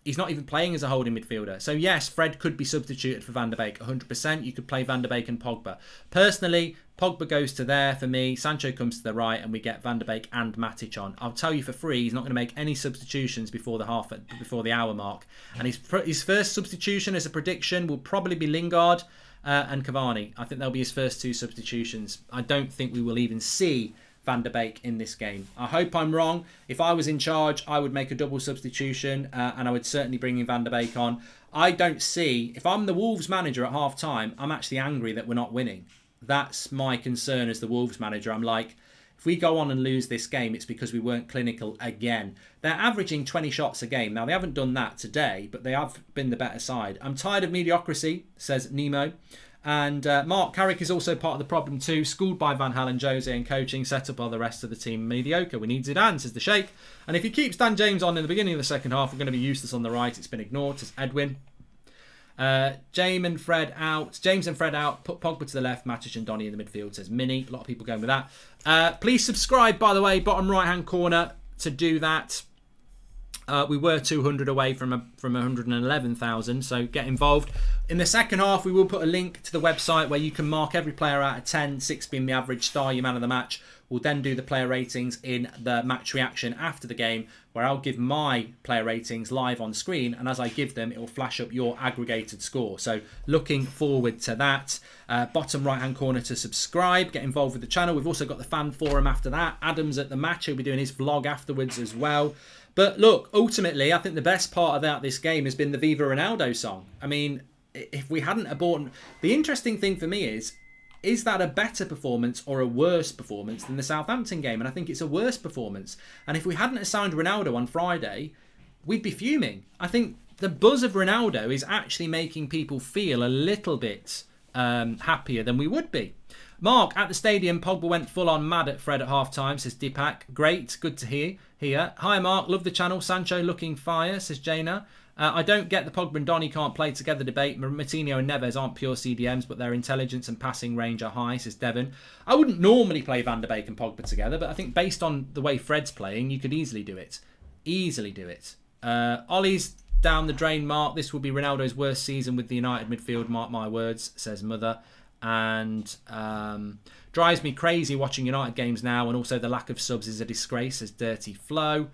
he's not even playing as a holding midfielder. So yes, Fred could be substituted for Van der Beek. 100%. You could play Van der Beek and Pogba. Personally, Pogba goes to there for me. Sancho comes to the right and we get Van der Beek and Matic on. I'll tell you for free, he's not going to make any substitutions before the hour mark. And his first substitution as a prediction will probably be Lingard and Cavani. I think they'll be his first two substitutions. I don't think we will even see Van der Beek in this game. I hope I'm wrong. If I was in charge, I would make a double substitution and I would certainly bring in Van der Beek on. I don't see, if I'm the Wolves manager at half time, I'm actually angry that we're not winning. That's my concern as the Wolves manager. I'm like, if we go on and lose this game, it's because we weren't clinical again. They're averaging 20 shots a game. Now, they haven't done that today, but they have been the better side. I'm tired of mediocrity, says Nemo. And Mark Carrick is also part of the problem too. Schooled by Van Hal and Jose and coaching, set up by the rest of the team mediocre. We need Zidane, says the Sheikh. And if he keeps Dan James on in the beginning of the second half, we're going to be useless on the right. It's been ignored, says Edwin. James and Fred out. Put Pogba to the left. Matic and Donny in the midfield, says Minnie. A lot of people going with that. Please subscribe, by the way, bottom right-hand corner to do that. We were 200 away from 111,000, so get involved. In the second half, we will put a link to the website where you can mark every player out of 10, 6 being the average star, your man of the match. We'll then do the player ratings in the match reaction after the game, where I'll give my player ratings live on screen, and as I give them, it will flash up your aggregated score. So looking forward to that. Bottom right-hand corner to subscribe, get involved with the channel. We've also got the fan forum after that. Adam's at the match. He'll be doing his vlog afterwards as well. But look, ultimately, I think the best part about this game has been the Viva Ronaldo song. I mean, if we hadn't aborted... The interesting thing for me is that a better performance or a worse performance than the Southampton game? And I think it's a worse performance. And if we hadn't assigned Ronaldo on Friday, we'd be fuming. I think the buzz of Ronaldo is actually making people feel a little bit happier than we would be. Mark, at the stadium, Pogba went full on mad at Fred at half time, says Deepak. Great, good to hear. Hi Mark, love the channel. Sancho looking fire, says Jaina. I don't get the Pogba and Donny can't play together debate. Martinho and Neves aren't pure CDMs, but their intelligence and passing range are high, says Devon. I wouldn't normally play Van der Beek and Pogba together, but I think based on the way Fred's playing, you could easily do it. Ollie's down the drain, Mark. This will be Ronaldo's worst season with the United midfield, mark my words, says Mother. And drives me crazy watching United games now, and also the lack of subs is a disgrace, says Dirty Flo.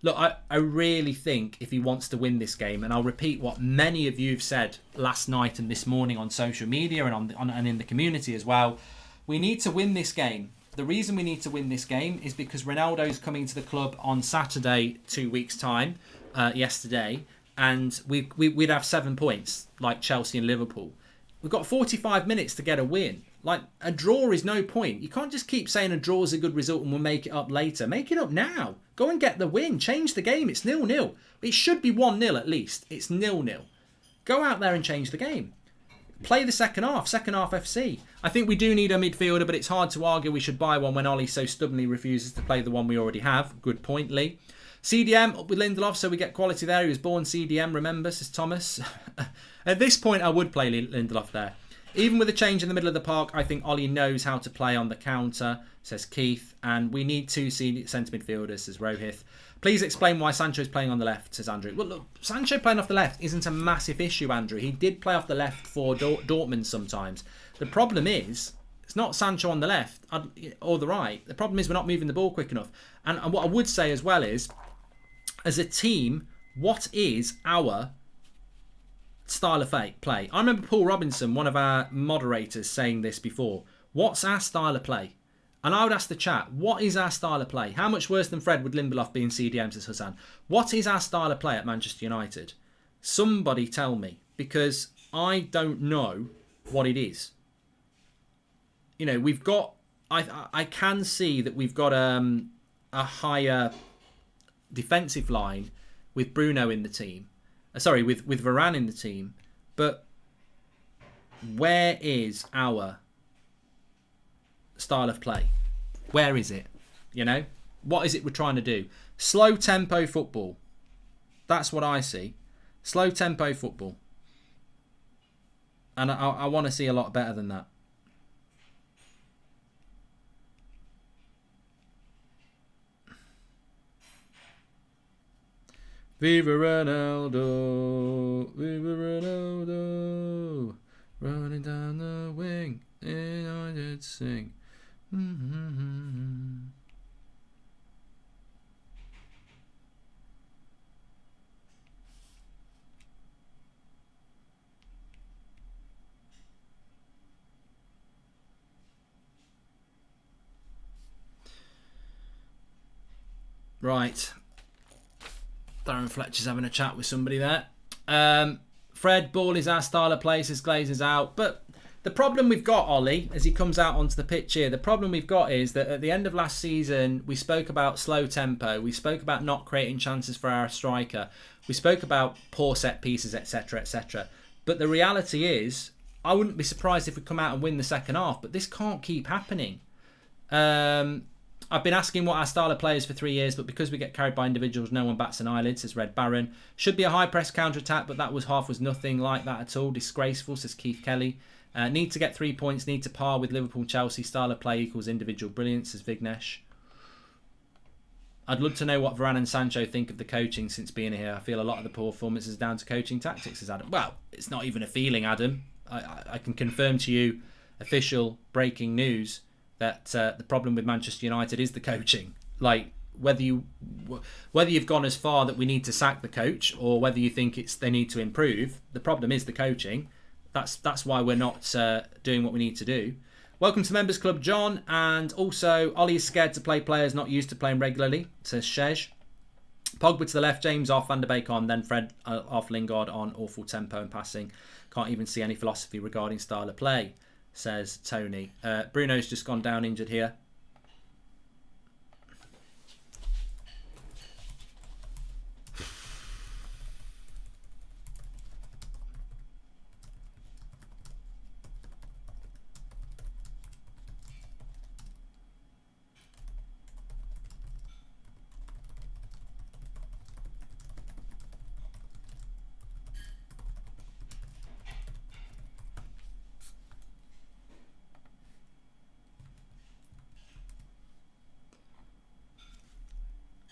Look, I really think if he wants to win this game, and I'll repeat what many of you have said last night and this morning on social media and and in the community as well, we need to win this game. The reason we need to win this game is because Ronaldo's coming to the club on Saturday, 2 weeks' time, yesterday, and we'd have 7 points like Chelsea and Liverpool. We've got 45 minutes to get a win. Like, a draw is no point. You can't just keep saying a draw is a good result and we'll make it up later. Make it up now. Go and get the win. Change the game. It's 0-0. It should be 1-0 at least. It's 0-0. Go out there and change the game. Play the second half FC. I think we do need a midfielder, but it's hard to argue we should buy one when Ollie so stubbornly refuses to play the one we already have. Good point, Lee. CDM up with Lindelof, so we get quality there. He was born CDM, remember, says Thomas. At this point, I would play Lindelof there. Even with a change in the middle of the park, I think Ollie knows how to play on the counter, says Keith. And we need 2 centre midfielders, says Rohith. Please explain why Sancho's playing on the left, says Andrew. Well, look, Sancho playing off the left isn't a massive issue, Andrew. He did play off the left for Dortmund sometimes. The problem is, it's not Sancho on the left or the right. The problem is we're not moving the ball quick enough. And what I would say as well is, as a team, what is our style of play? I remember Paul Robinson, one of our moderators, saying this before. What's our style of play? And I would ask the chat, what is our style of play? How much worse than Fred would Lindelof be in CDM, says Hassan? What is our style of play at Manchester United? Somebody tell me, because I don't know what it is. You know, we've got... I can see that we've got a higher defensive line with Bruno in the team. With Varane in the team. But where is our style of play? Where is it? You know? What is it we're trying to do? Slow tempo football. That's what I see. Slow tempo football. And I want to see a lot better than that. Viva Ronaldo, Viva Ronaldo, running down the wing, and I did sing. Right. Darren Fletcher's having a chat with somebody there. Fred, ball is our style of play, says Glazers out. But the problem we've got, Ollie, as he comes out onto the pitch here, the problem we've got is that at the end of last season, we spoke about slow tempo. We spoke about not creating chances for our striker. We spoke about poor set pieces, etc., etc. But the reality is, I wouldn't be surprised if we come out and win the second half. But this can't keep happening. I've been asking what our style of play is for 3 years, but because we get carried by individuals, no one bats an eyelid, says Red Baron. Should be a high press counter-attack, but that was nothing like that at all. Disgraceful, says Keith Kelly. Need to get 3 points, need to par with Liverpool, Chelsea. Style of play equals individual brilliance, says Vignesh. I'd love to know what Varane and Sancho think of the coaching since being here. I feel a lot of the poor performance is down to coaching tactics, says Adam. Well, it's not even a feeling, Adam. I can confirm to you, official breaking news, that the problem with Manchester United is the coaching. Like, whether you've gone as far that we need to sack the coach, or whether you think they need to improve, the problem is the coaching. That's why we're not doing what we need to do. Welcome to Members Club, John. And also, Ollie is scared to play players not used to playing regularly, says Shej. Pogba to the left, James off, Van der Beek on, then Fred off, Lingard on. Awful tempo and passing. Can't even see any philosophy regarding style of play, says Tony. Bruno's just gone down injured here.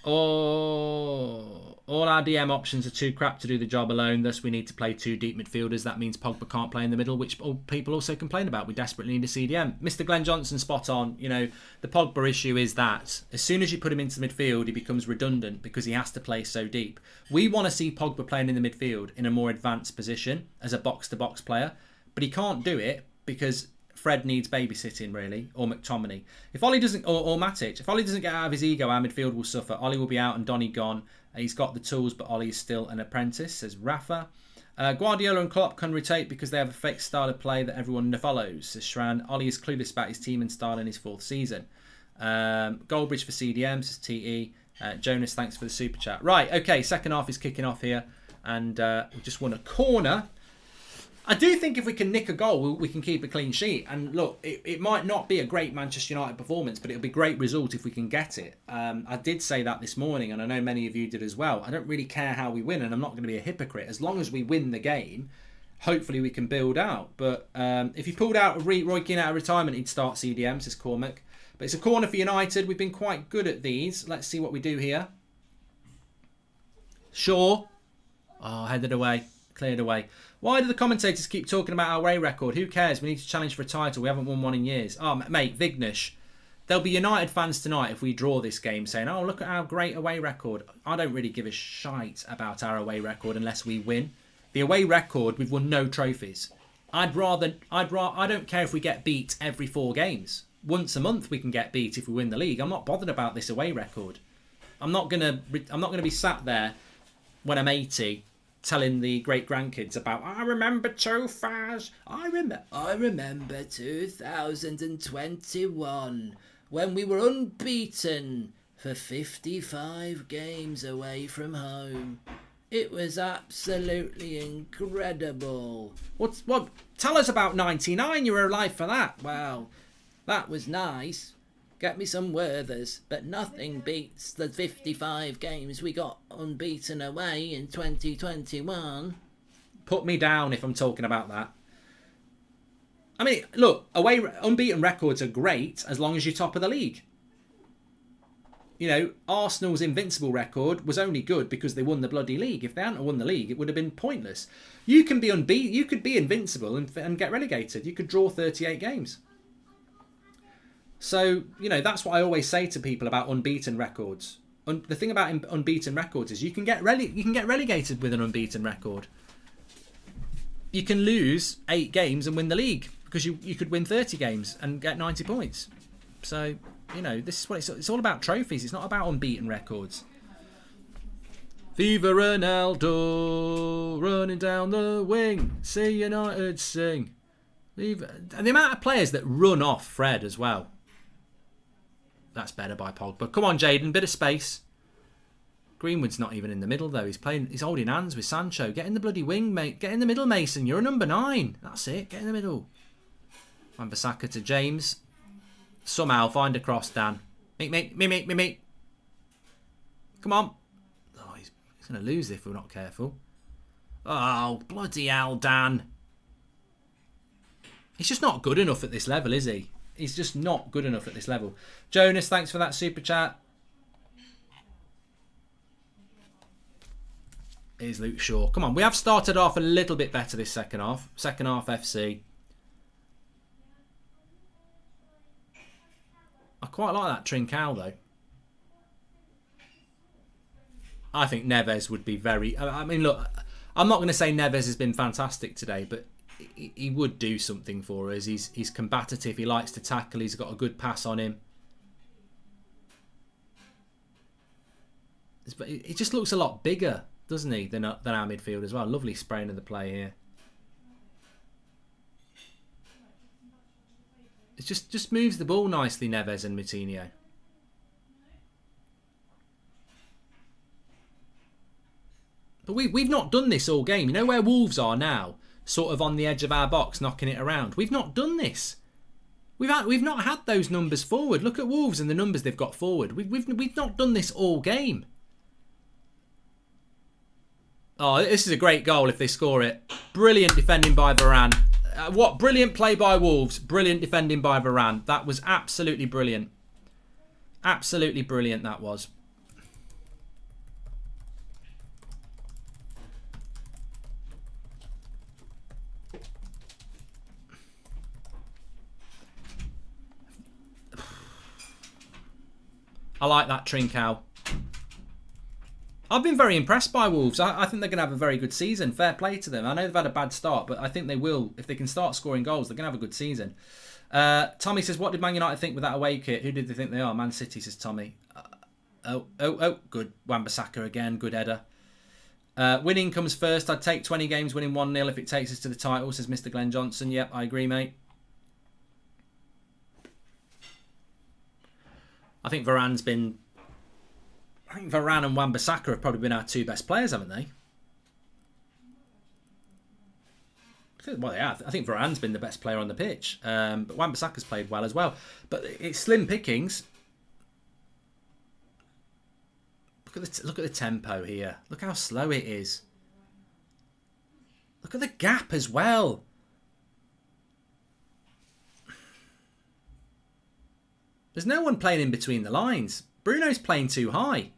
All our DM options are too crap to do the job alone, thus we need to play 2 deep midfielders. That means Pogba can't play in the middle, which people also complain about. We desperately need a CDM. Mr. Glenn Johnson, spot on. You know, the Pogba issue is that as soon as you put him into midfield, he becomes redundant because he has to play so deep. We want to see Pogba playing in the midfield in a more advanced position as a box-to-box player, but he can't do it because Fred needs babysitting, really, or McTominay. If Ollie doesn't, or Matic, if Ollie doesn't get out of his ego, our midfield will suffer. Ollie will be out and Donny gone. He's got the tools, but Ollie is still an apprentice, says Rafa. Guardiola and Klopp can rotate because they have a fixed style of play that everyone follows, says Shran. Ollie is clueless about his team and style in his 4th season. Goldbridge for CDM, says TE. Jonas, thanks for the super chat. Right, okay, second half is kicking off here, and we just won a corner. I do think if we can nick a goal, we can keep a clean sheet. And look, it might not be a great Manchester United performance, but it'll be a great result if we can get it. I did say that this morning, and I know many of you did as well. I don't really care how we win, and I'm not going to be a hypocrite. As long as we win the game, hopefully we can build out. But if he pulled out Roy Keane out of retirement, he'd start CDM, says Cormac. But it's a corner for United. We've been quite good at these. Let's see what we do here. Shaw. Oh, headed away. Cleared away. Why do the commentators keep talking about our away record? Who cares? We need to challenge for a title. We haven't won one in years. Oh, mate, Vignesh. There'll be United fans tonight if we draw this game saying, oh, look at our great away record. I don't really give a shite about our away record unless we win. The away record, we've won no trophies. I don't care if we get beat every 4 games. Once a month we can get beat if we win the league. I'm not bothered about this away record. I'm not gonna be sat there when I'm 80 telling the great grandkids about I remember 2021 when we were unbeaten for 55 games away from home. It was absolutely incredible. What? Tell us about 99. You were alive for that. Well, that was nice. Get me some Werthers, but nothing beats the 55 games we got unbeaten away in 2021. Put me down if I'm talking about that. I mean, look, away unbeaten records are great as long as you're top of the league. You know, Arsenal's invincible record was only good because they won the bloody league. If they hadn't won the league, it would have been pointless. You can be unbeaten. You could be invincible and get relegated. You could draw 38 games. So, you know, that's what I always say to people about unbeaten records. The thing about unbeaten records is you can get relegated with an unbeaten record. You can lose 8 games and win the league because you could win 30 games and get 90 points. So, you know, this is what it's all about. Trophies. It's not about unbeaten records. Viva Ronaldo, running down the wing. See United sing. Viva. And the amount of players that run off Fred as well. That's better by Pogba. Come on, Jaden, bit of space. Greenwood's not even in the middle though. He's holding hands with Sancho. Get in the bloody wing, mate. Get in the middle, Mason. You're a number 9. That's it. Get in the middle. Wan-Bissaka to James. Somehow find a cross, Dan. Me. Come on. Oh, he's going to lose if we're not careful. Oh, bloody hell, Dan. He's just not good enough at this level, is he? He's just not good enough at this level. Jonas, thanks for that super chat. Here's Luke Shaw. Come on, we have started off a little bit better this second half. Second half FC. I quite like that Trincao though. I think Neves would be very... I mean, look, I'm not going to say Neves has been fantastic today, but he would do something for us. He's combative. He likes to tackle. He's got a good pass on him. But he just looks a lot bigger, doesn't he, than our midfield as well. Lovely spraying of the play here. It just moves the ball nicely, Neves and Moutinho. But we've not done this all game. You know where Wolves are now? Sort of on the edge of our box, knocking it around. We've not done this. We've not had those numbers forward. Look at Wolves and the numbers they've got forward. We've not done this all game. Oh, this is a great goal if they score it. Brilliant defending by Varane. What brilliant play by Wolves. Brilliant defending by Varane. That was absolutely brilliant. Absolutely brilliant that was. I like that Trincao. I've been very impressed by Wolves. I think they're going to have a very good season. Fair play to them. I know they've had a bad start, but I think they will. If they can start scoring goals, they're going to have a good season. Tommy says, what did Man United think with that away kit? Who did they think they are? Man City, says Tommy. Good. Wan-Bissaka again. Good header. Winning comes first. I'd take 20 games winning 1-0 if it takes us to the title, says Mr. Glenn Johnson. Yep, I agree, mate. I think Varane and Wan-Bissaka have probably been our two best players, haven't they? Well, yeah, I think Varane's been the best player on the pitch. But Wan-Bissaka's played well as well. But it's slim pickings. Look at the tempo here. Look how slow it is. Look at the gap as well. There's no one playing in between the lines. Bruno's playing too high.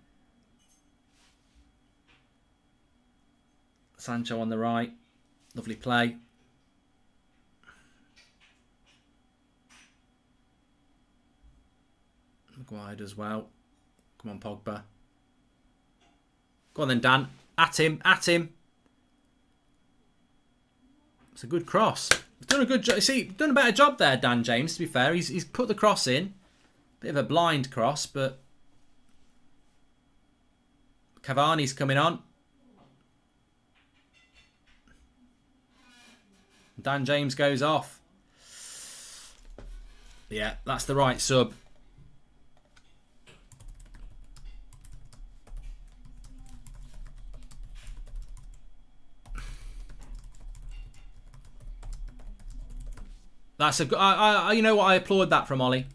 Sancho on the right. Lovely play. Maguire does well. Come on, Pogba. Go on then, Dan. At him. It's a good cross. He's done a good job. See, done a better job there, Dan James, to be fair. He's put the cross in. Bit of a blind cross, but Cavani's coming on. Dan James goes off. Yeah, that's the right sub. That's a good. You know what? I applaud that from Ollie.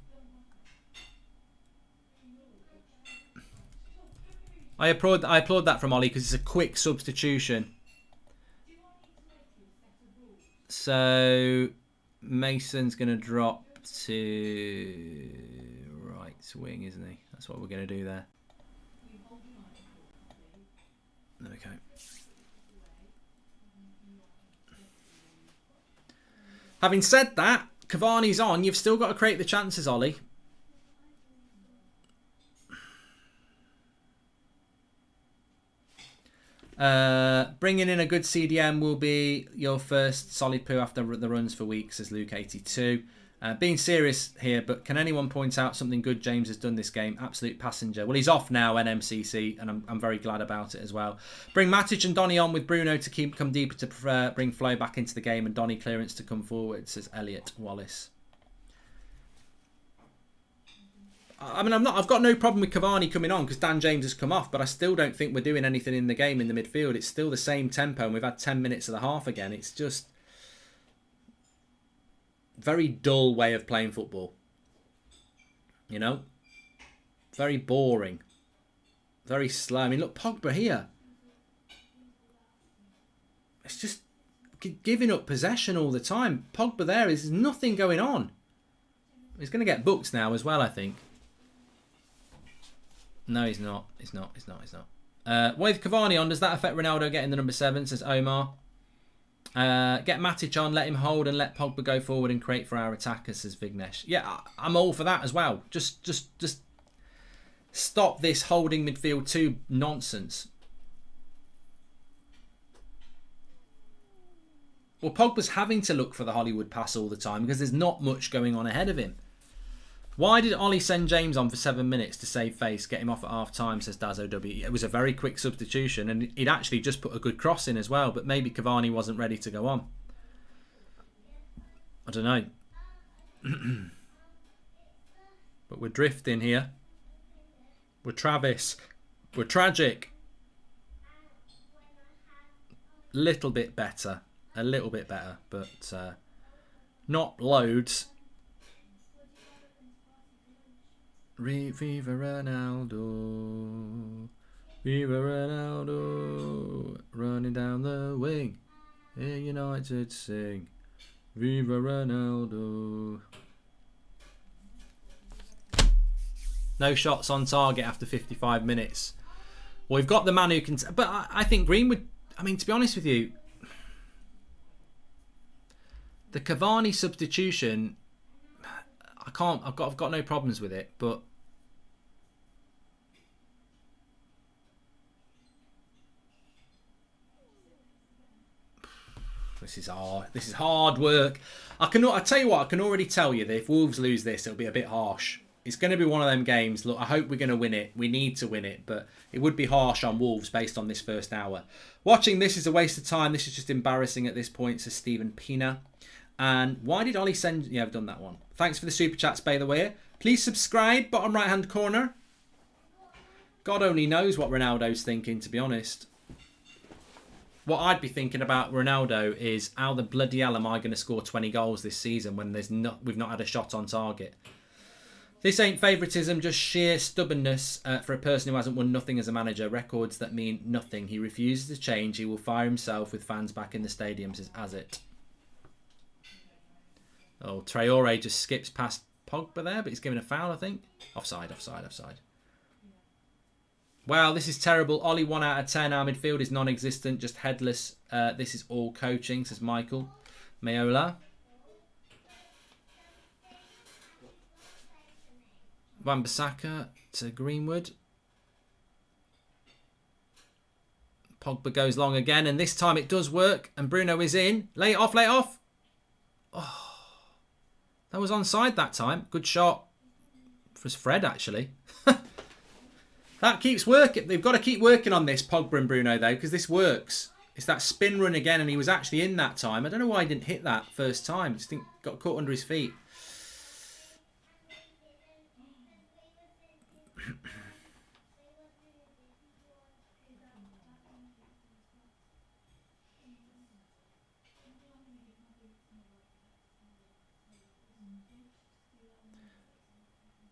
I applaud that from Ollie because it's a quick substitution. So Mason's going to drop to right wing, isn't he? That's what we're going to do there. Okay. Having said that, Cavani's on. You've still got to create the chances, Ollie. Bringing in a good CDM will be your first solid poo after the runs for weeks, says Luke82. Being serious here, but can anyone point out something good James has done this game? Absolute passenger. Well, he's off now, NMCC, and I'm very glad about it as well. Bring Matic and Donny on with Bruno to come deeper to bring flow back into the game, and Donny clearance to come forward, says Elliot Wallace. I mean, I've got no problem with Cavani coming on because Dan James has come off, but I still don't think we're doing anything in the game in the midfield. It's still the same tempo, and we've had 10 minutes of the half again. It's just very dull way of playing football. You know? Very boring. Very slow. I mean, look, Pogba here. It's just giving up possession all the time. Pogba there is nothing going on. He's going to get booked now as well, I think. No, he's not. He's not. With Cavani on, does that affect Ronaldo getting the number 7, says Omar. Get Matic on, let him hold and let Pogba go forward and create for our attackers, says Vignesh. Yeah, I'm all for that as well. Just stop this holding midfield 2 nonsense. Well, Pogba's having to look for the Hollywood pass all the time because there's not much going on ahead of him. Why did Ollie send James on for 7 minutes to save face, get him off at half time, says Dazzo W. It was a very quick substitution and he'd actually just put a good cross in as well, but maybe Cavani wasn't ready to go on. I don't know. But we're drifting here. We're Travis. We're tragic. A little bit better, but not loads. Viva Ronaldo, Viva Ronaldo, running down the wing, here United sing, Viva Ronaldo. No shots on target after 55 minutes. Well, we've got the man who can... But I think Greenwood... I mean, to be honest with you, the Cavani substitution... I've got no problems with it, but This is hard. This is hard work. I tell you what, I can already tell you that if Wolves lose this, it'll be a bit harsh. It's going to be one of them games. Look, I hope we're going to win it. We need to win it, but it would be harsh on Wolves based on this first hour. Watching this is a waste of time. This is just embarrassing at this point, says Stephen Pina. And why did Ollie send... Yeah, I've done that one. Thanks for the super chats, by the way. Please subscribe, bottom right-hand corner. God only knows what Ronaldo's thinking, to be honest. What I'd be thinking about Ronaldo is how the bloody hell am I going to score 20 goals this season when we've not had a shot on target. This ain't favouritism, just sheer stubbornness for a person who hasn't won nothing as a manager. Records that mean nothing. He refuses to change. He will fire himself with fans back in the stadiums as it. Oh, Traore just skips past Pogba there, but he's given a foul, I think. Offside, offside, offside. Wow, this is terrible. Ollie 1 out of 10. Our midfield is non-existent, just headless. This is all coaching, says Michael Mayola. Wan-Bissaka to Greenwood. Pogba goes long again, and this time it does work. And Bruno is in. Lay it off, lay it off. Oh, that was onside that time. Good shot. It was Fred, actually. That keeps working. They've got to keep working on this, Pogba and Bruno, though, because this works. It's that spin run again, and he was actually in that time. I don't know why he didn't hit that first time. I just think got caught under his feet.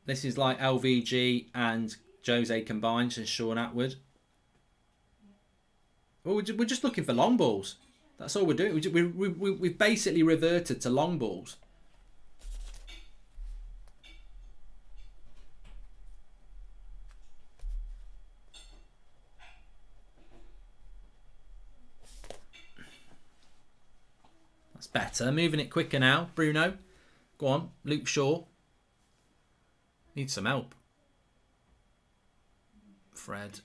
This is like LVG and Jose combined, says Sean Atwood. Well, we're just looking for long balls. That's all we're doing. We've basically reverted to long balls. That's better. Moving it quicker now. Bruno. Go on. Luke Shaw. Needs some help. Fred.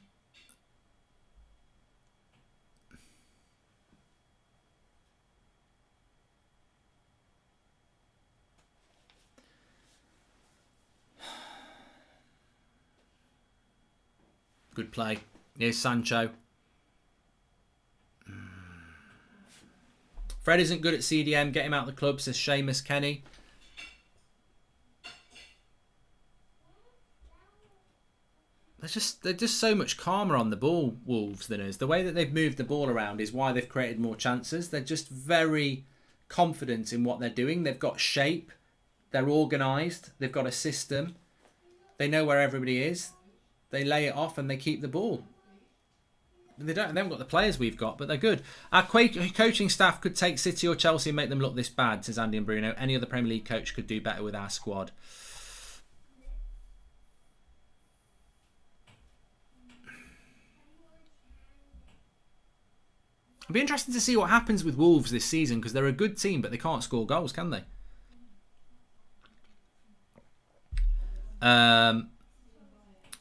Good play. Here's Sancho. Fred isn't good at CDM. Get him out of the club, says Seamus Kenny. They're just so much calmer on the ball, Wolves, than us. The way that they've moved the ball around is why they've created more chances. They're just very confident in what they're doing. They've got shape. They're organised. They've got a system. They know where everybody is. They lay it off and they keep the ball. They haven't got the players we've got, but they're good. Our coaching staff could take City or Chelsea and make them look this bad, says Andy and Bruno. Any other Premier League coach could do better with our squad. It'll be interesting to see what happens with Wolves this season, because they're a good team, but they can't score goals, can they?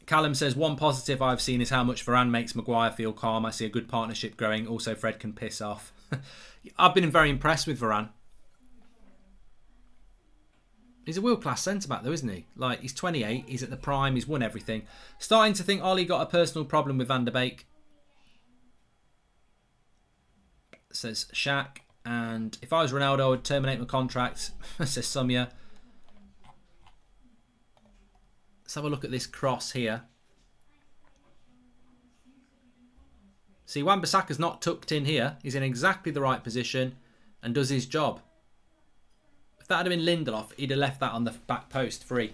Callum says, one positive I've seen is how much Varane makes Maguire feel calm. I see a good partnership growing. Also, Fred can piss off. I've been very impressed with Varane. He's a world-class centre-back, though, isn't he? Like, he's 28. He's at the prime. He's won everything. Starting to think Ollie got a personal problem with Van der Beek. Says Shaq. And if I was Ronaldo, I would terminate my contract, says Sumya. Let's have a look at this cross here. See, Wan-Bissaka's not tucked in here. He's in exactly the right position and does his job. If that had been Lindelof, he'd have left that on the back post free.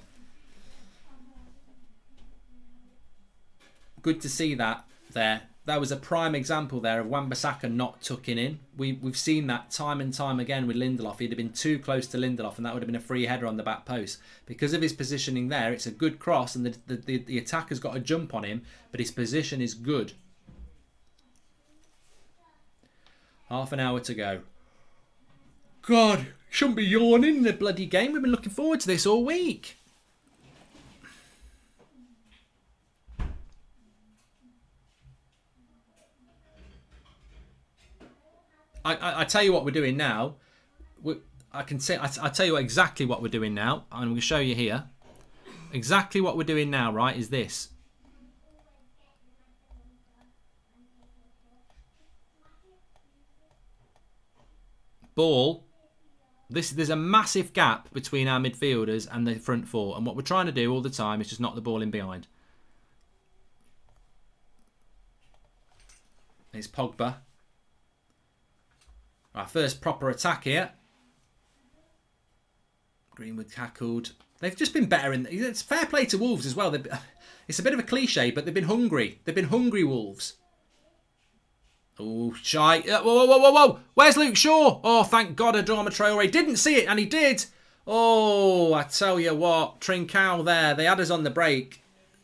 Good to see that there. That was a prime example there of Wan-Bissaka not tucking in. We've seen that time and time again with Lindelof. He'd have been too close to Lindelof and that would have been a free header on the back post. Because of his positioning there, it's a good cross and the attacker's got a jump on him, but his position is good. Half an hour to go. God, shouldn't be yawning in the bloody game. We've been looking forward to this all week. I tell you what we're doing now. I tell you exactly what we're doing now. I'm going to show you here. Exactly what we're doing now, right, is this. Ball. There's a massive gap between our midfielders and the front four. And what we're trying to do all the time is just knock the ball in behind. It's Pogba. Our first proper attack here. Greenwood tackled. They've just been better in. It's fair play to Wolves as well. It's a bit of a cliche, but they've been hungry. They've been hungry Wolves. Oh, shy. Whoa, whoa, whoa, whoa. Where's Luke Shaw? Oh, thank God Adama Traore didn't see it, and he did. Oh, I tell you what. Trincao there. They had us on the break.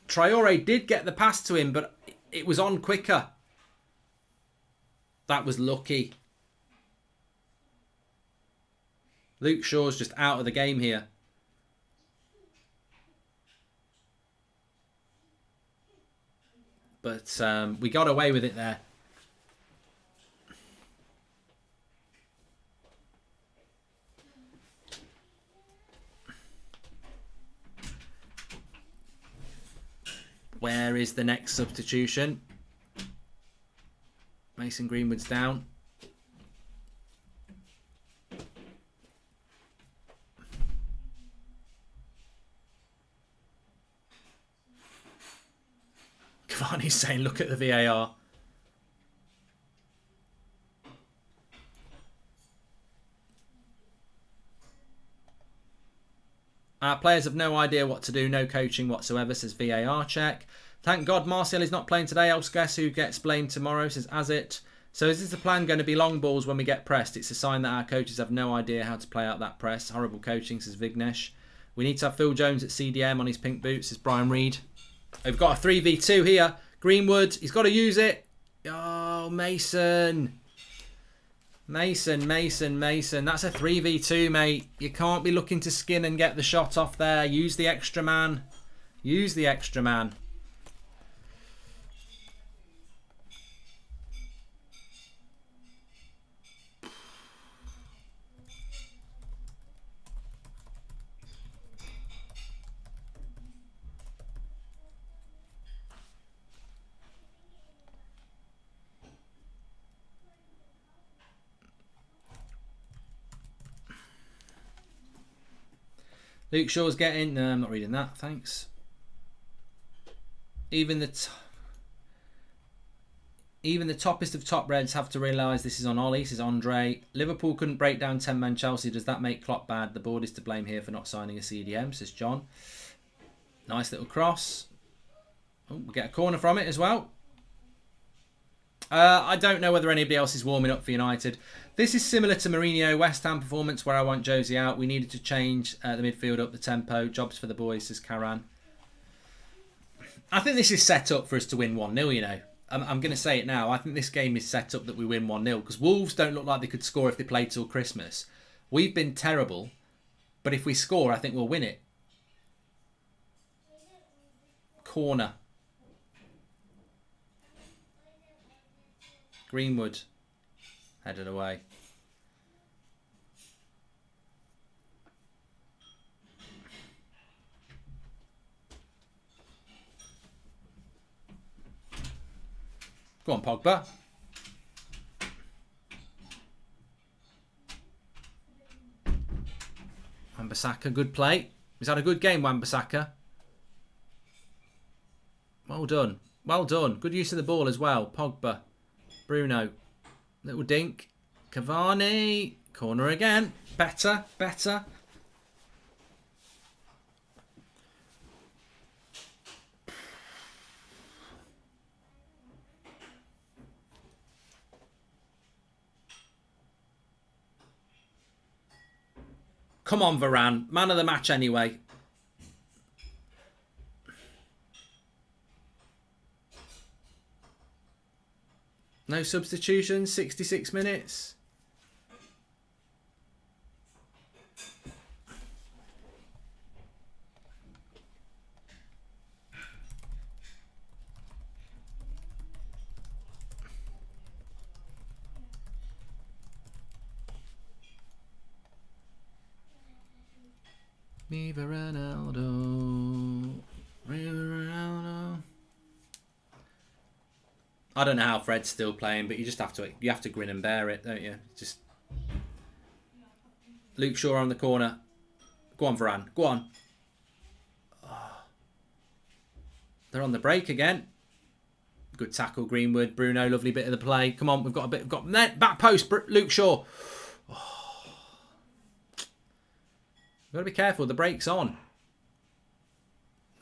Traore did get the pass to him, but it was on quicker. That was lucky. Luke Shaw's just out of the game here. But we got away with it there. Where is the next substitution? Mason Greenwood's down. Cavani's saying, look at the VAR. Our players have no idea what to do, no coaching whatsoever, says VAR check. Thank God Martial is not playing today, else guess who gets blamed tomorrow, says Azit. So is this the plan going to be long balls when we get pressed? It's a sign that our coaches have no idea how to play out that press. Horrible coaching, says Vignesh. We need to have Phil Jones at CDM on his pink boots, says Brian Reed. We've got a 3v2 here. Greenwood, he's got to use it. Oh, Mason. Mason. That's a 3v2, mate. You can't be looking to skin and get the shot off there. Use the extra man. Use the extra man. Luke Shaw's getting... No, I'm not reading that. Thanks. Even the toppest of top reds have to realise this is on Ollie, says Andre. Liverpool couldn't break down 10-man Chelsea. Does that make Klopp bad? The board is to blame here for not signing a CDM, says John. Nice little cross. Oh, we'll get a corner from it as well. I don't know whether anybody else is warming up for United. This is similar to Mourinho West Ham performance where I want Josie out. We needed to change the midfield up the tempo. Jobs for the boys, says Karan. I think this is set up for us to win 1-0, you know. I'm going to say it now. I think this game is set up that we win 1-0 because Wolves don't look like they could score if they played till Christmas. We've been terrible, but if we score, I think we'll win it. Corner. Greenwood. Headed away. Go on, Pogba. Wan-Bissaka, good play. He's had a good game, Wan-Bissaka. Well done. Well done. Good use of the ball as well. Pogba. Bruno. Little dink. Cavani. Corner again. Better. Better. Come on, Varane. Man of the match anyway. No substitutions, 66 minutes. Viva Ronaldo. Viva Ronaldo. I don't know how Fred's still playing, but you have to grin and bear it, don't you? Just Luke Shaw on the corner. Go on, Varane. Go on. Oh. They're on the break again. Good tackle, Greenwood. Bruno, lovely bit of the play. Come on, we've got net back post. Luke Shaw. Oh. We've got to be careful. The break's on.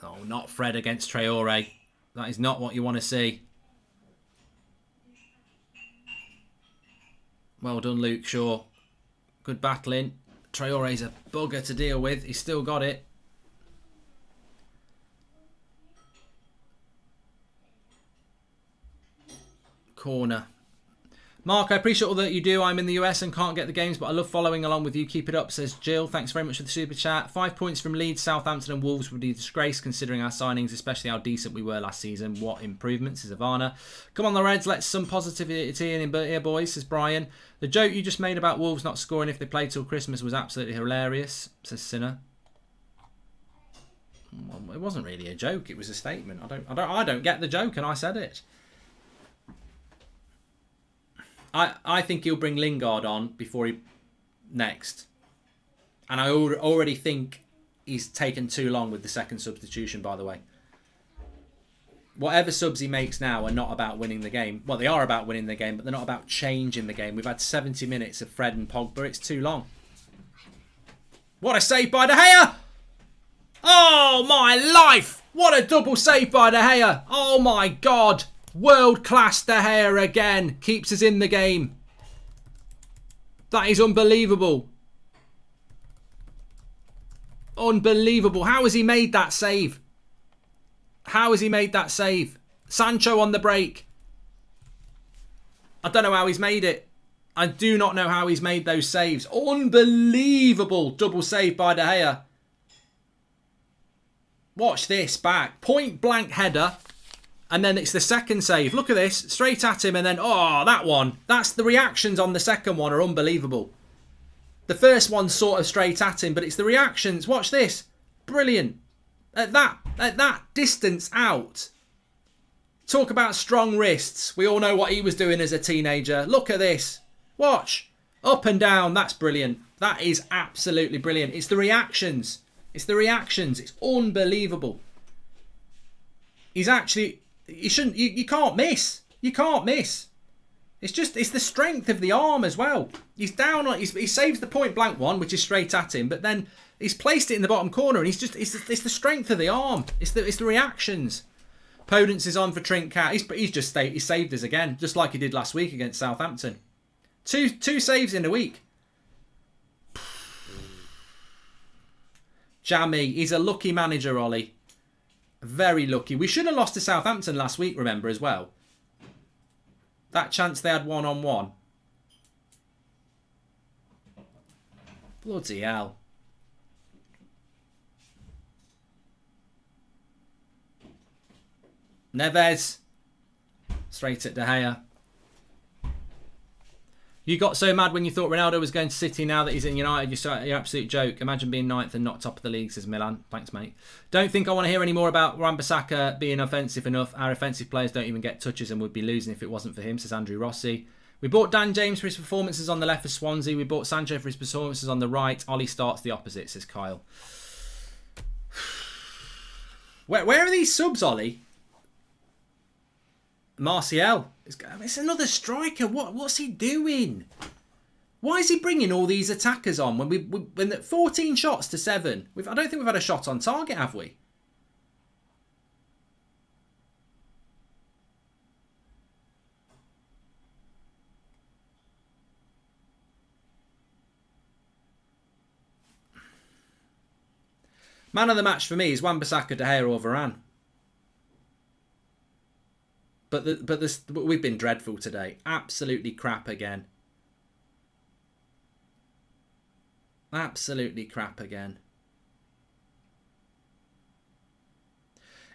Oh, not Fred against Traore. That is not what you want to see. Well done, Luke Shaw. Good battling. Traore's a bugger to deal with. He's still got it. Corner. Mark, I appreciate all that you do. I'm in the US and can't get the games, but I love following along with you. Keep it up, says Jill. Thanks very much for the super chat. 5 points from Leeds, Southampton and Wolves would be a disgrace considering our signings, especially how decent we were last season. What improvements, says Ivana. Come on, the Reds. Let's some positivity in here, boys, says Brian. The joke you just made about Wolves not scoring if they played till Christmas was absolutely hilarious, says Sinner. Well, it wasn't really a joke. It was a statement. I don't get the joke, and I said it. I think he'll bring Lingard on before he next. And I already think he's taken too long with the second substitution, by the way. Whatever subs he makes now are not about winning the game. Well, they are about winning the game, but they're not about changing the game. We've had 70 minutes of Fred and Pogba. It's too long. What a save by De Gea! Oh, my life! What a double save by De Gea! Oh, my God! World-class De Gea again. Keeps us in the game. That is unbelievable. Unbelievable. How has he made that save? How has he made that save? Sancho on the break. I don't know how he's made it. I do not know how he's made those saves. Unbelievable double save by De Gea. Watch this back. Point blank header. And then it's the second save. Look at this. Straight at him and then, oh, that one. That's the reactions on the second one are unbelievable. The first one's sort of straight at him, but it's the reactions. Watch this. Brilliant. At that distance out. Talk about strong wrists. We all know what he was doing as a teenager. Look at this. Watch. Up and down. That's brilliant. That is absolutely brilliant. It's the reactions. It's the reactions. It's unbelievable. He's actually... You can't miss. You can't miss. It's the strength of the arm as well. He's down on... He saves the point blank one, which is straight at him, but then he's placed it in the bottom corner, and it's the strength of the arm. It's the reactions. Podence is on for Trincat. He saved us again, just like he did last week against Southampton. Two saves in a week. Jammy, he's a lucky manager, Ollie. Very lucky. We should have lost to Southampton last week, remember, as well. That chance they had one-on-one. Bloody hell. Neves. Straight at De Gea. You got so mad when you thought Ronaldo was going to City. Now that he's in United, you're an absolute joke. Imagine being ninth and not top of the league, says Milan. Thanks, mate. Don't think I want to hear any more about Wan-Bissaka being offensive enough. Our offensive players don't even get touches and would be losing if it wasn't for him, says Andrew Rossi. We bought Dan James for his performances on the left for Swansea. We bought Sancho for his performances on the right. Ollie starts the opposite, says Kyle. Where are these subs, Ollie? Martial. It's another striker. What's he doing? Why is he bringing all these attackers on when 14 shots to 7? I don't think we've had a shot on target, have we? Man of the match for me is Wan-Bissaka, De Gea or Varane. But we've been dreadful today. Absolutely crap again. Absolutely crap again.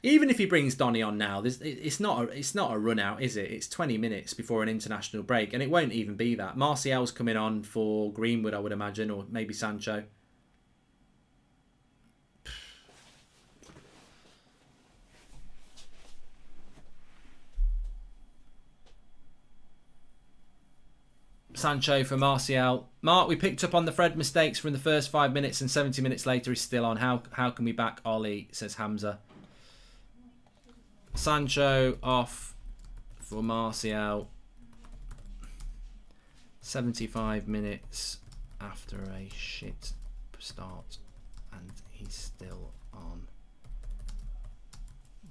Even if he brings Donny on now, it's not a run out, is it? It's 20 minutes before an international break, and it won't even be that. Martial's coming on for Greenwood, I would imagine, or maybe Sancho. Sancho for Martial. Mark, we picked up on the Fred mistakes from the first 5 minutes and 70 minutes later he's still on. How can we back Ollie, says Hamza. Sancho off for Martial. 75 minutes after a shit start and he's still on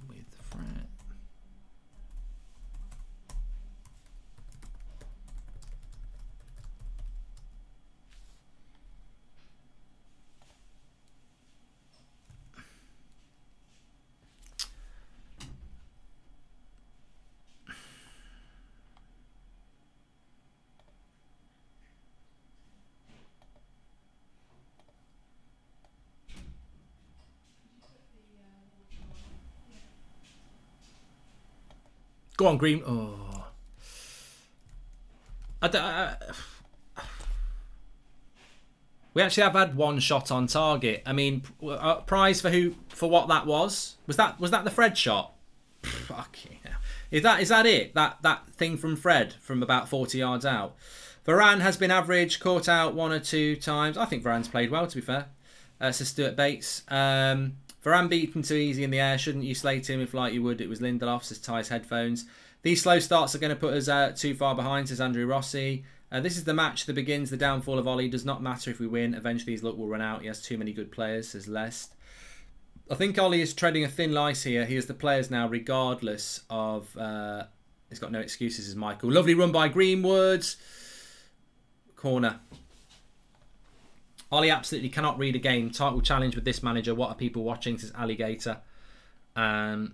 with Fred. Go on, Green. Oh. We actually have had one shot on target. I mean, prize for who? For what that was? Was that the Fred shot? Fuck yeah. Is that it? That thing from Fred from about 40 yards out. Varane has been average, caught out 1 or 2 times. I think Varane's played well, to be fair. Says Stuart Bates. Varane beaten too easy in the air. Shouldn't you slate him if like you would? It was Lindelof, says Ty's headphones. These slow starts are going to put us too far behind, says Andrew Rossi. This is the match that begins the downfall of Ollie. Does not matter if we win. Eventually his luck will run out. He has too many good players, says Lest. I think Ollie is treading a thin ice here. He has the players now regardless of... he's got no excuses, says Michael. Lovely run by Greenwood. Corner. Ollie absolutely cannot read a game. Title challenge with this manager. What are people watching? Says Alligator. Varane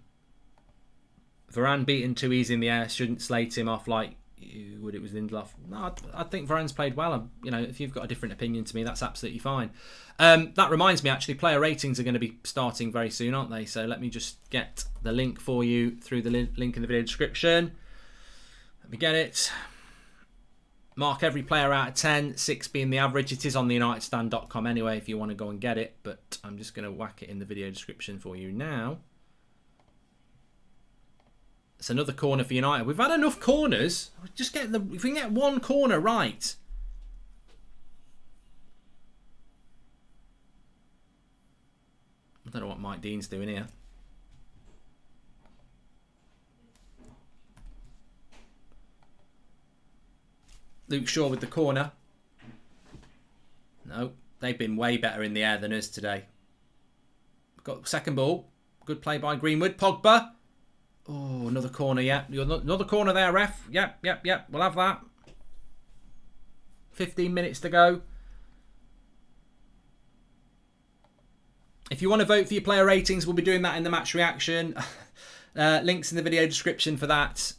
beaten too easy in the air. Shouldn't slate him off like you would. It was Lindelof. No, I think Varane's played well. You know, if you've got a different opinion to me, that's absolutely fine. That reminds me, actually, player ratings are going to be starting very soon, aren't they? So let me just get the link for you through the link in the video description. Let me get it. Mark every player out of 10, 6 being the average. It is on the unitedstand.com anyway if you want to go and get it, but I'm just going to whack it in the video description for you now. It's another corner for United. We've had enough corners. Just get if we can get one corner right. I don't know what Mike Dean's doing here. Luke Shaw with the corner. No, they've been way better in the air than us today. Got second ball. Good play by Greenwood. Pogba. Oh, another corner, yeah. Another corner there, ref. Yep. We'll have that. 15 minutes to go. If you want to vote for your player ratings, we'll be doing that in the match reaction. Links in the video description for that.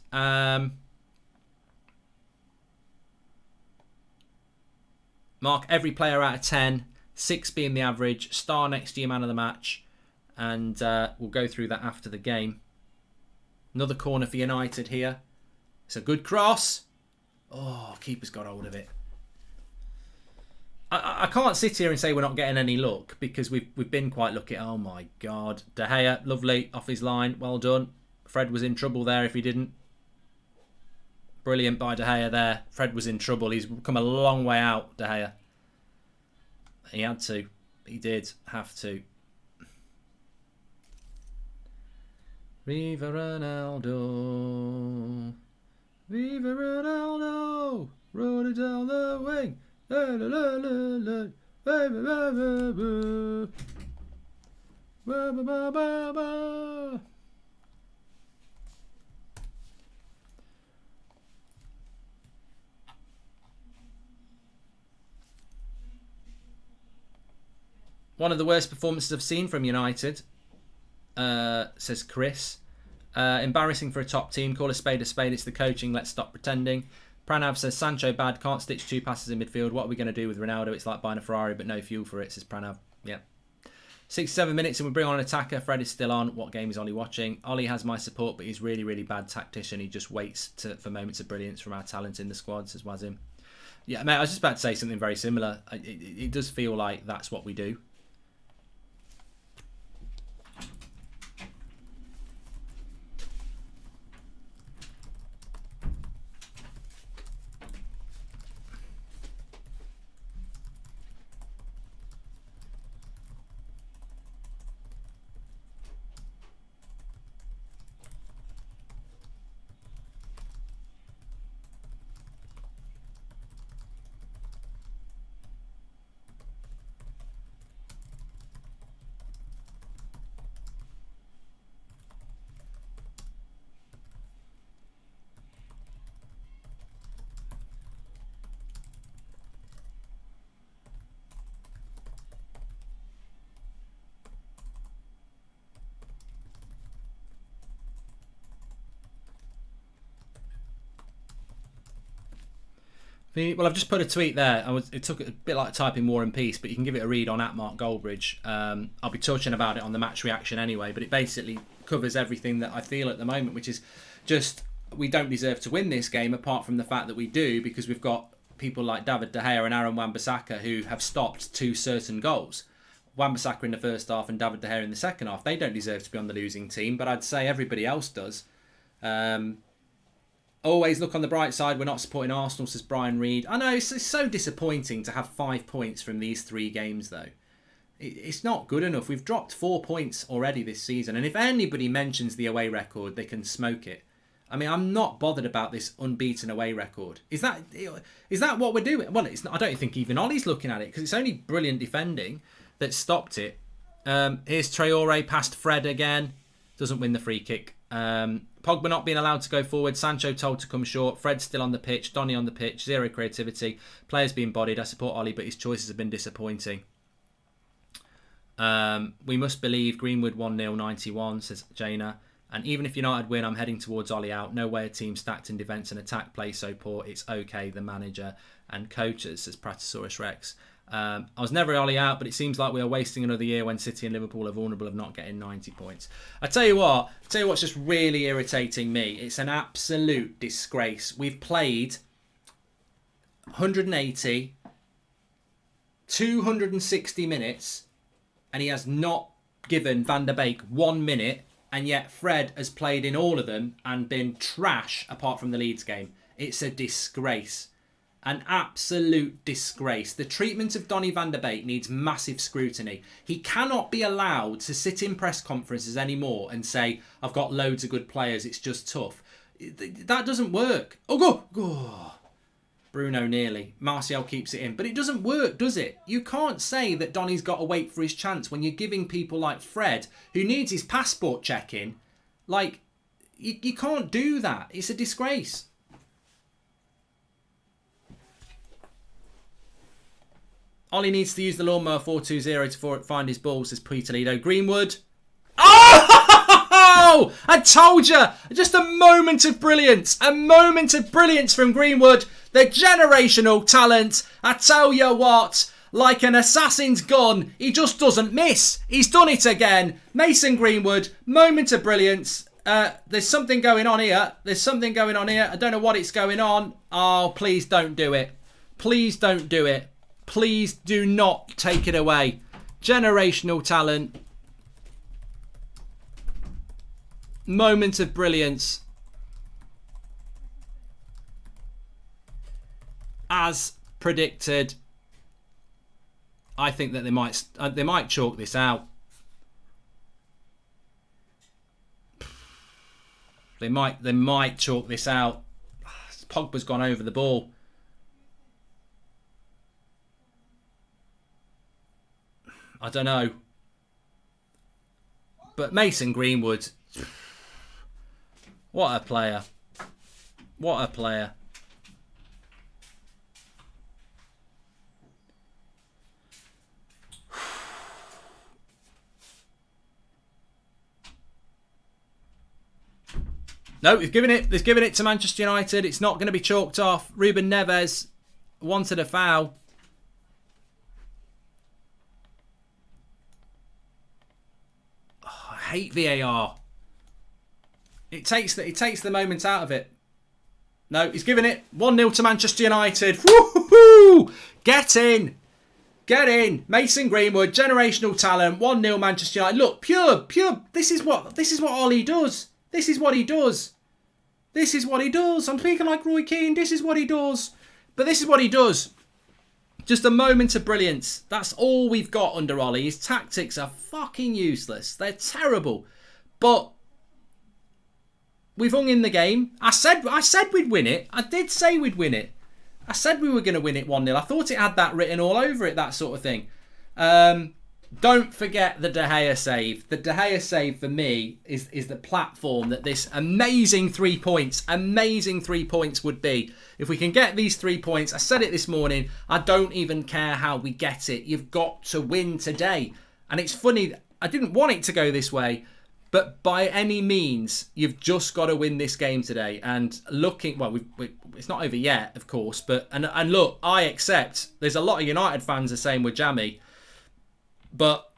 Mark every player out of 10, 6 being the average, star next to your man of the match, and we'll go through that after the game. Another corner for United here. It's a good cross. Oh, keeper's got hold of it. I can't sit here and say we're not getting any luck because we've been quite lucky. Oh my God, De Gea, lovely off his line, well done. Fred was in trouble there if he didn't. Brilliant by De Gea there. Fred was in trouble. He's come a long way out, De Gea. He had to. He did have to. Viva Ronaldo. Viva Ronaldo. Roll it down the wing. La, la, la, la, la. Ba, ba, ba, ba, ba. Ba, ba, ba, ba, ba. One of the worst performances I've seen from United, says Chris. Embarrassing for a top team. Call a spade a spade. It's the coaching. Let's stop pretending. Pranav says, Sancho bad. Can't stitch 2 passes in midfield. What are we going to do with Ronaldo? It's like buying a Ferrari but no fuel for it, says Pranav. Yep. 67 minutes and we bring on an attacker. Fred is still on. What game is Ollie watching? Ollie has my support, but he's really, really bad tactician. He just waits for moments of brilliance from our talent in the squad, says Wazim. Yeah, mate, I was just about to say something very similar. It does feel like that's what we do. Well, I've just put a tweet there. It took a bit like typing War and Peace, but you can give it a read on @MarkGoldbridge. I'll be touching about it on the match reaction anyway, but it basically covers everything that I feel at the moment, which is just we don't deserve to win this game, apart from the fact that we do, because we've got people like David De Gea and Aaron Wan-Bissaka who have stopped 2 certain goals. Wan-Bissaka in the first half and David De Gea in the second half. They don't deserve to be on the losing team, but I'd say everybody else does. Always look on the bright side. We're not supporting Arsenal, says Brian Reed. I know, it's so disappointing to have 5 points from these 3 games, though. It's not good enough. We've dropped 4 points already this season. And if anybody mentions the away record, they can smoke it. I mean, I'm not bothered about this unbeaten away record. Is that what we're doing? Well, it's not, I don't think even Ollie's looking at it, because it's only brilliant defending that stopped it. Here's Traore past Fred again. Doesn't win the free kick. Pogba not being allowed to go forward. Sancho told to come short. Fred still on the pitch. Donny on the pitch. Zero creativity. Players being bodied. I support Ollie, but his choices have been disappointing. We must believe Greenwood 1-0 91, says Jaina. And even if United win, I'm heading towards Ollie out. No way a team stacked in defence and attack play so poor. It's okay, the manager and coaches, says Pratosaurus Rex. I was never Ollie out, but it seems like we are wasting another year when City and Liverpool are vulnerable of not getting 90 points. I tell you what's just really irritating me. It's an absolute disgrace. We've played 180, 260 minutes, and he has not given Van der Beek 1 minute, and yet Fred has played in all of them and been trash apart from the Leeds game. It's a disgrace. An absolute disgrace. The treatment of Donny van der Beek needs massive scrutiny. He cannot be allowed to sit in press conferences anymore and say, I've got loads of good players, it's just tough. That doesn't work. Oh, go! Bruno nearly. Martial keeps it in. But it doesn't work, does it? You can't say that Donny's got to wait for his chance when you're giving people like Fred, who needs his passport checking. Like, you can't do that. It's a disgrace. Ollie needs to use the lawnmower 420 to find his ball, says Peter Lido. Greenwood. Oh! I told you! Just a moment of brilliance. A moment of brilliance from Greenwood. The generational talent. I tell you what, like an assassin's gun, he just doesn't miss. He's done it again. Mason Greenwood, moment of brilliance. There's something going on here. I don't know what it's going on. Oh, please don't do it. Please don't do it. Please do not take it away. Generational talent. Moment of brilliance. As predicted, I think that they might chalk this out. They might chalk this out. Pogba's gone over the ball. I don't know. But Mason Greenwood, what a player. What a player. No, they've given it to Manchester United. It's not going to be chalked off. Ruben Neves wanted a foul. Oh, I hate VAR. It takes the moment out of it. No, he's given it 1-0 to Manchester United. Woo-hoo-hoo! Get in. Get in. Mason Greenwood, generational talent, 1-0 Manchester United. Look, pure. This is what Ollie does. This is what he does. This is what he does. I'm speaking like Roy Keane. This is what he does. But this is what he does. Just a moment of brilliance. That's all we've got under Ollie. His tactics are fucking useless. They're terrible. But we've hung in the game. I said we'd win it. I did say we'd win it. I said we were going to win it 1-0. I thought it had that written all over it, that sort of thing. Don't forget the De Gea save. The De Gea save for me is the platform that this amazing 3 points would be. If we can get these 3 points, I said it this morning, I don't even care how we get it. You've got to win today. And it's funny, I didn't want it to go this way, But by any means, you've just got to win this game today. And looking, well, it's not over yet, of course. But and look, I accept. There's a lot of United fans are saying we're jammy, but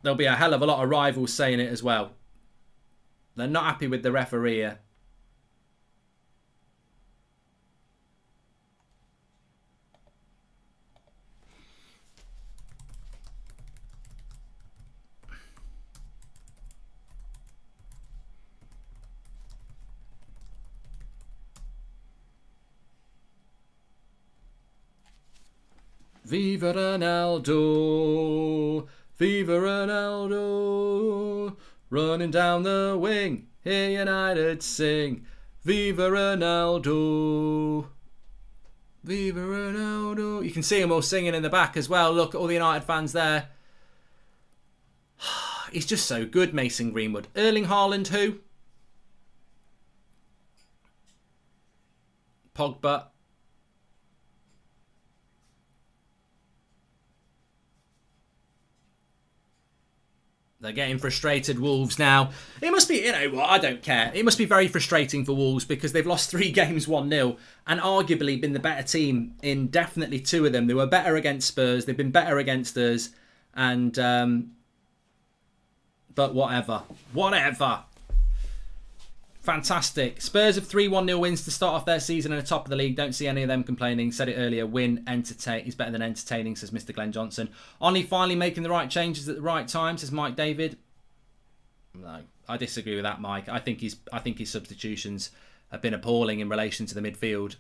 there'll be a hell of a lot of rivals saying it as well. They're not happy with the referee here. Viva Ronaldo, Viva Ronaldo, running down the wing, here United sing, Viva Ronaldo, Viva Ronaldo. You can see them all singing in the back as well. Look at all the United fans there. He's just so good, Mason Greenwood. Erling Haaland, who? Pogba. They're getting frustrated, Wolves, now. It must be, you know what, I don't care. It must be very frustrating for Wolves because they've lost 3 games 1-0 and arguably been the better team in definitely 2 of them. They were better against Spurs. They've been better against us. And, but whatever. Whatever. Fantastic. Spurs have 3 1-0 wins to start off their season at the top of the league. Don't see any of them complaining. Said it earlier. Win, entertain. Is better than entertaining, says Mr. Glenn Johnson. Only finally making the right changes at the right time, says Mike David. No, I disagree with that, Mike. I think his substitutions have been appalling in relation to the midfield.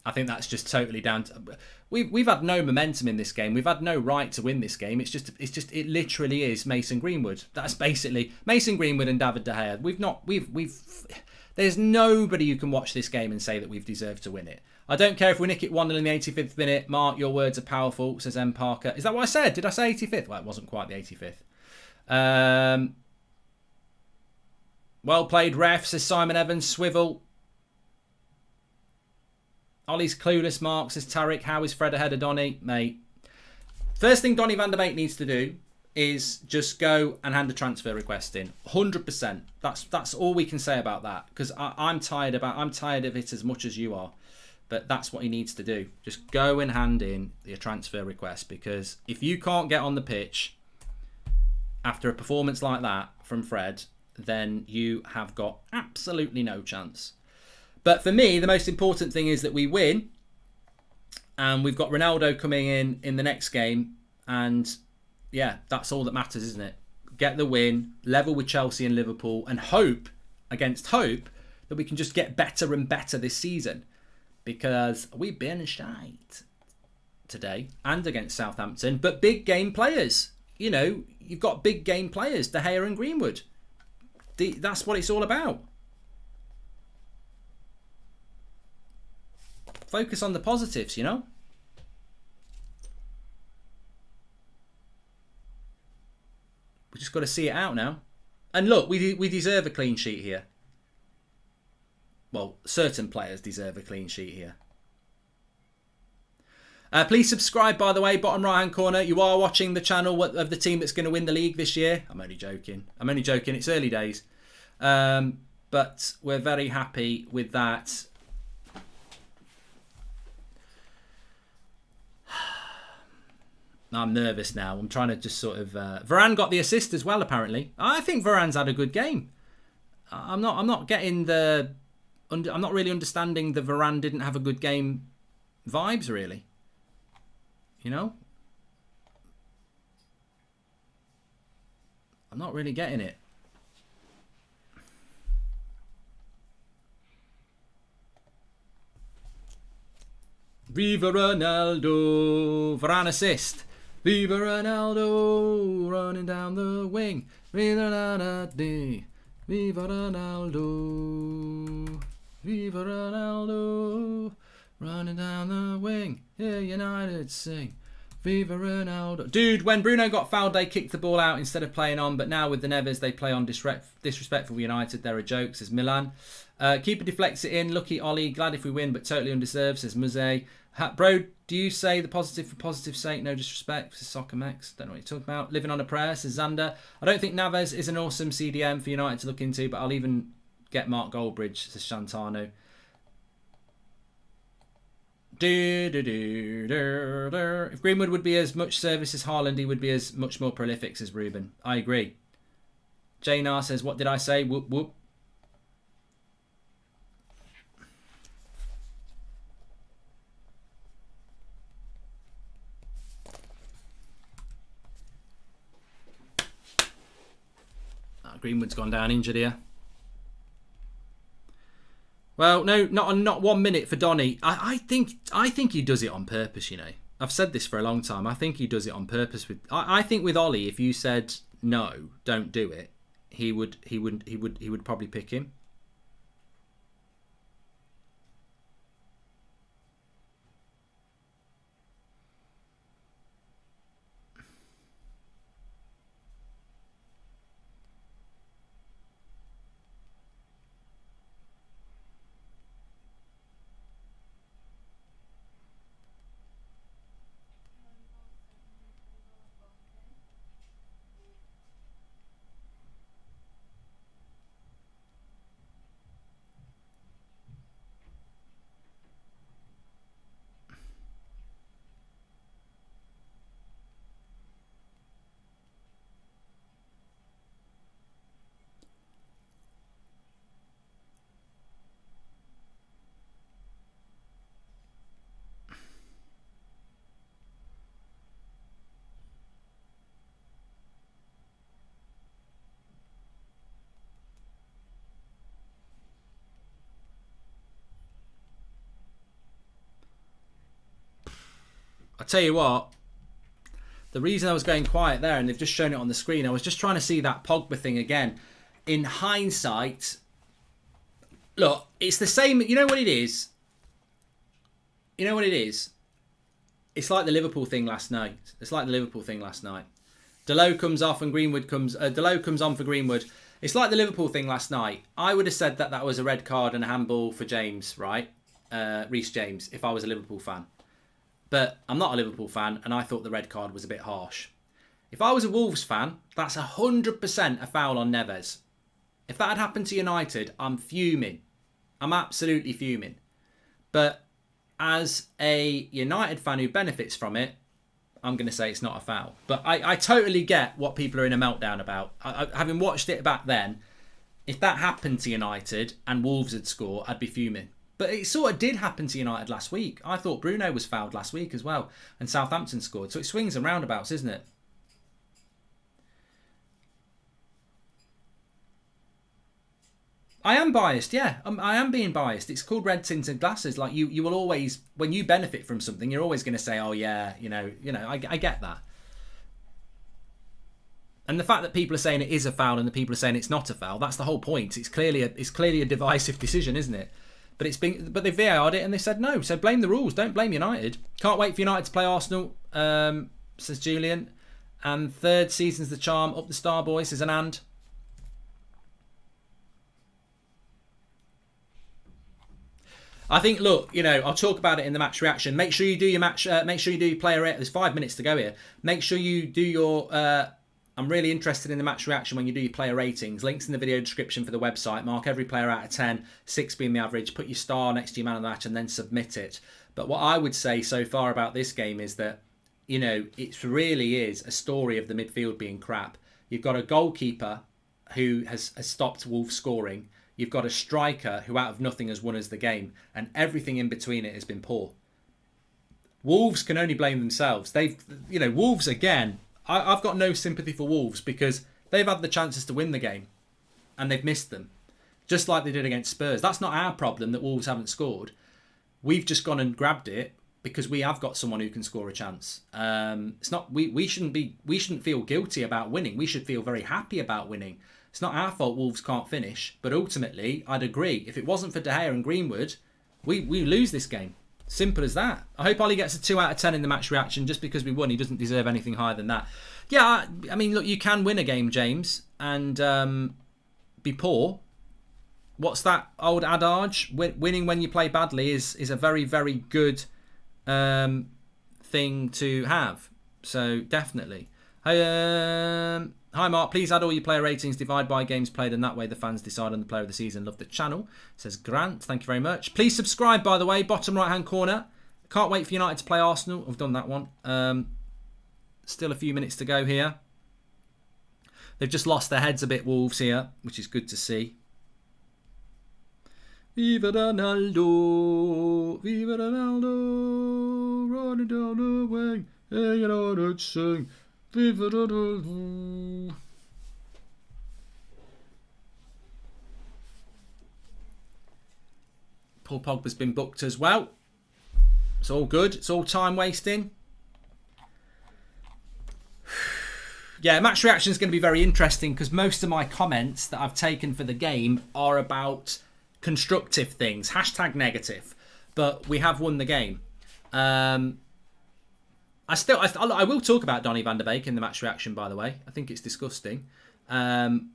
I think that's just totally down to... We've had no momentum in this game. We've had no right to win this game. It literally is Mason Greenwood. That's basically Mason Greenwood and David De Gea. There's nobody who can watch this game and say that we've deserved to win it. I don't care if we nick it 1-0 in the 85th minute. Mark, your words are powerful, says M. Parker. Is that what I said? Did I say 85th? Well, it wasn't quite the 85th. Well played, ref, says Simon Evans. Swivel. Ollie's clueless, Mark, says Tarek. How is Fred ahead of Donny? Mate. First thing Donny van der Beek needs to do is just go and hand a transfer request in. 100%. That's all we can say about that. Because I'm tired of it as much as you are. But that's what he needs to do. Just go and hand in your transfer request. Because if you can't get on the pitch after a performance like that from Fred, then you have got absolutely no chance. But for me, the most important thing is that we win. And we've got Ronaldo coming in the next game. And yeah, that's all that matters, isn't it? Get the win, level with Chelsea and Liverpool, and hope that we can just get better and better this season. Because we've been shite today and against Southampton. But big game players. You know, you've got big game players, De Gea and Greenwood. That's what it's all about. Focus on the positives, you know? We just got to see it out now. And look, we deserve a clean sheet here. Well, certain players deserve a clean sheet here. Please subscribe, by the way, bottom right-hand corner. You are watching the channel of the team that's going to win the league this year. I'm only joking. It's early days. But we're very happy with that. I'm nervous now. I'm trying to just sort of... Varane got the assist as well, apparently. I think Varane's had a good game. I'm not getting the... I'm not really understanding the Varane didn't have a good game vibes, really. You know? I'm not really getting it. Viva Ronaldo! Varane assist. Viva Ronaldo, running down the wing. Viva Ronaldo, Viva Ronaldo, Viva Ronaldo, running down the wing. Here United sing. Viva Ronaldo. Dude, when Bruno got fouled, they kicked the ball out instead of playing on. But now with the Neves, they play on disrespectful United. There are jokes, says Milan. Keeper deflects it in. Lucky Ollie. Glad if we win, but totally undeserved, says Muze. Bro, do you say the positive for positive sake? No disrespect, says Soccer Mex. Don't know what you're talking about. Living on a prayer, says Xander. I don't think Neves is an awesome CDM for United to look into, but I'll even get Mark Goldbridge, says Shantano. If Greenwood would be as much service as Haaland, he would be as much more prolific, says Ruben. I agree. Jnar says, what did I say? Whoop, whoop. Greenwood's gone down injured here. Well, no, not 1 minute for Donny. I think he does it on purpose. You know, I've said this for a long time. I think he does it on purpose. I think with Ollie, if you said no, don't do it, he would probably pick him. I tell you what, the reason I was going quiet there, and they've just shown it on the screen, I was just trying to see that Pogba thing again. In hindsight, look, it's the same. You know what it is? You know what it is? It's like the Liverpool thing last night. Delo comes off and Greenwood comes. Delo comes on for Greenwood. It's like the Liverpool thing last night. I would have said that that was a red card and a handball for James, right? Reece James, if I was a Liverpool fan. But I'm not a Liverpool fan, and I thought the red card was a bit harsh. If I was a Wolves fan, that's 100% a foul on Neves. If that had happened to United, I'm fuming. I'm absolutely fuming. But as a United fan who benefits from it, I'm going to say it's not a foul. But I totally get what people are in a meltdown about. Having watched it back then, if that happened to United and Wolves had scored, I'd be fuming. But it sort of did happen to United last week. I thought Bruno was fouled last week as well. And Southampton scored. So it swings and roundabouts, isn't it? I am biased, yeah. I am being biased. It's called red tinted glasses. Like you will always, when you benefit from something, you're always going to say, oh yeah, you know, I get that. And the fact that people are saying it is a foul and the people are saying it's not a foul, that's the whole point. It's clearly a divisive decision, isn't it? But they VAR'd it and they said no. So blame the rules. Don't blame United. Can't wait for United to play Arsenal, says Julian. And third season's the charm. Up the star, boys, says Anand. I think, look, you know, I'll talk about it in the match reaction. Make sure you do your match. Make sure you do your player. There's 5 minutes to go here. Make sure you do your. I'm really interested in the match reaction when you do your player ratings. Links in the video description for the website. Mark every player out of 10, 6 being the average. Put your star next to your man of the match and then submit it. But what I would say so far about this game is that, you know, it really is a story of the midfield being crap. You've got a goalkeeper who has stopped Wolves scoring. You've got a striker who out of nothing has won us the game. And everything in between it has been poor. Wolves can only blame themselves. Wolves again. I've got no sympathy for Wolves because they've had the chances to win the game and they've missed them. Just like they did against Spurs. That's not our problem that Wolves haven't scored. We've just gone and grabbed it because we have got someone who can score a chance. It's not we shouldn't feel guilty about winning. We should feel very happy about winning. It's not our fault Wolves can't finish, but ultimately I'd agree. If it wasn't for De Gea and Greenwood, we lose this game. Simple as that. I hope Ollie gets a 2 out of 10 in the match reaction. Just because we won, he doesn't deserve anything higher than that. Yeah, I mean, look, you can win a game, James, and be poor. What's that old adage? Winning when you play badly is a very, very good thing to have. So, definitely. Hi Mark, please add all your player ratings, divide by games played, and that way the fans decide on the player of the season. Love the channel, says Grant. Thank you very much. Please subscribe, by the way, bottom right hand corner. Can't wait for United to play Arsenal. I've done that one. Still a few minutes to go here. They've just lost their heads a bit, Wolves, here, which is good to see. Viva Ronaldo, Viva Ronaldo, running down the wing, hey, you know what I'd sing. Viva Ronaldo. Paul Pogba's been booked as well. It's all good. It's all time wasting. Yeah, match reaction is going to be very interesting because most of my comments that I've taken for the game are about constructive things. Hashtag negative. But we have won the game. I will talk about Donny van der Beek in the match reaction, by the way. I think it's disgusting.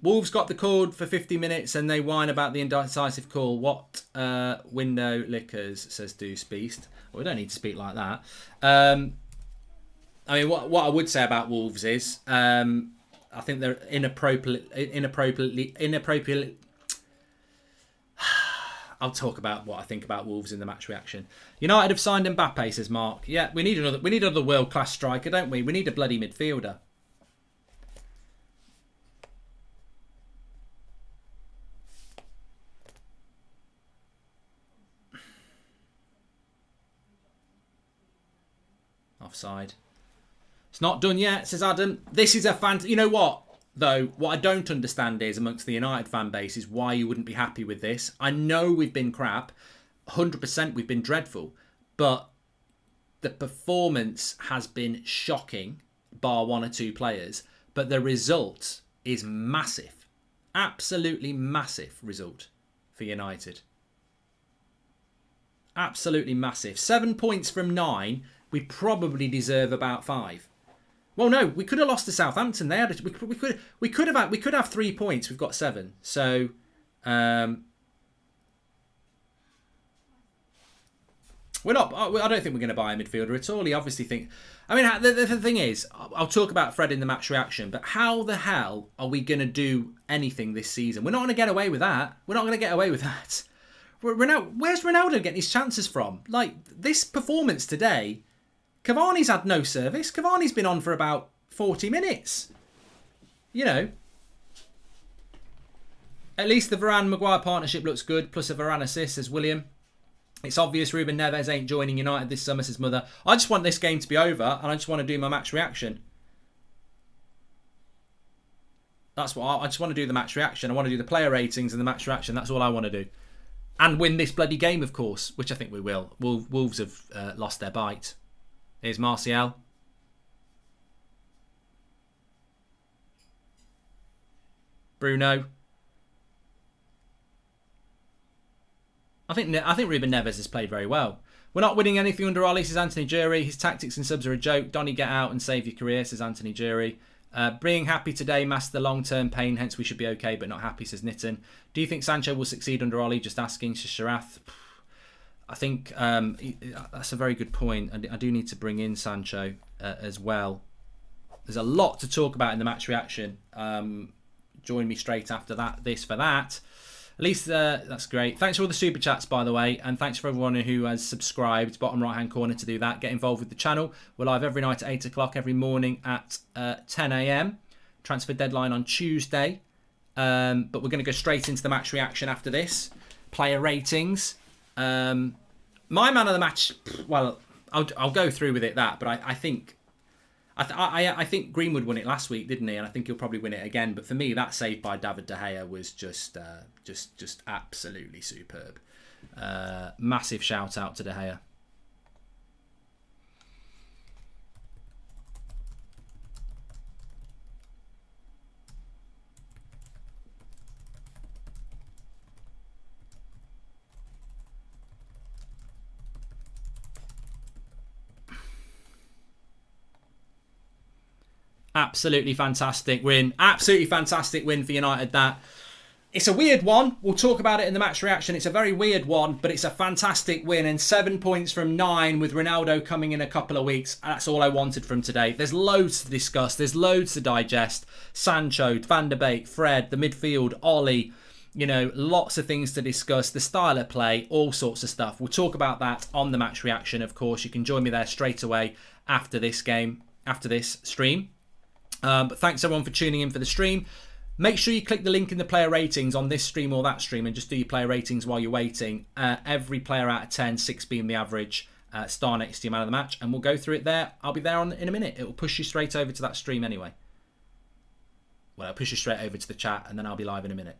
Wolves got the call for 50 minutes and they whine about the indecisive call. What window lickers, says Deuce Beast. Well, we don't need to speak like that. I mean, what I would say about Wolves is I think they're inappropriately. I'll talk about what I think about Wolves in the match reaction. United have signed Mbappe, says Mark. Yeah, we need another world-class striker, don't we? We need a bloody midfielder. Offside. It's not done yet, says Adam. This is a You know what? Though, what I don't understand is, amongst the United fan base, is why you wouldn't be happy with this. I know we've been crap. 100% we've been dreadful. But the performance has been shocking, bar one or two players. But the result is massive. Absolutely massive result for United. Absolutely massive. 7 points from 9. We probably deserve about 5. Well, no, we could have lost to Southampton. We could have 3 points. We've got 7. So, we're not. I don't think we're going to buy a midfielder at all. He obviously think. I mean, the thing is, I'll talk about Fred in the match reaction. But how the hell are we going to do anything this season? We're not going to get away with that. We're not going to get away with that. Where's Ronaldo getting his chances from? Like this performance today. Cavani's had no service. Cavani's been on for about 40 minutes. You know. At least the Varane-Maguire partnership looks good. Plus a Varane assist, says William. It's obvious Ruben Neves ain't joining United this summer, says Mother. I just want this game to be over and I just want to do my match reaction. That's what I just want to do, the match reaction. I want to do the player ratings and the match reaction. That's all I want to do. And win this bloody game, of course, which I think we will. Wolves have lost their bite. Here's Martial. Bruno. I think Ruben Neves has played very well. We're not winning anything under Ollie, says Anthony Jury. His tactics and subs are a joke. Donny, get out and save your career, says Anthony Jury. Being happy today masks the long-term pain, hence we should be okay, but not happy, says Nitin. Do you think Sancho will succeed under Ollie? Just asking, says Sharath. I think that's a very good point. I do need to bring in Sancho as well. There's a lot to talk about in the match reaction. Join me straight after that. For that. At least that's great. Thanks for all the super chats, by the way, and thanks for everyone who has subscribed. Bottom right hand corner to do that. Get involved with the channel. We're live every night at 8 o'clock, every morning at 10 a.m. Transfer deadline on Tuesday. But we're going to go straight into the match reaction after this. Player ratings. My man of the match. Well, I'll go through with it but I think Greenwood won it last week, didn't he? And I think he'll probably win it again. But for me, that save by David De Gea was just absolutely superb. Massive shout out to De Gea. Absolutely fantastic win. Absolutely fantastic win for United, that. It's a weird one. We'll talk about it in the match reaction. It's a very weird one, but it's a fantastic win. And 7 points from 9 with Ronaldo coming in a couple of weeks. That's all I wanted from today. There's loads to discuss. There's loads to digest. Sancho, Van der Beek, Fred, the midfield, Ollie. You know, lots of things to discuss. The style of play, all sorts of stuff. We'll talk about that on the match reaction, of course. You can join me there straight away after this game, after this stream. But thanks everyone for tuning in for the stream. Make sure you click the link in the player ratings on this stream or that stream and just do your player ratings while you're waiting. Every player out of 10, 6 being the average, star next to your man of the match. And we'll go through it there. I'll be there in a minute. It will push you straight over to that stream anyway. Well, I'll push you straight over to the chat and then I'll be live in a minute.